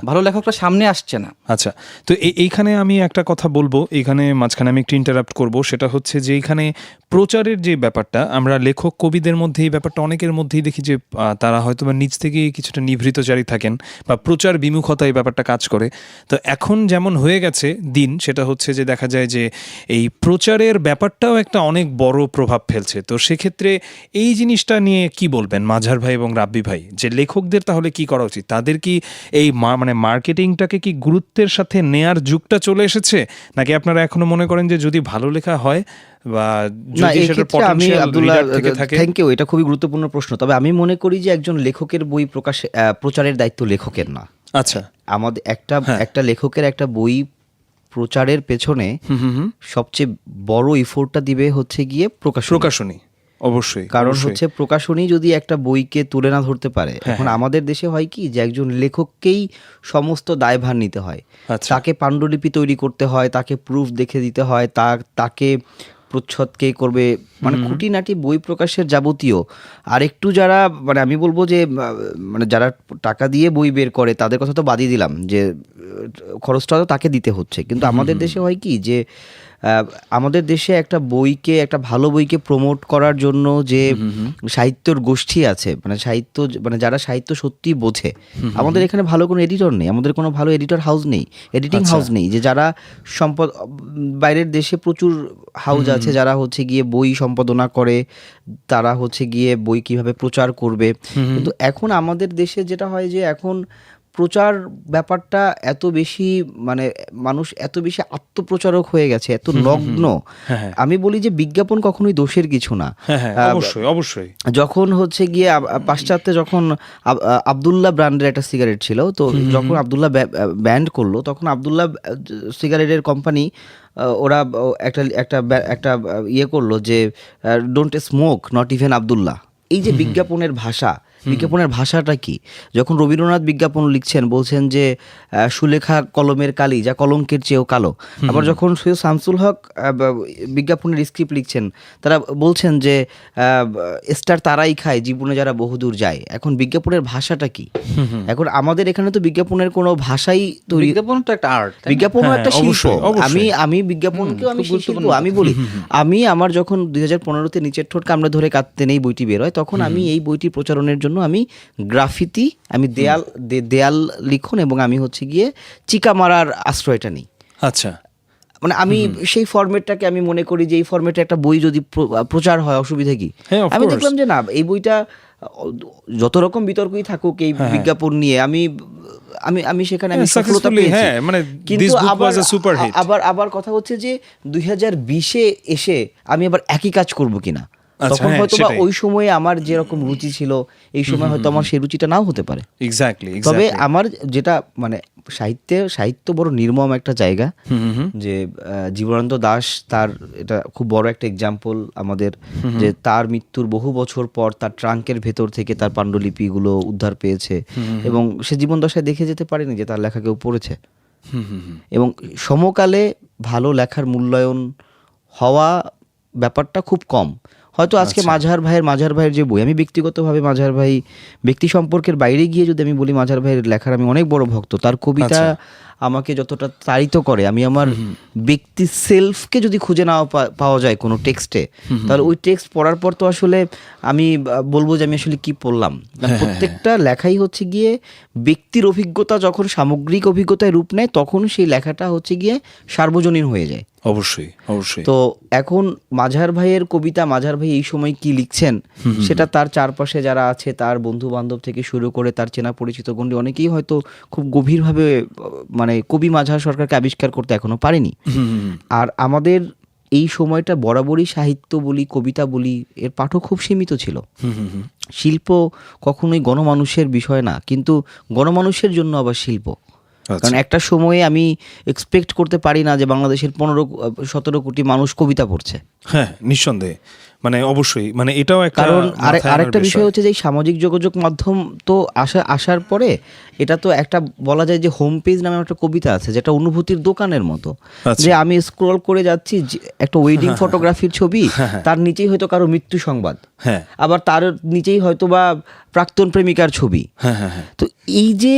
ভালো লেখকরা সামনে আসছে না। আচ্ছা, তো এইখানে আমি একটা কথা বলবো, এইখানে মাঝখানে আমি একটু ইন্টারাপ্ট করবো। সেটা হচ্ছে যে এইখানে প্রচারের যে ব্যাপারটা, আমরা লেখক কবিদের মধ্যে এই ব্যাপারটা অনেকের মধ্যেই দেখি যে তারা হয়তো বা নিজ থেকেই কিছুটা নিভৃতচারী থাকেন বা প্রচার বিমুখতা এই ব্যাপারটা কাজ করে। তো এখন যেমন হয়ে গেছে দিন, সেটা হচ্ছে যে দেখা যায় যে এই প্রচারের ব্যাপারটাও একটা অনেক বড় প্রভাব ফেলছে। তো সেক্ষেত্রে এই জিনিসটা নিয়ে কি বলবেন মাঝার ভাই এবং রাব্বি ভাই, যে লেখকদের তাহলে কি করা উচিত? তাদের কি এই মানে মার্কেটিংটাকে কি গুরুত্বের সাথে নেয়ার যুগটা চলে এসেছে, নাকি আপনারা এখনো মনে করেন যে যদি ভালো লেখা হয় বা যদি সেটা পটেনশিয়াল রিডার থেকে থাকে? থ্যাংক ইউ, এটা খুবই গুরুত্বপূর্ণ প্রশ্ন। তবে আমি মনে করি যে একজন লেখকের বই প্রচারের দায়িত্ব লেখকের না। আচ্ছা, আমাদের একটা লেখকের একটা বই প্রচারের পেছনে সবচেয়ে বড় ইফোর্টটা দিবে হচ্ছে গিয়ে প্রকাশনী। অবশ্যই, কারণ হচ্ছে প্রকাশনী যদি একটা বইকে তুলে না ধরতে পারে, এখন আমাদের দেশে হয় কি যে একজন লেখককেই সমস্ত দায়ভার নিতে হয়। তাকে পাণ্ডুলিপি তৈরি করতে হয়, তাকে প্রুফ দেখে দিতে হয়, তাকে প্রচ্ছদ কে করবে, মানে খুঁটিনাটি বই প্রকাশের যাবতীয়। আর একটু যারা মানে আমি বলবো যে মানে যারা টাকা দিয়ে বই বের করে তাদের কথা তো বাদই দিলাম, যে খরচটা তো তাকে দিতে হচ্ছে। কিন্তু আমাদের দেশে হয় কি যে আমাদের দেশে একটা বইকে, একটা ভালো বইকে প্রমোট করার জন্য যে সাহিত্যর গোষ্ঠী আছে, মানে যারা সাহিত্য সত্যি বোঝে, আমাদের এখানে ভালো কোনো এডিটর নেই, আমাদের কোনো ভালো এডিটর হাউস নেই, এডিটিং হাউস নেই। যে যারা বাইরের দেশে প্রচুর হাউস আছে যারা হচ্ছে গিয়ে বই সম্পাদনা করে, তারা হচ্ছে গিয়ে বই কিভাবে প্রচার করবে। কিন্তু এখন আমাদের দেশে যেটা হয় যে এখন প্রচার ব্যাপারটা এত বেশি, মানে মানুষ এত বেশি আত্মপ্রচারক হয়ে গেছে, এত নগ্ন। আমি বলি যে বিজ্ঞাপন কখনোই দোষের কিছু না। অবশ্যই যখন হচ্ছে গিয়ে পাশ্চাত্যে যখন আবদুল্লাহ ব্র্যান্ডের একটা সিগারেট ছিল, তো যখন আবদুল্লাহ ব্যান্ড করলো, তখন আবদুল্লাহ সিগারেটের কোম্পানি ওরা একটা ইয়ে করলো যে don't smoke, not even Abdullah. এই যে বিজ্ঞাপনের ভাষাটা কি? যখন রবীন্দ্রনাথ বিজ্ঞাপন লিখছেন বলছেন যে সুলেখা কলমের কালি যা কলঙ্কের চেয়েও কালো। আবার যখন সৈয়দ শামসুল হক বিজ্ঞাপনের স্ক্রিপ্ট লিখছেন, তারা বলছেন যে স্টার তারাই খায় জীবনে যারা বহুদূর যায়। এখন বিজ্ঞাপনের ভাষাটা কি? এখন আমাদের এখানে তো বিজ্ঞাপনের কোনো ভাষাই তৈরি, বিজ্ঞাপন তো একটা আর্ট, বিজ্ঞাপনও একটা শিল্প। আমি বিজ্ঞাপনকেও আমি শিল্প আমি বলি। আমার যখন 2015-তে নিচের ঠোঁট কামড়ে ধরে কাঁদতে নেই বইটি বের হয়, তখন আমি এই বইটি প্রচারণের জন্য আমি গ্রাফিতি, আমি দেয়াল লিখন এবং আমি হচ্ছে গিয়ে চিকা মারার আশ্রয়টা নিই। আচ্ছা, মানে আমি সেই ফরম্যাটটাকে আমি মনে করি যে এই ফরম্যাটে একটা বই যদি প্রচার হয়, অসুবিধা কি? আমি দেখলাম যে না, এই বইটা যত রকম বিতর্কই থাকুক এই বিজ্ঞাপন নিয়ে, আমি সেখানে আমি সফলতা পেয়েছি। কিন্তু আবার কথা হচ্ছে যে 2020-এ এসে আমি আবার একই কাজ করব কিনা, তখন হয়তো বা ওই সময়ে আমার যেরকম রুচি ছিল এই সময় হয়তো আমার সেই রুচিটা নাও হতে পারে। তবে আমার যেটা মানে সাহিত্য বড় নির্মম একটা জায়গা, যে জীবনানন্দ দাশ, তার এটা খুব বড় একটা এক্সাম্পল আমাদের, যে তার মৃত্যুর বহু বছর পর তার ট্রাঙ্কের ভেতর থেকে তার পাণ্ডুলিপিগুলো উদ্ধার পেয়েছে এবং সে জীবন দশায় দেখে যেতে পারেনি যে তার লেখা কেউ পড়েছে। এবং সমকালে ভালো লেখার মূল্যায়ন হওয়া ব্যাপারটা খুব কম। হয়তো আজকে মাঝার ভাইয়ের যে বই, আমি ব্যক্তিগতভাবে মাঝার ভাই ব্যক্তি সম্পর্কের বাইরে গিয়ে যদি আমি বলি, মাঝার ভাইয়ের লেখার আমি অনেক বড় ভক্ত। তার কবিতা আমাকে যতটা তাড়িত করে, আমি আমার ব্যক্তি সেলফকে যদি খুঁজে না পাওয়া যায় কোনো টেক্সটে, তাহলে ওই টেক্সট পড়ার পর তো আসলে আমি বলবো যে আমি আসলে কি পড়লাম। প্রত্যেকটা লেখাই হচ্ছে গিয়ে ব্যক্তির অভিজ্ঞতা যখন সামগ্রিক অভিজ্ঞতায় রূপ নেয়, তখন সেই লেখাটা হচ্ছে গিয়ে সার্বজনীন হয়ে যায়। অবশ্যই। তো এখন মাঝার ভাইয়ের কবিতা, মাঝার ভাই এই সময় কি লিখছেন, সেটা তার চারপাশে যারা আছে, তার বন্ধু বান্ধব থেকে শুরু করে তার চেনা পরিচিত গণ্ডি, অনেকেই হয়তো খুব গভীরভাবে মানে কবি মাঝার সরকারকে আবিষ্কার করতে এখনো পারেনি। আর আমাদের এই সময়টা বরাবরই সাহিত্য বলি, কবিতা বলি, এর পাঠক খুব সীমিত ছিল। শিল্প কখনোই গণমানুষের বিষয় না, কিন্তু গণমানুষের জন্য আবার শিল্প। কারণ একটা সময়ে আমি এক্সপেক্ট করতে পারি না যে বাংলাদেশের 15-17 কোটি মানুষ কবিতা পড়ছে। হ্যাঁ, নিঃসন্দেহে, মানে অবশ্যই, মানে এটাও একটা কারণ আরেকটা বিষয় হচ্ছে যে সামাজিক যোগাযোগ মাধ্যম তো আসার পরে এটা তো একটা বলা যায় যে হোম পেজ নামে একটা কবিতা আছে, যেটা অনুভূতির দোকানের মতো। যে আমি স্ক্রল করে যাচ্ছি, একটা ওয়েডিং ফটোগ্রাফির ছবি, তার নিচেই হয়তো কারো মৃত্যু সংবাদ, আবার তার নিচেই হয়তো বা প্রাক্তন প্রেমিকার ছবি। তো এই যে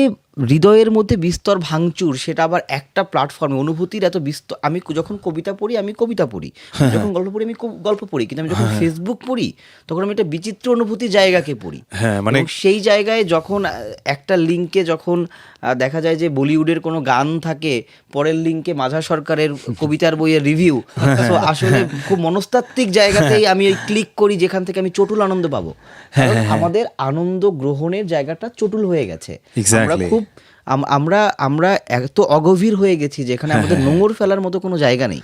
হৃদয়ের মধ্যে বিস্তর ভাঙচুর, সেটা আবার একটা প্ল্যাটফর্মে অনুভূতির এত বিস্তর। আমি যখন কবিতা পড়ি আমি কবিতা পড়ি, যখন গল্প পড়ি আমি গল্প পড়ি, কিন্তু আমি যখন ফেসবুক পড়ি তখন আমি একটা বিচিত্র অনুভূতির জায়গাকে পড়ি। মানে সেই জায়গায় যখন একটা লিঙ্কে যখন দেখা যায় যে বলিউডের কোনো গান থাকে, পরের লিঙ্কে মাঝার সরকারের কবিতার বইয়ের রিভিউ, তো আসলে খুব মনস্তাত্ত্বিক জায়গাতেই আমি ক্লিক করি, যেখান থেকে আমি চটুল আনন্দ পাবো। আমাদের আনন্দ গ্রহণের জায়গাটা চটুল হয়ে গেছে। আমরা এত অগভীর হয়ে গেছি যেখানে আমাদের নোংর ফেলার মতো কোনো জায়গা নেই।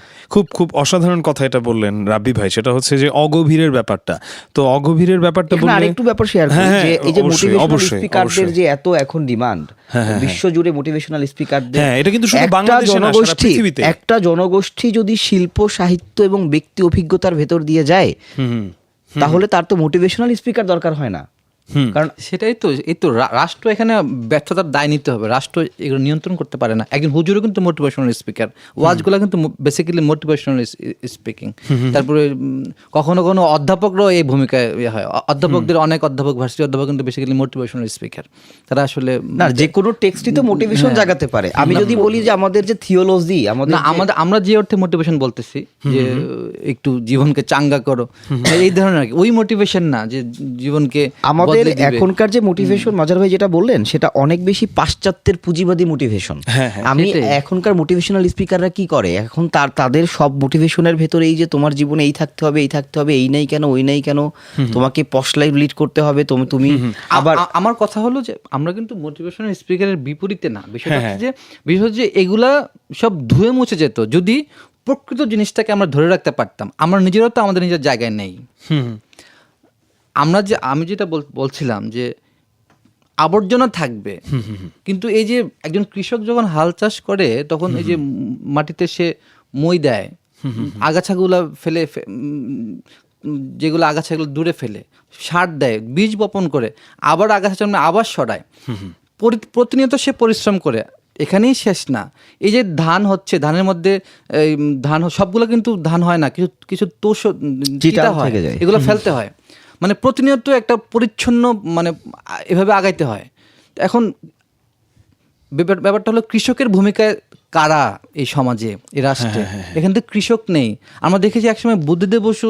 খুব অসাধারণ কথা এটা বললেন রাব্বি ভাই, সেটা হচ্ছে যে অগভীরের ব্যাপারটা। তো অগভীরের ব্যাপারটা বললে আরেকটু ব্যাপার শেয়ার করি, যে এই যে মোটিভেশনাল স্পিকারদের যে এত এখন ডিমান্ড, বিশ্বজুড়ে মোটিভেশনাল স্পিকারদের, এটা কিন্তু শুধু বাংলাদেশে না, সারা পৃথিবীতে। একটা জনগোষ্ঠী যদি শিল্প, সাহিত্য এবং ব্যক্তি অভিজ্ঞতার ভেতর দিয়ে যায়, তাহলে তার তো মোটিভেশনাল স্পিকার দরকার হয় না। কারণ সেটাই তো, এই তো রাষ্ট্র এখানে ব্যর্থতার দায় নিতে হবে। রাষ্ট্র এগুলো নিয়ন্ত্রণ করতে পারে না। একজন হুজুরও কিন্তু মোটিভেশনাল স্পিকার, ওয়াজগুলো কিন্তু বেসিক্যালি মোটিভেশনাল স্পিকিং। তারপরে কখনো কোনো অধ্যাপকরাও এই ভূমিকায় হয়। অধ্যাপকদের অনেক অধ্যাপক, ভার্সিটি অধ্যাপক কিন্তু বেসিক্যালি মোটিভেশনাল স্পিকার। তারা আসলে না, যে কোনো টেক্সটই তো মোটিভেশন জাগাতে পারে। আমি যদি বলি যে আমাদের যে থিওলজি, আমরা যে অর্থে মোটিভেশন বলতেছি যে একটু জীবনকে চাঙ্গা করো, এই ধরনের আর কি, ওই মোটিভেশন না যে জীবনকে। আমাদের এখনকার যে মোটিভেশন মাজার ভাই যেটা বললেন, সেটা অনেক বেশি পাশ্চাত্যের পুঁজিবাদী মোটিভেশন। আমি এখনকার মোটিভেশনাল স্পিকাররা কি করে, এখন তাদের সব মোটিভেশনের ভেতরে এই যে তোমার জীবনে এই থাকতে হবে, এই থাকতে হবে, এই নাই কেন, ওই নাই কেন, তোমাকে পশ লাইফ লিড করতে হবে, তুমি আবার। আমার কথা হলো যে আমরা কিন্তু মোটিভেশনাল স্পিকারের বিপরীতে না। বিষয় হচ্ছে এগুলা সব ধুয়ে মুছে যেত যদি প্রকৃত জিনিসটাকে আমরা ধরে রাখতে পারতাম। আমরা নিজেরাও তো আমাদের নিজের জায়গায় নেই। আমি যেটা বলছিলাম যে আবর্জনা থাকবে, কিন্তু এই যে একজন কৃষক যখন হাল চাষ করে তখন এই যে মাটিতে সে মই দেয়, আগাছাগুলো ফেলে, যেগুলো আগাছাগুলো দূরে ফেলে, সার দেয়, বীজ বপন করে, আবার আগাছা জন্মে আবার সরায়, প্রতিনিয়ত সে পরিশ্রম করে। এখানেই শেষ না। এই যে ধান হচ্ছে, ধানের মধ্যে ধান সবগুলো কিন্তু ধান হয় না, কিছু তোষ হয়, এগুলো ফেলতে হয়। মানে প্রতিনিয়ত একটা পরিচ্ছন্ন, মানে এভাবে আগাইতে হয়। এখন ব্যাপারটা হলো কৃষকের ভূমিকায় কারা এই সমাজে, এই রাষ্ট্রে? এখান থেকে কৃষক নেই। আমরা দেখেছি একসময় বুদ্ধদেব বসু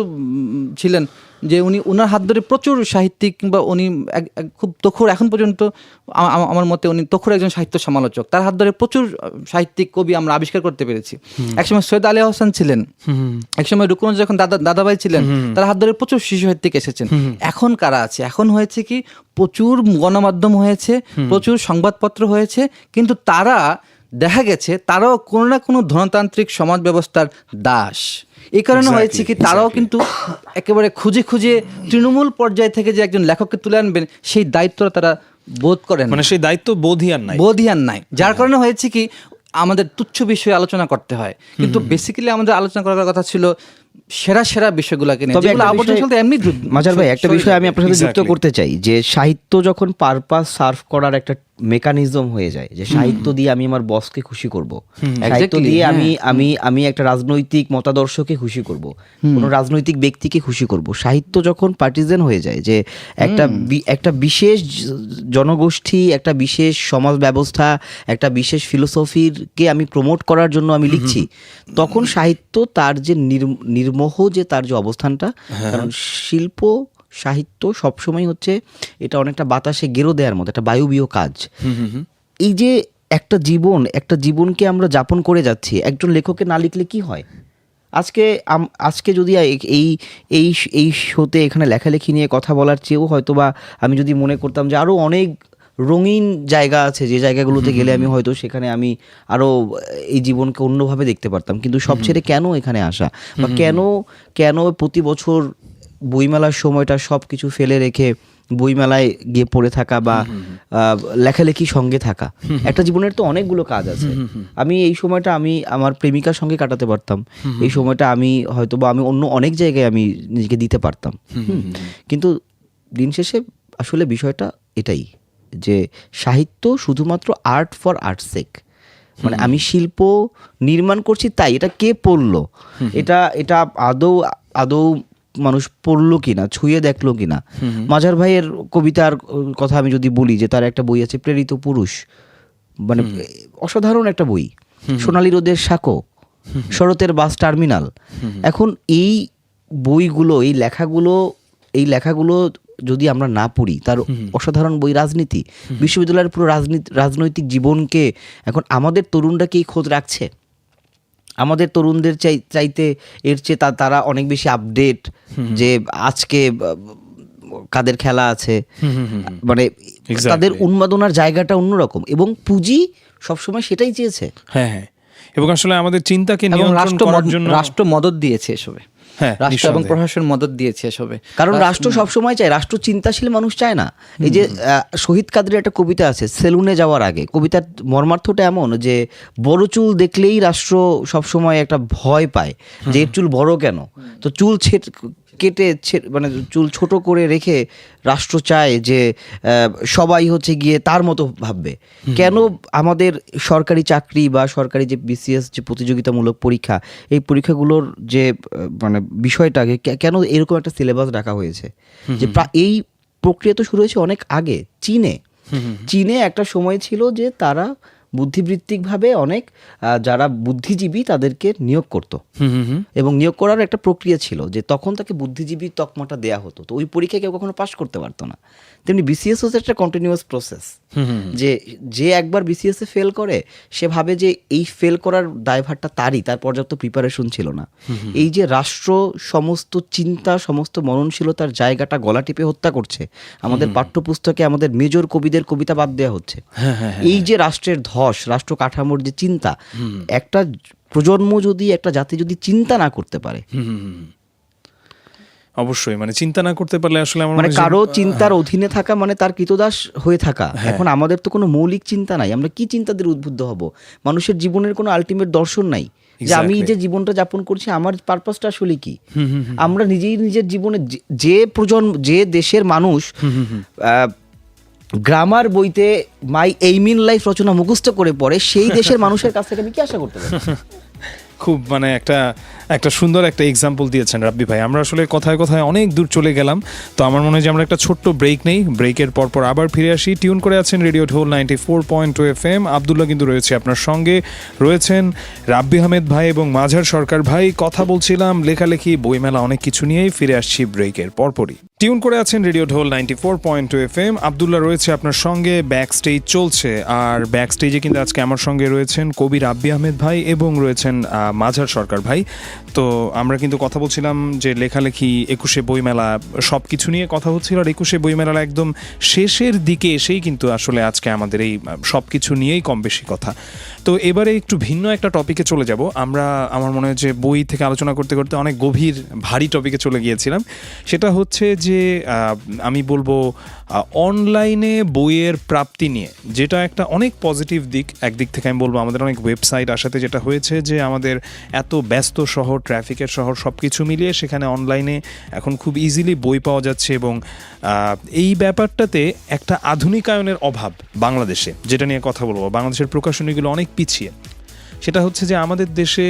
ছিলেন, যে ওনার হাত ধরে প্রচুর সাহিত্যিক, কিংবা উনি খুব তখুর, এখন পর্যন্ত আমার মতে উনি তখুর একজন সাহিত্য সমালোচক। তার হাত ধরে প্রচুর সাহিত্যিক কবি আমরা আবিষ্কার করতে পেরেছি। একসময় সৈয়দ আলী আহসান ছিলেন, একসময় রুকনুজ্জামান যখন দাদাভাই ছিলেন, তার হাত ধরে প্রচুর শিশু সাহিত্যিক এসেছেন। এখন কারা আছে? এখন হয়েছে কি, প্রচুর গণমাধ্যম হয়েছে, প্রচুর সংবাদপত্র হয়েছে, কিন্তু তারা দেখা গেছে তারাও কোনো না কোনো ধনতান্ত্রিক সমাজ ব্যবস্থার দাস। এই কারণে হয়েছে কি, তারাও কিন্তু একেবারে খুঁজে তৃণমূল পর্যায় থেকে যে একজন লেখককে তুলে আনবেন, সেই দায়িত্বটা তারা বোধ করেন, মানে সেই দায়িত্ব বোধিয়ান নাই। যার কারণে হয়েছে কি, আমাদের তুচ্ছ বিষয়ে আলোচনা করতে হয়, কিন্তু বেসিক্যালি আমাদের আলোচনা করার কথা ছিল সেরা বিষয়গুলোকে নিয়ে। মাজার ভাই, একটা বিষয় আমি আপনার সাথে যুক্ত করতে চাই, যে সাহিত্য যখন পারপাস সার্ভ করার একটা মেকানিজম হয়ে যায়, যে সাহিত্য দিয়ে আমি আমার বসকে খুশি করব, সাহিত্য দিয়ে আমি একটা রাজনৈতিক মতাদর্শকে খুশি করব, কোনো রাজনৈতিক ব্যক্তিকে খুশি করব, সাহিত্য যখন পার্টিজান হয়ে যায়, যে একটা বিশেষ জনগোষ্ঠী, একটা বিশেষ সমাজ ব্যবস্থা, একটা বিশেষ ফিলোসফিকে আমি প্রমোট করার জন্য আমি লিখছি, তখন সাহিত্য তার যে নির্মোহ যে তার যে অবস্থানটা, কারণ শিল্প সাহিত্য সবসময় হচ্ছে এটা অনেকটা বাতাসে গেরো দেওয়ার মতো একটা বায়ুবীয় কাজ। এই যে একটা জীবনকে আমরা যাপন করে যাচ্ছি, একজন লেখকের না লিখলে কি হয়? আজকে যদি এই শোতে এখানে লেখালেখি নিয়ে কথা বলার চেয়েও হয়তোবা আমি যদি মনে করতাম যে আরও অনেক রঙিন জায়গা আছে যে জায়গাগুলোতে গেলে আমি হয়তো সেখানে আমি আরো এই জীবনকে অন্যভাবে দেখতে পারতাম, কিন্তু সব ছেড়ে কেন এখানে আসা, বা কেন প্রতি বছর বইমেলার সময়টা সব কিছু ফেলে রেখে বইমেলায় গিয়ে পড়ে থাকা বা লেখালেখি সঙ্গে থাকা। একটা জীবনের তো অনেকগুলো কাজ আছে। আমি এই সময়টা আমি আমার প্রেমিকার সঙ্গে কাটাতে পারতাম, এই সময়টা আমি হয়তো বা আমি অন্য অনেক জায়গায় আমি নিজেকে দিতে পারতাম। কিন্তু দিন শেষে আসলে বিষয়টা এটাই যে সাহিত্য শুধুমাত্র আর্ট ফর আর্টস সেক, মানে আমি শিল্প নির্মাণ করছি তাই এটা কে পড়লো, এটা আদৌ মানুষ পড়লো কিনা, ছুঁয়ে দেখলো কিনা। মাঝার ভাইয়ের কবিতার কথা আমি যদি বলি, যে তার একটা বই আছে প্রেরিত পুরুষ, মানে অসাধারণ একটা বই। সোনালী রোদের সাঁকো, শরতের বাস টার্মিনাল। এখন এই বইগুলো, এই লেখাগুলো যদি আমরা না পড়ি, তার অসাধারণ বই রাজনীতি, বিশ্ববিদ্যালয়ের পুরো রাজনৈতিক জীবনকে এখন আমাদের তরুণরা কি খোঁজ রাখছে? আমাদের তরুণদের চাইতে এর চেয়ে তারা অনেক বেশি আপডেট, যে আজকে কাদের খেলা আছে, মানে তাদের উন্মাদনার জায়গাটা অন্যরকম, এবং পুঁজি সবসময় সেটাই চেয়েছে। হ্যাঁ, এবং আসলে আমাদের চিন্তাকে নিয়ন্ত্রণ করার জন্য রাষ্ট্র মদত দিয়েছে এসবে, রাষ্ট্র এবং প্রশাসন মদত দিয়েছে এসবে, কারণ রাষ্ট্র সবসময় চায়, রাষ্ট্র চিন্তাশীল মানুষ চায় না। এই যে শহীদ কাদের একটা কবিতা আছে সেলুনে যাওয়ার আগে, কবিতার মর্মার্থটা এমন যে বড় চুল দেখলেই রাষ্ট্র সবসময় একটা ভয় পায় যে এর চুল বড় কেন, তো চুল কেটে মানে চুল ছোট করে রেখে রাষ্ট্র চায় যে সবাই হচ্ছে গিয়ে তার মতো ভাববে। কেন আমাদের সরকারি চাকরি বা সরকারি যে বিসিএস যে প্রতিযোগিতামূলক পরীক্ষা, এই পরীক্ষাগুলোর যে মানে বিষয়টাকে কেন এরকম একটা সিলেবাস রাখা হয়েছে? যে এই প্রক্রিয়া তো শুরু হয়েছে অনেক আগে। চীনে একটা সময় ছিল যে তারা বুদ্ধিবৃত্তিকভাবে অনেক যারা বুদ্ধিজীবী তাদেরকে নিয়োগ করতো, এবং নিয়োগ করার একটা প্রক্রিয়া ছিল যে তখন তাকে বুদ্ধিজীবী তকমাটা দেয়া হতো। তো ওই পরীক্ষায় কেউ কখনো পাশ করতে পারতো না। তেমনি বিসিএস হচ্ছে একটা কন্টিনিউয়াস প্রসেস, যে একবার বিসিএসে ফেল করে সে ভাবে যে এই ফেল করার দায়ভারটা তার পর্যাপ্ত প্রিপারেশন ছিল না। এই যে রাষ্ট্র সমস্ত চিন্তা, সমস্ত মননশীলতার জায়গাটা গলা টিপে হত্যা করছে, আমাদের পাঠ্যপুস্তকে আমাদের মেজর কবিদের কবিতা বাদ দেওয়া হচ্ছে। এই যে রাষ্ট্রের ধস, রাষ্ট্র কাঠামোর যে চিন্তা, একটা প্রজন্ম যদি, একটা জাতি যদি চিন্তা না করতে পারে, অবশ্যই মানে চিন্তা না করতে পারলে আসলে মানে কারো চিন্তার অধীনে থাকা মানে তার কৃতদাস হয়ে থাকা। এখন আমাদের তো কোনো মৌলিক চিন্তা নাই, আমরা কি চিন্তা দিয়ে উদ্বুদ্ধ হব? মানুষের জীবনের কোনো আলটিমেট দর্শন নাই যে আমি যে জীবনটা যাপন করছি আমার পারপাসটা আসলে কি। আমরা নিজের জীবনে যে দেশের মানুষ গ্রামার বইতে মাই এইম ইন লাইফ রচনা মুখস্থ করে পড়ে, সেই দেশের মানুষের কাছ থেকে আমি কি আশা করতে পারি? খুব মানে একটা সুন্দর একটা এক্সাম্পল দিয়েছেন রাব্বি ভাই। আমরা আসলে কথায় কথায় অনেক দূর চলে গেলাম, তো আমার মনে হয় যে আমরা একটা ছোট্ট ব্রেক নেই, ব্রেকের পরপর আবার ফিরে আসি। টিউন করে আছেন রেডিও ঢোল 94.2 FM। আব্দুল্লাহ কিন্তু রয়েছে আপনার সঙ্গে, রয়েছেন রাব্বি আহমেদ ভাই এবং মাঝার সরকার ভাই। কথা বলছিলাম লেখালেখি, বইমেলা, অনেক কিছু নিয়েই। ফিরে আসছি ব্রেকের পরপরই। টিউন করে আছেন রেডিও ঢোল 94.2 FM। আব্দুল্লাহ রয়েছে আপনার সঙ্গে, ব্যাক স্টেজ চলছে। আর ব্যাক স্টেজে কিন্তু আজকে আমার সঙ্গে রয়েছেন কবি রাব্বি আহমেদ ভাই এবং রয়েছেন মাঝার সরকার ভাই। তো আমরা কিন্তু কথা বলছিলাম যে লেখালেখি, 21শে বইমেলা, সব কিছু নিয়ে কথা হচ্ছিল। আর 21শে বইমেলার একদম শেষের দিকে এসেই কিন্তু আসলে আজকে আমাদের এই সব কিছু নিয়েই কম বেশি কথা। তো এবারে একটু ভিন্ন একটা টপিকে চলে যাব আমরা। আমার মনে হয় যে বই থেকে আলোচনা করতে করতে অনেক গভীর ভারী টপিকে চলে গিয়েছিলাম। সেটা হচ্ছে যে আমি বলবো অনলাইনে বইয়ের প্রাপ্তি নিয়ে, যেটা একটা অনেক পজিটিভ দিক। একদিক থেকে আমি বলবো আমাদের অনেক ওয়েবসাইট আসাতে যেটা হয়েছে যে আমাদের এত ব্যস্ত শহর, ট্রাফিকের শহর, সব কিছু মিলিয়ে সেখানে অনলাইনে এখন খুব ইজিলি বই পাওয়া যাচ্ছে। এবং এই ব্যাপারটাতে একটা আধুনিকায়নের অভাব বাংলাদেশে, যেটা নিয়ে কথা বলবো। বাংলাদেশের প্রকাশনীগুলো অনেক পিছিয়ে। সেটা হচ্ছে যে আমাদের দেশে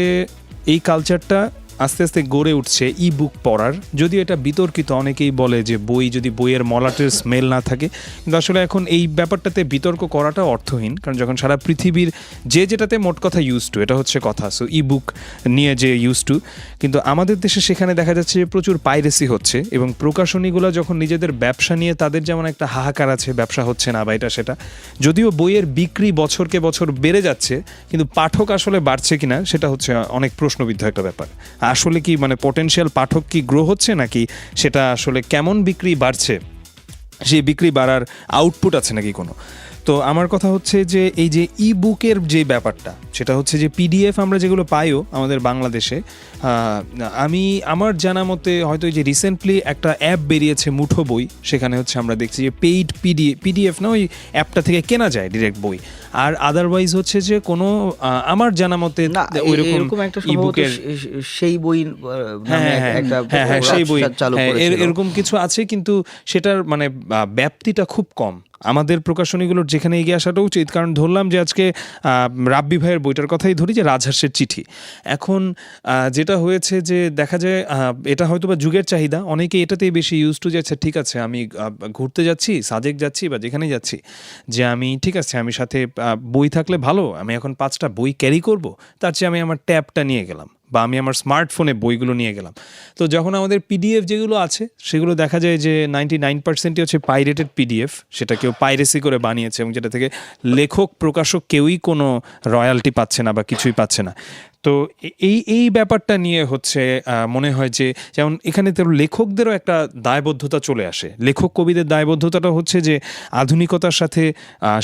এই কালচারটা আস্তে আস্তে গড়ে উঠছে ই বুক পড়ার। যদিও এটা বিতর্কিত, অনেকেই বলে যে যদি বইয়ের মলাটের স্মেল না থাকে, কিন্তু আসলে এখন এই ব্যাপারটাতে বিতর্ক করাটা অর্থহীন। কারণ যখন সারা পৃথিবীর যেটাতে মোট কথা ইউজ টু, এটা হচ্ছে কথা, সো ই বুক নিয়ে যে ইউজ টু, কিন্তু আমাদের দেশে সেখানে দেখা যাচ্ছে যে প্রচুর পাইরেসি হচ্ছে। এবং প্রকাশনীগুলো যখন নিজেদের ব্যবসা নিয়ে তাদের যেমন একটা হাহাকার আছে, ব্যবসা হচ্ছে না বা এটা সেটা, যদিও বইয়ের বিক্রি বছরকে বছর বেড়ে যাচ্ছে, কিন্তু পাঠক আসলে বাড়ছে কিনা সেটা হচ্ছে অনেক প্রশ্নবিদ্ধ একটা ব্যাপার। আসলে কি মানে পটেনশিয়াল পাঠক কি গ্রো হচ্ছে, নাকি সেটা আসলে কেমন বিক্রি বাড়ছে সেই বিক্রি বাড়ার আউটপুট আছে নাকি কোনো। তো আমার কথা হচ্ছে যে এই যে ই বুকের যে ব্যাপারটা, সেটা হচ্ছে যে পিডিএফ আমরা যেগুলো পাইও আমাদের বাংলাদেশে, আমি আমার জানা মতে হয়তো এই যে রিসেন্টলি একটা অ্যাপ বেরিয়েছে মুঠো বই, সেখানে হচ্ছে আমরা দেখছি যে পেইড পিডিএফ না, ওই অ্যাপটা থেকে কেনা যায় ডিরেক্ট বই। আর আদারওয়াইজ হচ্ছে যে কোনো আমার জানা মতে ওইরকম একটা ইবুকের সেই বই সেই বই এরকম কিছু আছে, কিন্তু সেটার মানে ব্যাপ্তিটা খুব কম। আমাদের প্রকাশনীগুলোর যেখানে এগিয়ে আসাটা উচিত, কারণ ধরলাম যে আজকে রাব্বি ভাইয়ের বইটার কথাই ধরি, যে রাজহাঁসের চিঠি। এখন যেটা হয়েছে যে দেখা যায় এটা হয়তো বা যুগের চাহিদা, অনেকে এটাতেই বেশি ইউজ টু যাচ্ছে। ঠিক আছে, আমি ঘুরতে যাচ্ছি, সাজেক যাচ্ছি বা যেখানেই যাচ্ছি, যে আমি ঠিক আছে আমি সাথে বই থাকলে ভালো, আমি এখন 5টা বই ক্যারি করব, তার চেয়ে আমি আমার ট্যাবটা নিয়ে গেলাম বা আমি আমার স্মার্টফোনে বইগুলো নিয়ে গেলাম। তো যখন আমাদের পিডিএফ যেগুলো আছে সেগুলো দেখা যায় যে 99%ই হচ্ছে পাইরেটেড পিডিএফ, সেটা কেউ পাইরেসি করে বানিয়েছে এবং যেটা থেকে লেখক প্রকাশক কেউই কোনো রয়্যালটি পাচ্ছে না বা কিছুই পাচ্ছে না। তো এই ব্যাপারটা নিয়ে হচ্ছে মনে হয় যে যেমন এখানে তো লেখকদেরও একটা দায়বদ্ধতা চলে আসে। লেখক কবিদের দায়বদ্ধতাটা হচ্ছে যে আধুনিকতার সাথে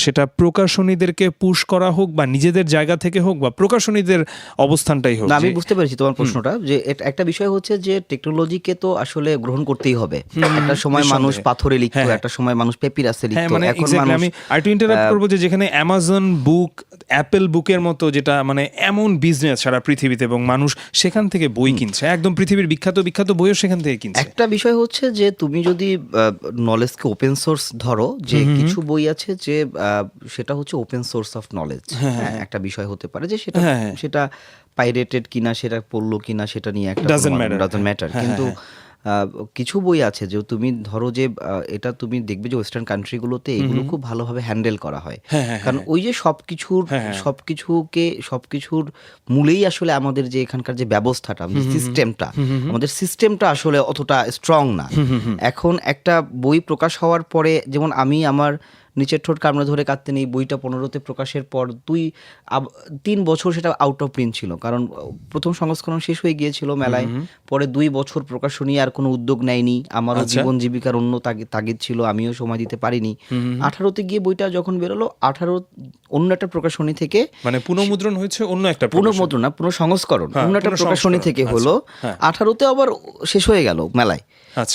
সেটা প্রকাশনীদেরকে পুশ করা হোক বা নিজেদের জায়গা থেকে হোক বা প্রকাশনীদের অবস্থানটাই হোক। আমি বুঝতে পেরেছি তোমার প্রশ্নটা, যে একটা বিষয় হচ্ছে যে টেকনোলজিকে তো আসলে গ্রহণ করতেই হবে। একটা সময় মানুষ পাথরে লিখতো, একটা সময় মানুষ পেপিরাসে লিখতো, এখন মানুষ। আমি আরেকটু ইন্টারাপ্ট করবো যে যেখানে অ্যামাজন বুক, অ্যাপেল বুকের মতো, যেটা মানে এমন বিজনেস সারা পৃথিবীতে, এবং মানুষ সেখান থেকে বই কিনছে, একদম পৃথিবীর বিখ্যাত বইও সেখান থেকে কিনছে। একটা বিষয় হচ্ছে যে তুমি যদি নলেজকে ওপেন সোর্স ধরো, যে কিছু বই আছে যে সেটা হচ্ছে ওপেন সোর্স অফ নলেজ, একটা বিষয় হতে পারে যে সেটা পাইরেটেড কিনা, সেটা পড়লো কিনা, সেটা নিয়ে একটা ডাজন্ট ম্যাটার। কিন্তু কিছু বই আছে যে তুমি ধরো যে এটা তুমি দেখবে যে ওয়েস্টার্ন কান্ট্রিগুলোতে এগুলো খুব ভালোভাবে হ্যান্ডেল করা হয়, কারণ ওই যে সবকিছুর মূলেই আসলে আমাদের যে এখানকার যে ব্যবস্থাটা, আমাদের সিস্টেমটা আসলে অতটা স্ট্রং না। এখন একটা বই প্রকাশ হওয়ার পরে, যেমন আমি আমার নিচের ঠোঁট কামড়ে ধরে কাঁদতে নেই বইটা 15তে প্রকাশের পর 3 বছর সেটা আউট অফ প্রিন্ট ছিল, কারণ প্রথম সংস্করণ শেষ হয়ে গিয়েছিল মেলায়। পরে 2 বছর প্রকাশনী আর কোনো উদ্যোগ নেয়নি, আমারও জীবন জীবিকার অন্য তাগিদ ছিল, আমিও সময় দিতে পারিনি। 18তে গিয়ে বইটা যখন বেরোলো, 18 অন্য একটা প্রকাশনী থেকে, মানে পুনঃমুদ্রণ হয়েছে, অন্য একটা পুনঃমুদ্রণ না, পুনঃসংস্করণ অন্য একটা প্রকাশনী থেকে হলো, 18তে আবার শেষ হয়ে গেল মেলায়।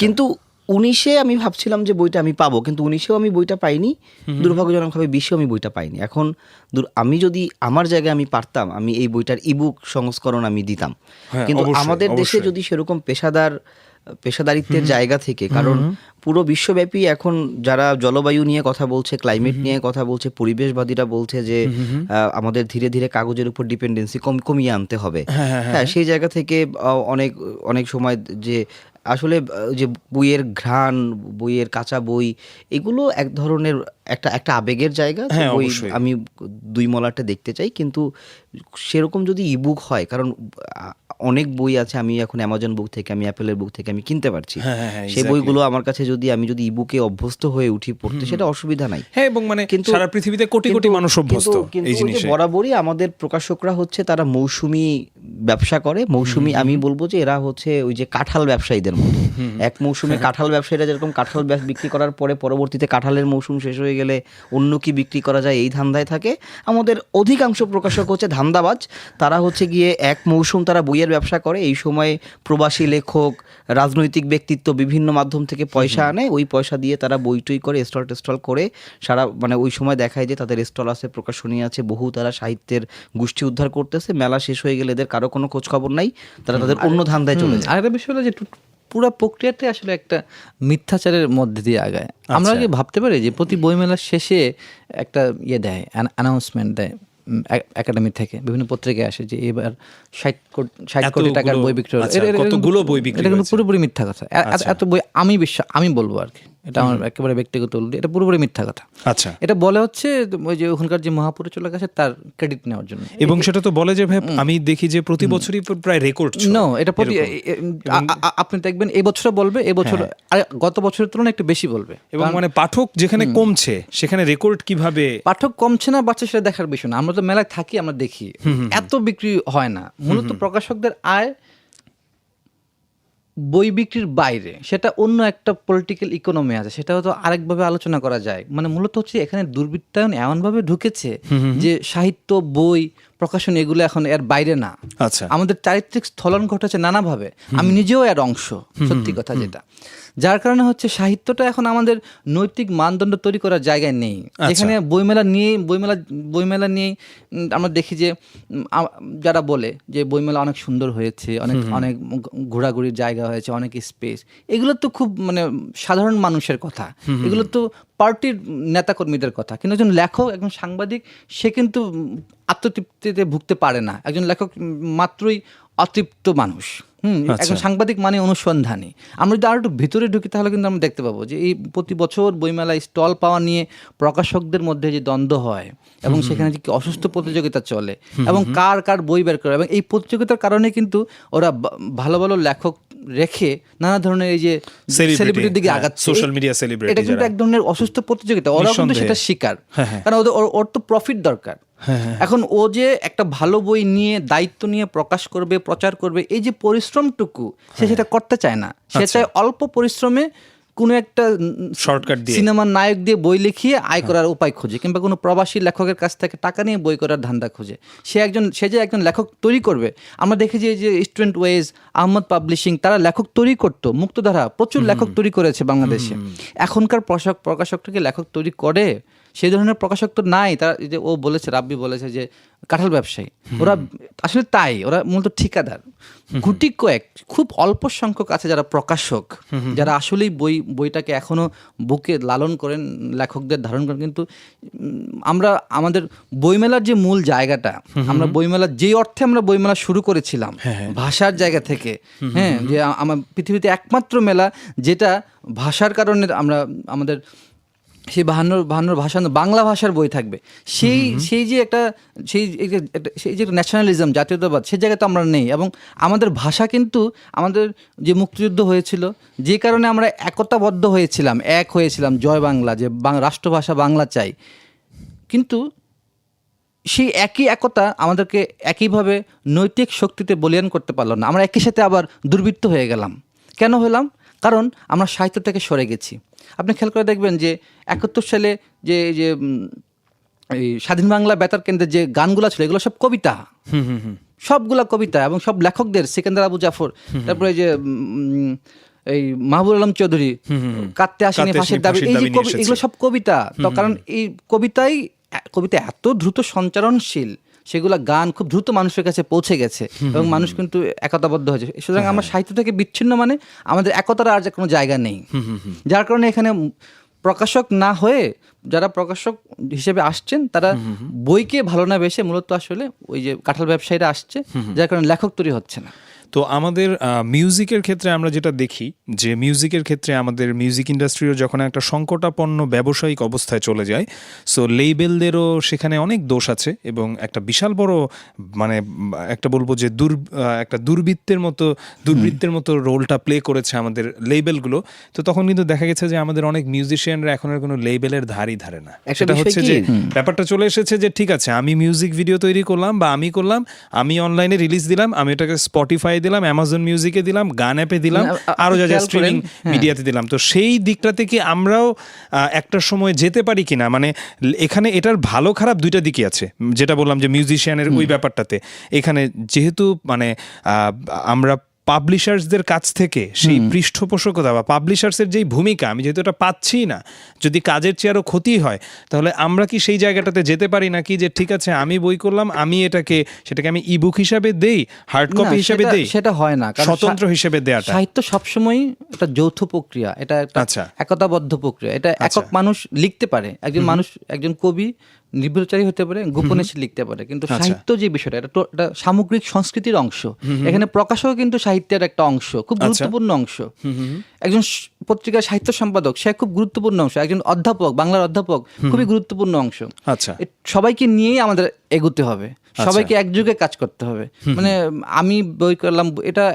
কিন্তু 19-এ আমি ভাবছিলাম যে বইটা আমি পাবো, কিন্তু 19-এও আমি বইটা পাইনি, দুর্ভাগ্যজনকভাবে 20-এও আমি বইটা পাইনি। এখন আমি যদি আমার জায়গায় আমি পারতাম, আমি এই বইটার ইবুক সংস্করণ আমি দিতাম, কিন্তু আমাদের দেশে যদি সেরকম পেশাদারিত্বের জায়গা থেকে, কারণ পুরো বিশ্বব্যাপী এখন যারা জলবায়ু নিয়ে কথা বলছে, ক্লাইমেট নিয়ে কথা বলছে, পরিবেশবাদীরা বলছে যে আমাদের ধীরে ধীরে কাগজের উপর ডিপেন্ডেন্সি কমিয়ে আনতে হবে। হ্যাঁ, সেই জায়গা থেকে অনেক সময় যে আসলে যে বইয়ের ঘ্রাণ, বইয়ের কাঁচা বই, এগুলো এক ধরনের একটা আবেগের জায়গা। বই আমি 2 মলারটা দেখতে চাই, কিন্তু সেরকম যদি ইবুক হয়, কারণ অনেক বই আছে আমি এখন অ্যামাজন বুক থেকে, আমি অ্যাপেলের বুক থেকে আমি কিনতে পারছি, সেই বইগুলো আমার কাছে আমি যদি ইবুকে অভ্যস্ত হয়ে উঠি পড়তে, সেটা অসুবিধা নাই। হ্যাঁ, এবং মানে সারা পৃথিবীতে কোটি কোটি মানুষ অভ্যস্ত এই জিনিসে। বরাবরই আমাদের প্রকাশকরা হচ্ছে তারা মৌসুমি ব্যবসা করে। মৌসুমি, আমি বলবো যে এরা হচ্ছে ওই যে কাঁঠাল ব্যবসায়ীদের মতো। এক মৌসুমে কাঁঠাল ব্যবসায়ীরা যেরকম কাঁঠাল বিক্রি করার পরে পরবর্তীতে কাঁঠালের মৌসুম শেষ হয়ে গেলে অন্য কি বিক্রি করা যায় এই ধান্দায় থাকে, আমাদের অধিকাংশ প্রকাশক হচ্ছে ধান্দাবাজ। তারা হচ্ছে গিয়ে এক মৌসুম তারা বইয়ের ব্যবসা করে, এই সময় প্রবাসী লেখক, রাজনৈতিক ব্যক্তিত্ব বিভিন্ন মাধ্যম থেকে পয়সা আনে, ওই পয়সা দিয়ে তারা বইটই করে, স্টল করে সারা, মানে ওই সময় দেখায় যে তাদের স্টল আছে, প্রকাশনী আছে, বহু তারা সাহিত্যের গোষ্ঠী উদ্ধার করতেছে। মেলা শেষ হয়ে গেলে এদের কারো কোনো খোঁজ খবর নাই, তারা তাদের অন্য ধান্দায় চলে যায়। আরেকটা বিষয় হলো যে পুরো প্রক্রিয়াটাই আসলে একটা মিথ্যাচারের মধ্যে দিয়ে আগায়। আমরা কি ভাবতে পারি যে প্রতি বইমেলার শেষে একটা দেয়, অ্যানাউন্সমেন্ট দেয় একাডেমি থেকে, বিভিন্ন পত্রিকায় আসে যে এবার 60 কোটি টাকার বই বিক্রি হলো, এটা কিন্তু পুরোপুরি মিথ্যা কথা। এত বই আমি বলবো আর কি, এটা আমার একেবারে ব্যক্তিগত উল্লেখ, এটা পুরোপুরি মিথ্যা কথা। আচ্ছা, এটা বলে হচ্ছে ওই যে ওখানকার যে মহাপরিচালক আছে তার ক্রেডিট নেওয়ার জন্য, এবং সেটা তো বলে যে ভাই আমি দেখি যে প্রতি বছরই প্রায় রেকর্ড। নো, এটা আপনি দেখবেন এই বছর বলবে, এই বছর গত বছরের তুলনায় একটু বেশি বলবে, এবং মানে পাঠক যেখানে কমছে সেখানে রেকর্ড কিভাবে, পাঠক কমছে না বাড়ছে সেটা দেখার বিষয় না। আমরা তো মেলায় থাকি, আমরা দেখি এত বিক্রি হয় না। মূলত প্রকাশকদের আয় বই বিক্রির বাইরে সেটা অন্য একটা পলিটিক্যাল ইকোনমি আছে, সেটা হয়তো আরেকভাবে আলোচনা করা যায়। মানে মূলত হচ্ছে এখানে দুর্বৃত্তায়ন এমনভাবে ঢুকেছে যে সাহিত্য, বই, প্রকাশন এগুলো এখন এর বাইরে না। আচ্ছা, আমাদের চারিত্রিক স্থলন ঘটেছে নানাভাবে, আমি নিজেও এর অংশ, সত্যি কথা যেটা। যার কারণে হচ্ছে সাহিত্যটা এখন আমাদের নৈতিক মানদণ্ড তৈরি করার জায়গায় নেই। যেখানে বইমেলা নিয়ে আমরা দেখি যে যারা বলে যে বইমেলা অনেক সুন্দর হয়েছে, অনেক ঘোরাঘুরির জায়গা হয়েছে, অনেক স্পেস, এগুলো তো খুব মানে সাধারণ মানুষের কথা, এগুলো তো পার্টির নেতাকর্মীদের কথা। কিন্তু একজন লেখক, একজন সাংবাদিক, সে কিন্তু আত্মতৃপ্তিতে ভুগতে পারে না। একজন লেখক মাত্রই অতৃপ্ত মানুষ। একজন সাংবাদিক মানে অনুসন্ধানী। আমরা যদি আরো একটু ভিতরে ঢুকি তাহলে কিন্তু আমরা দেখতে পাবো যে এই প্রতি বছর বইমেলায় স্টল পাওয়া নিয়ে প্রকাশকদের মধ্যে যে দ্বন্দ্ব হয় এবং সেখানে যে অসুস্থ প্রতিযোগিতা চলে এবং কার বই বের করে, এবং এই প্রতিযোগিতার কারণে কিন্তু ওরা ভালো ভালো লেখক রেখে নানা ধরনের এই যে সেলিব্রিটির দিকে আগাচ্ছে, সোশ্যাল মিডিয়া সেলিব্রিটি, এটা কিন্তু এক ধরনের অসুস্থ প্রতিযোগিতা। ওরা কিন্তু সেটা শিকার, কারণ ওর তো প্রফিট দরকার। এখন ও যে একটা ভালো বই নিয়ে দায়িত্ব নিয়ে প্রকাশ করবে, প্রচার করবে, এই যে পরিশ্রমটুকু সে সেটা করতে চায় না। সে চায় অল্প পরিশ্রমে কোনো একটা শর্টকাট দিয়ে, সিনেমার নায়ক দিয়ে বই লিখিয়ে আয় করার উপায় খোঁজে, কিংবা কোনো প্রবাসী লেখকের কাছ থেকে টাকা নিয়ে বই করার ধান্দা খোঁজে। সে যে একজন লেখক তৈরি করবে, আমরা দেখি যে স্টুডেন্ট ওয়েজ, আহমদ পাবলিশিং, তারা লেখক তৈরি করতো, মুক্তধারা প্রচুর লেখক তৈরি করেছে বাংলাদেশে। এখনকার প্রকাশকটাকে লেখক তৈরি করে সেই ধরনের প্রকাশক তো নাই। তারা যে ও বলেছে, রাব্বি বলেছে যে কাঁঠাল ব্যবসায়ী, ওরা আসলে তাই, ওরা মূলত ঠিকাদার। গুটি কয়েক খুব অল্প সংখ্যক আছে যারা প্রকাশক, যারা আসলেই বইটাকে এখনো বুকে লালন করেন, লেখকদের ধারণ করেন। কিন্তু আমরা আমাদের বইমেলার যে মূল জায়গাটা, আমরা বইমেলা যেই অর্থে আমরা বইমেলা শুরু করেছিলাম ভাষার জায়গা থেকে, হ্যাঁ, যে আমার পৃথিবীতে একমাত্র মেলা যেটা ভাষার কারণে আমরা আমাদের সেই বাহান্নর ভাষা, বাংলা ভাষার বই থাকবে, সেই যে একটা ন্যাশনালিজম, জাতীয়তাবাদ, সেই জায়গায় তো আমরা নেই। এবং আমাদের ভাষা কিন্তু আমাদের যে মুক্তিযুদ্ধ হয়েছিল, যে কারণে আমরা একতাবদ্ধ হয়েছিলাম, এক হয়েছিলাম, জয় বাংলা, যে রাষ্ট্রভাষা বাংলা চাই। কিন্তু সেই একই একতা আমাদেরকে একইভাবে নৈতিক শক্তিতে বলীয়ান করতে পারলো না। আমরা একই সাথে আবার দুর্বৃত্ত হয়ে গেলাম। কেন হলাম? কারণ আমরা সাহিত্য থেকে সরে গেছি। আপনি খেয়াল করে দেখবেন যে 71 সালে যে এই স্বাধীন বাংলা বেতার কেন্দ্রের যে গানগুলো ছিল, এগুলো সব কবিতা, সবগুলা কবিতা, এবং সব লেখকদের, সিকান্দার আবু জাফর, তারপরে যে এই মাহবুব আলম চৌধুরী, কাঁদতে আসেনি ফাঁসির দাবি, এই যে এগুলো সব কবিতা। তো কারণ এই কবিতা এত দ্রুত সঞ্চারণশীল, সেগুলা গান খুব দ্রুত মানুষের কাছে পৌঁছে গেছে এবং মানুষ কিন্তু একতাবদ্ধ হয়েছে। সুতরাং আমরা সাহিত্য থেকে বিচ্ছিন্ন মানে আমাদের একতার আর কোনো জায়গা নেই। যার কারণে এখানে প্রকাশক না হয়ে যারা প্রকাশক হিসেবে আসছেন, তারা বইকে ভালো না বেশে মূলত আসলে ওই যে কাঁঠাল ব্যবসায়ীরা আসছে, যার কারণে লেখক তৈরি হচ্ছে না। তো আমাদের মিউজিকের ক্ষেত্রে আমরা যেটা দেখি যে মিউজিকের ক্ষেত্রে আমাদের মিউজিক ইন্ডাস্ট্রিও যখন একটা সংকটাপন্ন ব্যবসায়িক অবস্থায় চলে যায়, সো লেবেলদেরও সেখানে অনেক দোষ আছে এবং একটা বিশাল বড় মানে একটা বলবো যে একটা দুর্বৃত্তের মতো রোলটা প্লে করেছে আমাদের লেবেলগুলো। তো তখন কিন্তু দেখা গেছে যে আমাদের অনেক মিউজিশিয়ানরা এখন আর কোনো লেবেলের ধারই ধারে না। সেটা হচ্ছে যে ব্যাপারটা চলে এসেছে যে ঠিক আছে, আমি মিউজিক ভিডিও তৈরি করলাম বা আমি অনলাইনে রিলিজ দিলাম, আমি এটাকে স্পটিফাই দিলাম, অ্যামাজন মিউজিকে দিলাম, গান অ্যাপে দিলাম, আরো যা স্ট্রিমিং মিডিয়াতে দিলাম। তো সেই দিকটা থেকে আমরাও একটা সময় যেতে পারি কিনা, মানে এখানে এটার ভালো খারাপ দুইটা দিকই আছে। যেটা বললাম যে মিউজিশিয়ানের ওই ব্যাপারটাতে, এখানে যেহেতু মানে আমরা পাবলিশার্সদের কাছ থেকে সেই পৃষ্ঠপোষকতা বা পাবলিশার্সের যেই ভূমিকা, আমি যেহেতু এটা পাচ্ছি না, যদি কাজের চেয়ে আরও ক্ষতি হয়, তাহলে আমরা কি সেই জায়গাটাতে যেতে পারি নাকি যে ঠিক আছে আমি বই করলাম, আমি সেটাকে আমি ইবুক হিসাবে দেই, হার্ড কপি হিসাবে দেই? সেটা হয় না, স্বতন্ত্র হিসেবে দেয়াটা। সাহিত্য সবসময় একটা যৌথ প্রক্রিয়া, এটা একটা একতাবদ্ধ প্রক্রিয়া। এটা একক মানুষ লিখতে পারে, একজন কবি নির্ভরচারী হতে পারে, গোপনে সে লিখতে পারে, কিন্তু সাহিত্য যে বিষয়টা, এটা সামগ্রিক সংস্কৃতির অংশ। এখানে প্রকাশক কিন্তু সাহিত্যের একটা অংশ, খুব গুরুত্বপূর্ণ অংশ। একজন পত্রিকার সাহিত্য সম্পাদক, সে খুব গুরুত্বপূর্ণ অংশ। একজন অধ্যাপক, বাংলার অধ্যাপক, খুবই গুরুত্বপূর্ণ অংশ। সবাইকে নিয়েই আমাদের এগোতে হবে, সবাইকে একযোগে কাজ করতে হবে। মানে আমি বই করলাম, এটা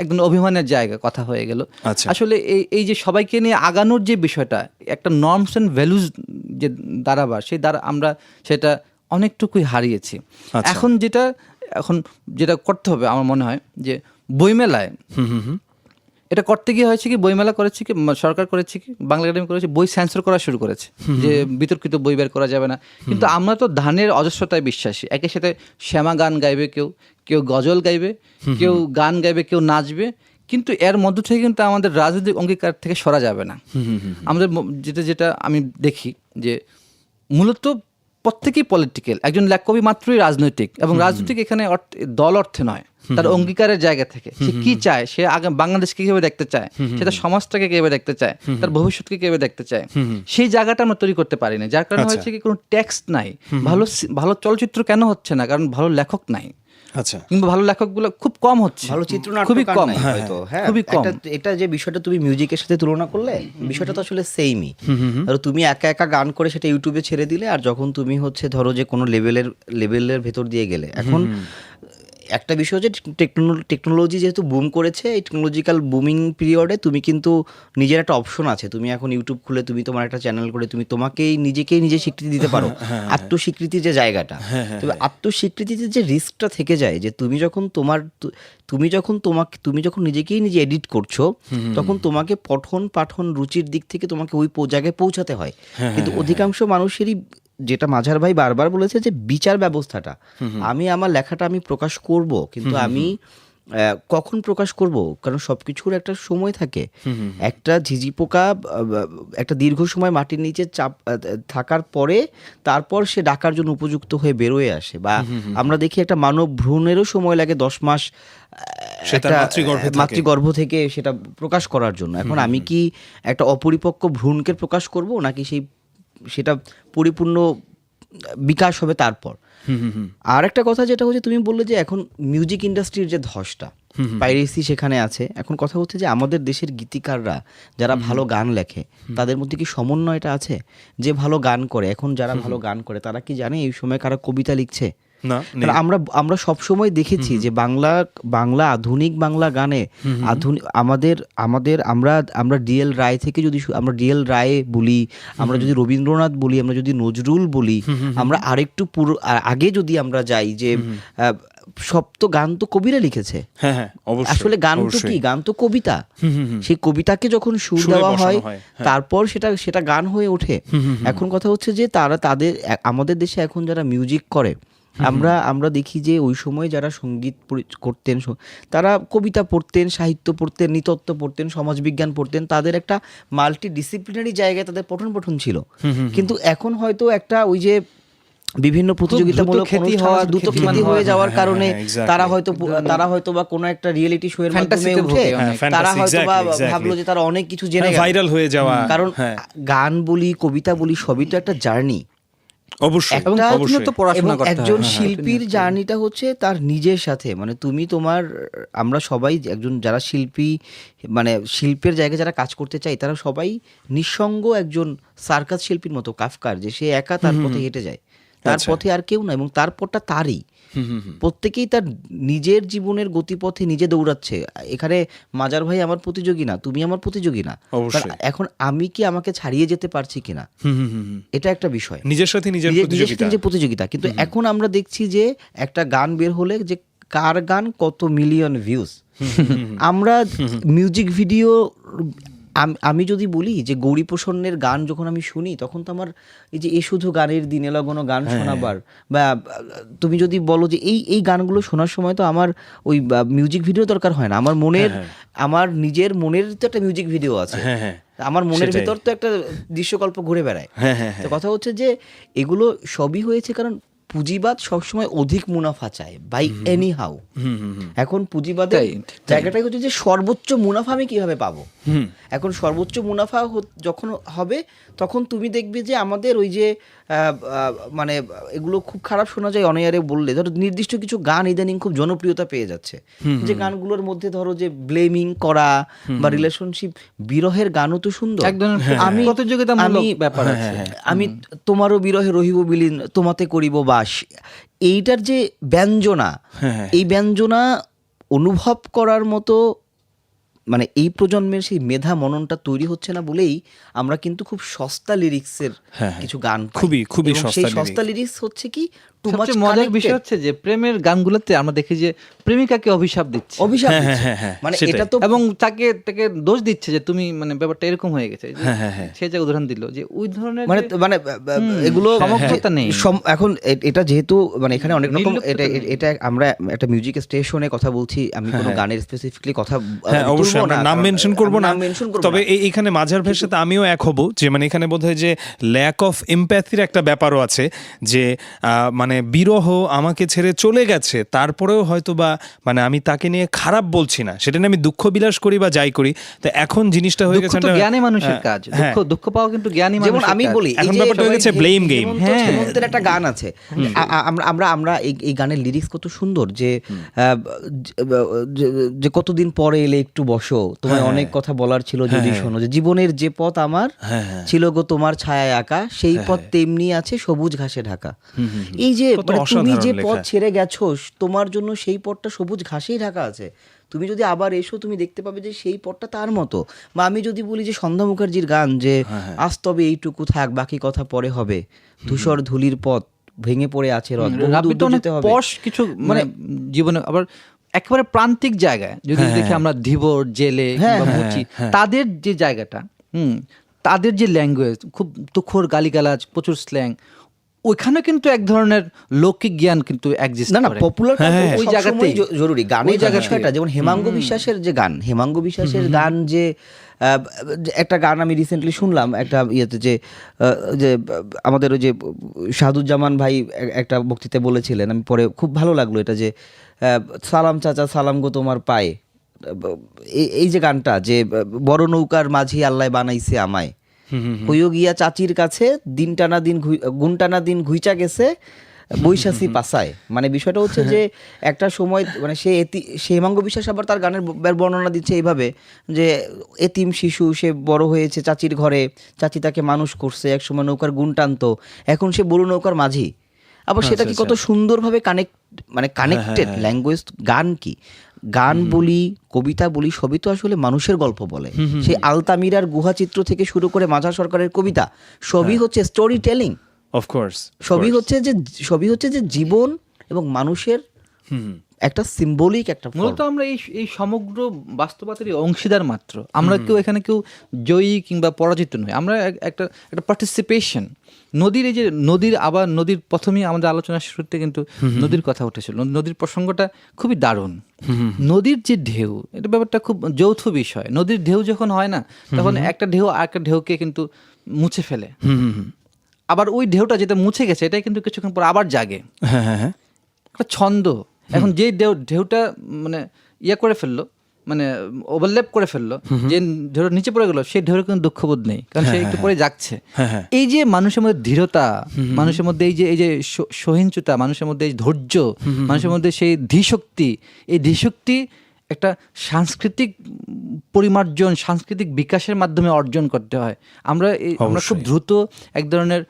একদম অভিমানের জায়গা কথা হয়ে গেল। আসলে এই যে সবাইকে নিয়ে আগানোর যে বিষয়টা, একটা নর্মস এন্ড ভ্যালুজ যে দাঁড়াবার, সেই আমরা সেটা অনেকটুকুই হারিয়েছি। এখন যেটা করতে হবে আমার মনে হয় যে বইমেলায় এটা করতে গিয়ে হয়েছে কি, বইমেলা করেছে কি, সরকার করেছে কি, বাংলা একাডেমি করেছে, বই সেন্সর করা শুরু করেছে যে বিতর্কিত বই বের করা যাবে না। কিন্তু আমরা তো ধানের অজস্রতায় বিশ্বাসী। একের সাথে শ্যামা গান গাইবে, কেউ গজল গাইবে, কেউ গান গাইবে, কেউ নাচবে, কিন্তু এর মধ্য থেকে কিন্তু আমাদের রাজনৈতিক অঙ্গীকার থেকে সরা যাবে না। আমাদের যেটা আমি দেখি যে মূলত প্রত্যেকেই পলিটিক্যাল, একজন কবি মাত্রই রাজনৈতিক, এবং রাজনৈতিক এখানে দল অর্থে নয়, তার অঙ্গীকারের জায়গা থেকে সে কি চায়, সে আগে বাংলাদেশকে কিভাবে দেখতে চায়, সে তার সমাজটাকে কিভাবে দেখতে চায়, তার ভবিষ্যৎকে কিভাবে দেখতে চায়, সেই জায়গাটা আমরা তৈরি করতে পারি না। যার কারণে হচ্ছে কি কোনো টেক্সট নাই। ভালো চলচ্চিত্র কেন হচ্ছে না? কারণ ভালো লেখক নাই। আচ্ছা, কিংবা ভালো লেখকগুলো খুব কম হচ্ছে, ভালো চিত্রনাট্য খুবই কম, হয়তো। হ্যাঁ, খুবই কম। এটা যে বিষয়টা তুমি মিউজিকের সাথে তুলনা করলে, বিষয়টা তো আসলে সেমই। আর তুমি একা একা গান করে সেটা ইউটিউবে ছেড়ে দিলে, আর যখন তুমি হচ্ছে ধরো যে কোনো লেভেলের ভেতর দিয়ে গেলে, এখন একটা বিষয় হচ্ছে টেকনোলজি যেহেতু বুম করেছে, এই টেকনোলজিক্যাল বুমিং পিরিয়ডে তুমি কিন্তু নিজের একটা অপশন আছে। তুমি এখন ইউটিউব খুলে তুমি তোমার একটা চ্যানেল করে তুমি নিজেকেই নিজে স্বীকৃতি দিতে পারো। আত্মস্বীকৃতির যে জায়গাটা, তবে আত্মস্বীকৃতিতে যে রিস্কটা থেকে যায়, যে তুমি যখন নিজেকেই নিজে এডিট করছো, তখন তোমাকে পঠন পাঠন রুচির দিক থেকে তোমাকে ওই জায়গায় পৌঁছাতে হয়। কিন্তু অধিকাংশ মানুষেরই, যেটা মাঝার ভাই বারবার বলেছে, যে বিচার ব্যবস্থাটা, আমি আমার লেখাটা আমি প্রকাশ করব, কিন্তু আমি কখন প্রকাশ করব? কারণ সবকিছুর একটা সময় থাকে। একটা ঝিঝি পোকা একটা দীর্ঘ সময় মাটির নিচে চাপ থাকার পরে তারপর সে ডাকার জন্য উপযুক্ত হয়ে বেরোয় আসে। বা আমরা দেখি একটা মানব ভ্রূণেরও সময় লাগে 10 মাস মাতৃগর্ভ থেকে সেটা প্রকাশ করার জন্য। এখন আমি কি একটা অপরিপক্ক ভ্রূণকে প্রকাশ করব, নাকি সেটা পরিপূর্ণ বিকাশ হবে তারপর? আর একটা কথা যেটা হচ্ছে, তুমি বললে যে এখন মিউজিক ইন্ডাস্ট্রির যে ধসটা, পাইরেসি সেখানে আছে। এখন কথা হচ্ছে যে আমাদের দেশের গীতিকাররা যারা ভালো গান লেখে, তাদের মধ্যে কি সমন্বয়টা আছে? যে ভালো গান করে, এখন যারা ভালো গান করে, তারা কি জানে এই সময় কারা কবিতা লিখছে? আমরা সবসময় দেখেছি যে বাংলা আধুনিক বাংলা গানে আমরা ডিএল রায় থেকে, যদি আমরা ডিএল রায় বলি, আমরা যদি রবীন্দ্রনাথ বলি, আমরা যদি নজরুল বলি, আমরা আরেকটু আগে যদি আমরা যাই, যে সব তো গান তো কবিরা লিখেছে। আসলে গান তো কি? গান তো কবিতা। সেই কবিতাকে যখন সুর দেওয়া হয়, তারপর সেটা গান হয়ে ওঠে। এখন কথা হচ্ছে যে আমাদের দেশে এখন যারা মিউজিক করে, আমরা দেখি যে ওই সময় যারা সঙ্গীত করতেন, তারা কবিতা পড়তেন, সাহিত্য পড়তেন, নৃতত্ব পড়তেন, সমাজবিজ্ঞান পড়তেন। তাদের একটা মাল্টি ডিসিপ্লিনারি জায়গায় তাদের পঠন ছিল। কিন্তু এখন হয়তো একটা ওই যে বিভিন্ন প্রতিযোগিতামূলক দ্রুত খ্যাতি হয়ে যাওয়ার কারণে তারা হয়তো বা কোনো একটা রিয়েলিটি শো এর মাধ্যমে উঠে তারা হয়তো বা ভাবলো যে তারা অনেক কিছু জেনে গেল, ভাইরাল হয়ে যাওয়া। কারণ গান বলি, কবিতা বলি, সবই তো একটা জার্নি। একজন শিল্পীর জার্নিটা হচ্ছে তার নিজের সাথে, মানে আমরা সবাই একজন যারা শিল্পী, মানে শিল্পের জায়গায় যারা কাজ করতে চাই, তারা সবাই নিঃসঙ্গ একজন সার্কাস শিল্পীর মতো, কাফকার, যে সে একা তার পথে হেঁটে যায়, তার পথে আর কেউ না, এবং তার পথটা তারই। প্রত্যেকেই তার নিজের জীবনের গতিপথে নিজে দৌড়াচ্ছে। এখানে মাজার ভাই আমার প্রতিযোগী না, তুমি আমার প্রতিযোগী না। এখন আমি কি আমাকে ছাড়িয়ে যেতে পারছি কিনা, এটা একটা বিষয়। নিজের সাথে নিজের প্রতিযোগিতা। কিন্তু এখন আমরা দেখছি যে একটা গান বের হলে, যে কার গান কত মিলিয়ন ভিউজ। আমরা মিউজিক ভিডিও, আমি যদি বলি যে গৌরী প্রসন্নের গান যখন আমি শুনি, তখন তো আমার এই যে শুধু গানের দিনে লাগানো গান শোনাবার, বা তুমি যদি বলো যে এই গানগুলো শোনার সময় তো আমার ওই মিউজিক ভিডিও দরকার হয় না। আমার নিজের মনের তো একটা মিউজিক ভিডিও আছে, আমার মনের ভিতর তো একটা দৃশ্যকল্প ঘুরে বেড়ায়। তো কথা হচ্ছে যে এগুলো সবই হয়েছে কারণ পুঁজিবাদ সবসময় অধিক মুনাফা চায় বাই এনি হাউ। এখন পুঁজিবাদের জায়গাটাই হচ্ছে যে সর্বোচ্চ মুনাফা আমি কিভাবে পাবো। এখন সর্বোচ্চ মুনাফা যখন হবে, তখন তুমি দেখবে যে আমাদের ওই যে মানে এগুলো খুব খারাপ শোনা যায় অনেয়ারে বললে, ধরো নির্দিষ্ট কিছু গান ইদানিং খুব জনপ্রিয়তা পেয়ে যাচ্ছে, যে গানগুলোর মধ্যে ধরো যে ব্লেমিং করা বা রিলেশনশিপ, বিরহের গানও তো সুন্দর। আমি প্রতিযোগিতামূলক ব্যাপার আছে, আমি তোমারও বিরহে রহিব বিলীন, তোমাতে করিব বাস, এইটার যে ব্যঞ্জনা, এই ব্যঞ্জনা অনুভব করার মতো মানে এই প্রজন্মের সেই মেধা মননটা তৈরি হচ্ছে না বলেই আমরা কিন্তু খুব সস্তা লিরিক্সের কিছু গান, খুবই সেই সস্তা লিরিক্স হচ্ছে কি সবচেয়ে মজার বিষয় হচ্ছে যে প্রেমের গানগুলোতে আমরা দেখি যে প্রেমিকাকে অভিশাপ দিচ্ছে, মানে এটা তো, এবং তাকে তাকে দোষ দিচ্ছে যে তুমি মানে ব্যাপারটা এরকম হয়ে গেছে। সে যে উদাহরণ দিল যে ওই ধরনের মানে মানে এগুলো সমগ্রতা নেই এখন। এটা যেহেতু মানে এখানে অনেক রকম, এটা আমরা একটা মিউজিক স্টেশনে কথা বলছি, আমি কোনো গানের স্পেসিফিকলি কথা অবশ্যই আমরা নাম মেনশন করব না, তবে এইখানে মাঝার ভাইয়ের সাথে আমিও এক হব যে মানে এখানে বোধহয় যে ল্যাক অফ এমপ্যাথির একটা ব্যাপারও আছে, যে মানে বিরহ আমাকে ছেড়ে চলে গেছে, তারপরেও হয়তো বা মানে আমি তাকে নিয়ে খারাপ বলছি না, সেটা নিয়ে আমি দুঃখ বিলাস করি বা যাই করি। তো এখন জিনিসটা হয়ে গেছে জ্ঞানী মানুষের কাজ, দুঃখ পাওয়া কিন্তু জ্ঞানী মানুষের কাজ। যেমন আমি বলি এখন ব্যাপারটা হয়ে গেছে ব্লেম গেম। হেমন্তের একটা গান আছে, আমরা এই গানের লিরিক্স কত সুন্দর, যে যে কতদিন পরে এলে একটু বসো, তোমায় অনেক কথা বলার ছিল যদি শোনো, যে জীবনের যে পথ আমার ছিল গো তোমার ছায়ায় আঁকা, সেই পথ তেমনি আছে সবুজ ঘাসে ঢাকা। এই যে তুমি যে পথ ছেড়ে গেছো, তোমার জন্য সেই পথটা সবুজ ঘাসেই ঢাকা আছে, তুমি যদি আবার এসো তুমি দেখতে পাবে যে সেই পথটা তার মতো। বা আমি যদি বলি যে সন্ধ্যা মুখার্জির গান, যে আজ তবে এইটুকু থাক বাকি কথা পরে হবে, ধূসর ধুলির পথ ভেঙে পড়ে আছে রথ, কিছু মানে জীবনে আবার একেবারে প্রান্তিক জায়গায় যদি দেখি আমরা ধীবর, জেলে, মুচি, তাদের যে জায়গাটা, তাদের যে ল্যাঙ্গুয়েজ, খুব তুখোর গালিগালাজ, প্রচুর স্ল্যাং, ওইখানে কিন্তু এক ধরনের লৌকিক জ্ঞান কিন্তু এক্সিস্ট করে। না পপুলার ওই জায়গাতেই জরুরি গানের জায়গাটা। যেমন হেমাঙ্গ বিশ্বাসের যে গান, হেমাঙ্গ বিশ্বাসের গান, যে একটা গান আমি রিসেন্টলি শুনলাম একটা ইয়েতে, যে আমাদের ওই যে শাহাদুজ্জামান ভাই একটা বক্তৃতায় বলেছিলেন, আমি পরে খুব ভালো লাগলো এটা, যে সালাম চাচা সালাম গো তোমার পায়ে, এই যে গানটা, যে বড় নৌকার মাঝি আল্লাহ বানাইছে আমায়, হইও গিয়া চাচির কাছে দিন টানা দিন গুণ টানা দিন ঘুইচা গেছে বৈশাখী পাশায়। মানে বিষয়টা হচ্ছে যে একটা সময় মানে সে হেমাঙ্গ বিশ্বাস আবার তার গানের বর্ণনা দিচ্ছে এইভাবে, যে এতিম শিশু, সে বড় হয়েছে চাচির ঘরে, চাচি তাকে মানুষ করছে, এক সময় নৌকার গুণ টানতো, এখন সে বড় নৌকার মাঝি। আবার সেটা কি কত সুন্দরভাবে কানেক্টেড ল্যাঙ্গুয়েজ। গান কি, গান বলি, কবিতা বলি, সবই তো আসলে মানুষের গল্প বলে। সেই আলতামিরার গুহা চিত্র থেকে শুরু করে মাঝার সরকারের কবিতা, সবই হচ্ছে স্টোরি টেলিং। অফকোর্স সবই হচ্ছে যে জীবন এবং মানুষের একটা সিম্বলিক একটা। মূলত আমরা এই সমগ্র বাস্তবতারই অংশীদার মাত্র। আমরা এখানে কেউ জয়ী কিংবা পরাজিত নয়, আমরা একটা পার্টিসিপেশন। নদীর এই যে নদীর প্রথমেই আমাদের আলোচনার শুরুতে কিন্তু নদীর কথা উঠেছিল, নদীর প্রসঙ্গটা খুবই দারুণ। নদীর যে ঢেউ, এটা ব্যাপারটা খুব যৌথ বিষয়। নদীর ঢেউ যখন হয় না, তখন একটা ঢেউ আর একটা ঢেউকে কিন্তু মুছে ফেলে, আবার ওই ঢেউটা যেটা মুছে গেছে এটাই কিন্তু কিছুক্ষণ পর আবার জাগে। একটা ছন্দ। এখন যে ঢেউটা মানে করে ফেললো, মানে ওভারল্যাপ করে ফেললো, যে ঢেউ নিচে পড়ে গেল, সেই ঢেউর কিন্তু দুঃখবোধ নেই, কারণ সে একটু পরে যাচ্ছে। এই যে মানুষের মধ্যে ধীরতা, মানুষের মধ্যে এই যে সহিংসতা, মানুষের মধ্যে এই ধৈর্য, মানুষের মধ্যে সেই ধীশক্তি, এই ধীশক্তি একটা সাংস্কৃতিক পরিমার্জন, সাংস্কৃতিক বিকাশের মাধ্যমে অর্জন করতে হয়। আমরা খুব দ্রুত এক ধরনের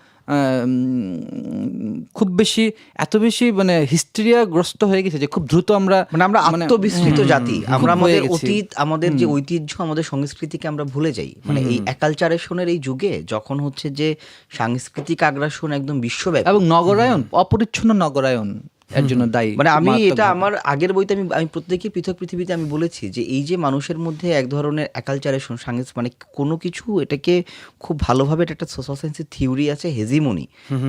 খুব বেশি এত বেশি মানে হিস্টেরিয়াগ্রস্ত হয়ে গেছে যে খুব দ্রুত আমরা আত্মবিস্মৃত জাতি। আমরা আমাদের অতীত, আমাদের যে ঐতিহ্য, আমাদের সংস্কৃতিকে আমরা ভুলে যাই। মানে এই অ্যাকালচারেশনের এই যুগে, যখন হচ্ছে যে সাংস্কৃতিক আগ্রাসন একদম বিশ্বব্যাপী এবং নগরায়ন, অপরিচ্ছন্ন নগরায়ন এর জন্য দায়ী। মানে আমি এটা আমার আগের বইতে আমি প্রত্যেকই পৃথক পৃথিবীতে আমি বলেছি যে এই যে মানুষের মধ্যে এক ধরনের অ্যাকালচারেশন, মানে কোনো কিছু, এটাকে খুব ভালোভাবে এটা একটা সোশ্যাল সায়েন্সের থিওরি আছে, হেজিমনি,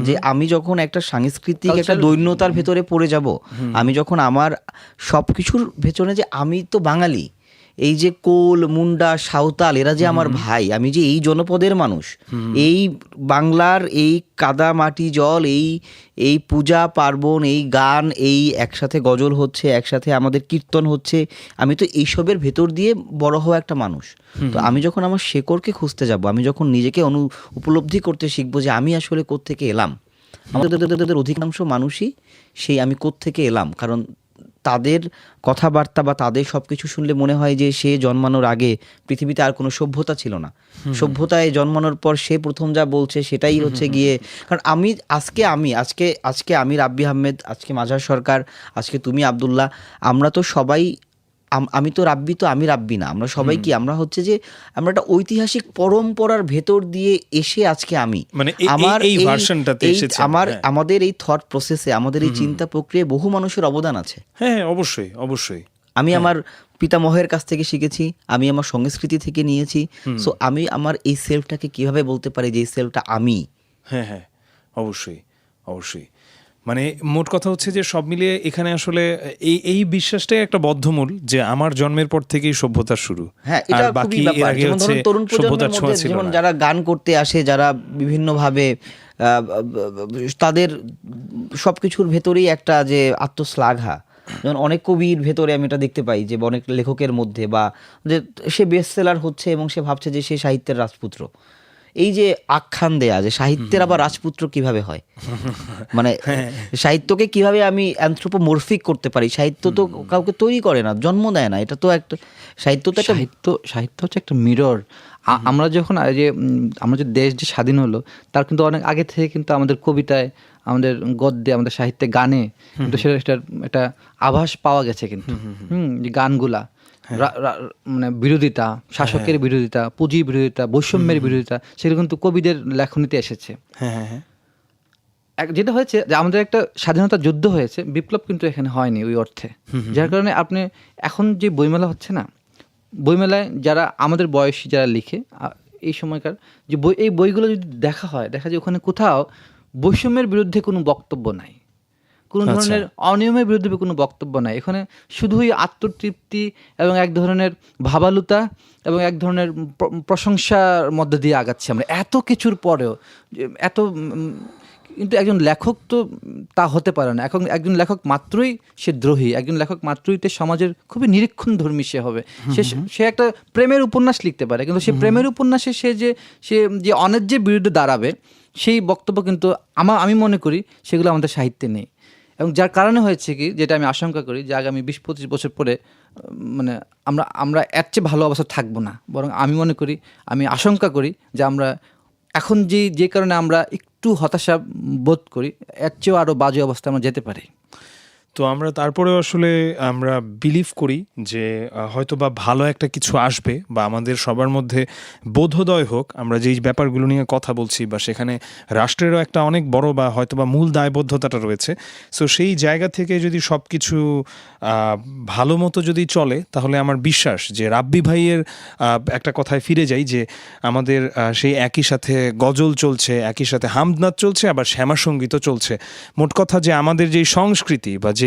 যে আমি যখন একটা সাংস্কৃতিক একটা দৈন্যতার ভেতরে পড়ে যাব, আমি যখন আমার সব কিছুর ভেতরে, যে আমি তো বাঙালি, এই যে কোল, মুন্ডা, সাঁওতাল, এরা যে আমার ভাই, আমি যে এই জনপদের মানুষ, এই বাংলার এই কাদা মাটি জল, এই পূজা পার্বণ, এই গান, এই একসাথে গজল হচ্ছে, একসাথে আমাদের কীর্তন হচ্ছে, আমি তো এইসবের ভেতর দিয়ে বড় হওয়া একটা মানুষ। তো আমি যখন আমার শেকড়কে খুঁজতে যাব, আমি যখন নিজেকে উপলব্ধি করতে শিখবো যে আমি আসলে কোত্থেকে এলাম, আমাদের অধিকাংশ মানুষই সেই আমি কোত্থেকে এলাম, কারণ তাদের কথাবার্তা বা তাদের সব কিছু শুনলে মনে হয় যে সে জন্মানোর আগে পৃথিবীতে আর কোনো সভ্যতা ছিল না, সভ্যতায় জন্মানোর পর সে প্রথম যা বলছে সেটাই হচ্ছে গিয়ে। কারণ আজকে আমি রাব্বি আহমেদ, আজকে মাঝার সরকার, আজকে তুমি আব্দুল্লাহ, আমরা তো সবাই আমি তো রাব্বি, তো আমি রাব্বি না, আমরা সবাই কি, আমরা হচ্ছে যে আমরা একটা ঐতিহাসিক পরম্পরার ভেতর দিয়ে এসে আজকে আমি মানে এই ভার্সনটাতে এসেছি আমাদের এই থট প্রসেসে, আমাদের এই চিন্তা প্রক্রিয়ায় বহু মানুষের অবদান আছে। হ্যাঁ, অবশ্যই অবশ্যই। আমি আমার পিতামহের কাছ থেকে শিখেছি, আমি আমার সংস্কৃতি থেকে নিয়েছি। সো আমি আমার এই সেলফটাকে কিভাবে বলতে পারি যে এই সেলফটা আমি। হ্যাঁ হ্যাঁ, অবশ্যই অবশ্যই। মানে মোট কথা হচ্ছে যে সব মিলিয়ে এখানে আসলে এই বিশ্বাসটাই একটা বদ্ধমূল যে আমার জন্মের পর থেকেই সভ্যতার শুরু। হ্যাঁ, এটা খুবই ব্যাপার। যেমন ধরুন তরুণ প্রজন্মের মধ্যে যেমন যারা গান করতে আসে, যারা বিভিন্নভাবে তাদের সবকিছুর ভেতরেই একটা যে আত্মশ্লাঘা, যেমন অনেক কবির ভেতরে আমি এটা দেখতে পাই যে অনেক লেখকের মধ্যে, বা যে সে বেস্ট সেলার হচ্ছে এবং সে ভাবছে যে সে সাহিত্যের রাজপুত্র। এই যে আখ্যান দেয়া যে সাহিত্যের আবার রাজপুত্র কিভাবে হয়, মানে সাহিত্যকে কিভাবে আমি অ্যানথ্রোপোমরফিক করতে পারি। সাহিত্য তো কাউকে তৈরি করে না, জন্ম দেয় না। এটা তো একটা সাহিত্য, তো একটা সাহিত্য হচ্ছে একটা মিরর। আমরা যখন আমরা যে দেশ যে স্বাধীন হলো তার কিন্তু অনেক আগে থেকে কিন্তু আমাদের কবিতায়, আমাদের গদ্যে, আমাদের সাহিত্যে, গানে কিন্তু সেটা একটা আভাস পাওয়া গেছে কিন্তু। যে গানগুলা মানে বিরোধিতা, শাসকের বিরোধিতা, পুঁজির বিরোধিতা, বৈষম্যের বিরোধিতা, সেগুলো কিন্তু কবিদের লেখনীতে এসেছে। যেটা হয়েছে যে আমাদের একটা স্বাধীনতা যুদ্ধ হয়েছে, বিপ্লব কিন্তু এখানে হয়নি ওই অর্থে। যার কারণে আপনি এখন যে বইমেলা হচ্ছে না, বইমেলায় যারা আমাদের বয়সী যারা লিখে এই সময়কার যে বই, এই বইগুলো যদি দেখা হয়, দেখা যায় ওখানে কোথাও বৈষম্যের বিরুদ্ধে কোনো বক্তব্য নাই, কোনো ধরনের অনিয়মের বিরুদ্ধে কোনো বক্তব্য নাই। এখানে শুধুই আত্মতৃপ্তি এবং এক ধরনের ভাবালুতা এবং এক ধরনের প্রশংসার মধ্যে দিয়ে আগাচ্ছি আমরা এত কিছুর পরেও। এত কিন্তু একজন লেখক তো তা হতে পারে না। এখন একজন লেখক মাত্রই সে দ্রোহী, একজন লেখক মাত্রই তে সমাজের খুবই নিরীক্ষণ ধর্মী সে হবে। সে একটা প্রেমের উপন্যাস লিখতে পারে, কিন্তু সে প্রেমের উপন্যাসে সে যে অন্যায্যের বিরুদ্ধে দাঁড়াবে, সেই বক্তব্য কিন্তু আমি মনে করি সেগুলো আমাদের সাহিত্যে নেই। এবং যার কারণে হয়েছে কি, যেটা আমি আশঙ্কা করি যে আগামী 20-25 বছর পরে মানে আমরা এর চেয়ে ভালো অবস্থা থাকবো না। বরং আমি মনে করি, আমি আশঙ্কা করি যে আমরা এখন যে কারণে আমরা একটু হতাশা বোধ করি, এর চেয়েও আরও বাজে অবস্থা আমরা যেতে পারি। তো আমরা তারপরেও আসলে আমরা বিলিভ করি যে হয়তো বা ভালো একটা কিছু আসবে, বা আমাদের সবার মধ্যে বোধোদয় হোক। আমরা যেই ব্যাপারগুলো নিয়ে কথা বলছি, বা সেখানে রাষ্ট্রেরও একটা অনেক বড় বা হয়তো বা মূল দায়বদ্ধতাটা রয়েছে। সো সেই জায়গা থেকে যদি সব কিছু ভালো মতো যদি চলে, তাহলে আমার বিশ্বাস যে রাব্বি ভাইয়ের একটা কথায় ফিরে যাই যে আমাদের সেই একই সাথে গজল চলছে, একই সাথে হামদনাথ চলছে, আবার শ্যামা সঙ্গীতও চলছে। মোট কথা যে আমাদের যেই সংস্কৃতি বা যেই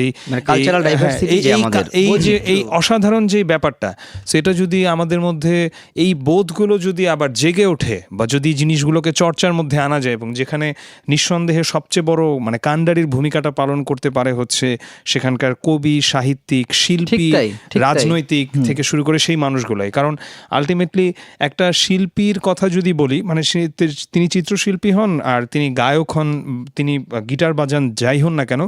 কালচারাল ডাইভার্সিটি, এই অসাধারণ যে ব্যাপারটা, সেটা যদি আমাদের মধ্যে এই বোধগুলো যদি আবার জেগে ওঠে, বা যদি জিনিসগুলোকে চর্চার মধ্যে আনা যায়, এবং যেখানে নিঃসন্দেহে সবচেয়ে বড় মানে কাণ্ডারির ভূমিকাটা পালন করতে পারে হচ্ছে সেখানকার কবি, সাহিত্যিক, শিল্পী, রাজনৈতিক থেকে শুরু করে সেই মানুষগুলাই। কারণ আলটিমেটলি একটা শিল্পীর কথা যদি বলি, মানে তিনি চিত্রশিল্পী হন আর তিনি গায়ক হন, তিনি গিটার বাজান, যাই হন না কেন,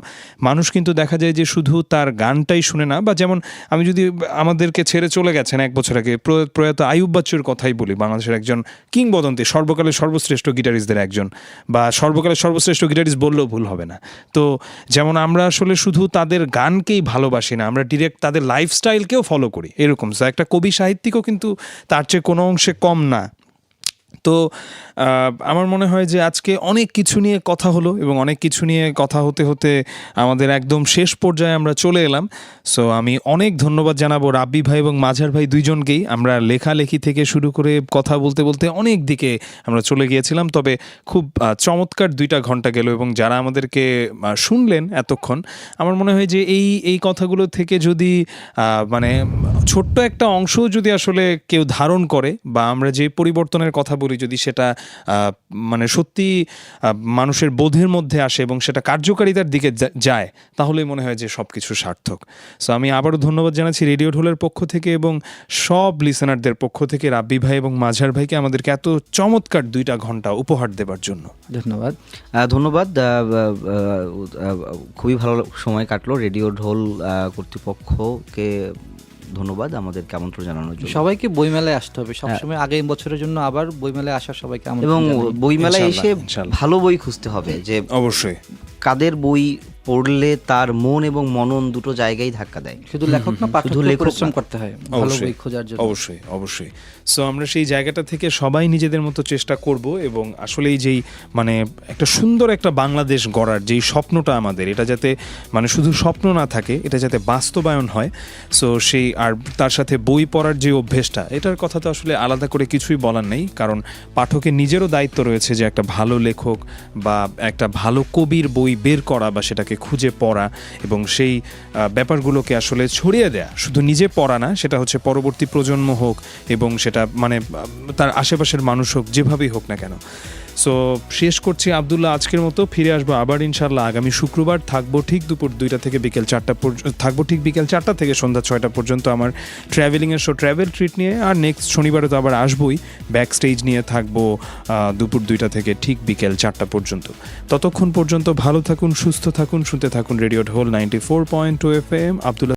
মানুষ কিন্তু দেখা যায় যে শুধু তার গানটাই শুনে না। বা যেমন আমি যদি আমাদেরকে ছেড়ে চলে গেছেন 1 বছর আগে প্রয়াত আইয়ুব বাচ্চুর কথাই বলি, বাংলাদেশের একজন কিংবদন্তি, সর্বকালের সর্বশ্রেষ্ঠ গিটারিস্টদের একজন, বা সর্বকালের সর্বশ্রেষ্ঠ গিটারিস্ট বললেও ভুল হবে না। তো যেমন আমরা আসলে শুধু তাদের গানকেই ভালোবাসি না, আমরা ডিরেক্ট তাদের লাইফস্টাইলকেও ফলো করি, এরকম। সো একটা কবি সাহিত্যিকও কিন্তু তার চেয়ে কোনো অংশে কম না। তো আমার মনে হয় যে আজকে অনেক কিছু নিয়ে কথা হলো, এবং অনেক কিছু নিয়ে কথা হতে হতে আমাদের একদম শেষ পর্যায়ে আমরা চলে এলাম। সো আমি অনেক ধন্যবাদ জানাবো রাব্বি ভাই এবং মাঝার ভাই দুইজনকেই। আমরা লেখালেখি থেকে শুরু করে কথা বলতে বলতে অনেক দিকে আমরা চলে গিয়েছিলাম, তবে খুব চমৎকার 2টা ঘন্টা গেল। এবং যারা আমাদেরকে শুনলেন এতক্ষণ, আমার মনে হয় যে এই কথাগুলো থেকে যদি মানে ছোট্ট একটা অংশ যদি আসলে কেউ ধারণ করে, বা আমরা যে পরিবর্তনের কথা বলি যদি সেটা মানে সত্যি মানুষের বোধের মধ্যে আসে এবং সেটা কার্যকারিতার দিকে যায়, তাহলেই মনে হয় যে সব কিছু সার্থক। সো আমি আবারও ধন্যবাদ জানাচ্ছি রেডিও ঢোলের পক্ষ থেকে এবং সব লিসেনারদের পক্ষ থেকে রাব্বি ভাই এবং মাঝার ভাইকে আমাদেরকে এত চমৎকার 2টা ঘন্টা উপহার দেবার জন্য। ধন্যবাদ। খুবই ভালো সময় কাটলো। রেডিও ঢোল কর্তৃপক্ষকে ধন্যবাদ আমাদেরকে আমন্ত্রণ জানানোর জন্য। সবাইকে বইমেলায় আসতে হবে সবসময়, আগামী বছরের জন্য আবার বইমেলায় আসার সবাইকে আমন্ত্রণ, এবং বইমেলায় এসে ভালো বই খুঁজতে হবে। যে অবশ্যই কাদের বই পড়লে তার মন এবং মনন দুটো জায়গায় ধাক্কা দেয়। শুধু লেখক না, পাঠক পরিশ্রম করতে হয় ভালো বই খোঁজার জন্য। অবশ্যই অবশ্যই। সো আমরা সেই জায়গাটা থেকে সবাই নিজেদের মতো চেষ্টা করব, এবং আসলে যেই মানে একটা সুন্দর একটা বাংলাদেশ গড়ার যেই স্বপ্নটা আমাদের, এটা যাতে মানে শুধু স্বপ্ন না থাকে, এটা যাতে বাস্তবায়ন হয়। সো সেই আর তার সাথে বই পড়ার যে অভ্যেসটা, এটার কথা তো আসলে আলাদা করে কিছুই বলার নেই, কারণ পাঠকের নিজেরও দায়িত্ব রয়েছে যে একটা ভালো লেখক বা একটা ভালো কবির বই বের করা বা সেটাকে খুঁজে পড়া এবং সেই ব্যাপারগুলোকে আসলে ছড়িয়ে দেয়া। শুধু নিজে পড়া না, সেটা হচ্ছে পরবর্তী প্রজন্ম হোক এবং সেটা মানে তার আশেপাশের মানুষ হোক, যেভাবেই হোক না কেন। সো শেষ করছি আব্দুল্লাহ, আজকের মতো। ফিরে আসবো আবার ইনশাল্লাহ আগামী শুক্রবার। থাকবো ঠিক দুপুর 2টা থেকে বিকেল 4টা পর্যন্ত, থাকবো ঠিক বিকেল 4টা থেকে সন্ধ্যা 6টা পর্যন্ত আমার ট্র্যাভেলিংয়ের শো ট্র্যাভেল ট্রিট নিয়ে। আর নেক্সট শনিবারে তো আবার আসবোই, ব্যাক স্টেজ নিয়ে থাকবো দুপুর 2টা থেকে ঠিক বিকেল 4টা পর্যন্ত। ততক্ষণ পর্যন্ত ভালো থাকুন, সুস্থ থাকুন, শুনতে থাকুন রেডিও ঢোল 94.2 FM। আব্দুল্লাহ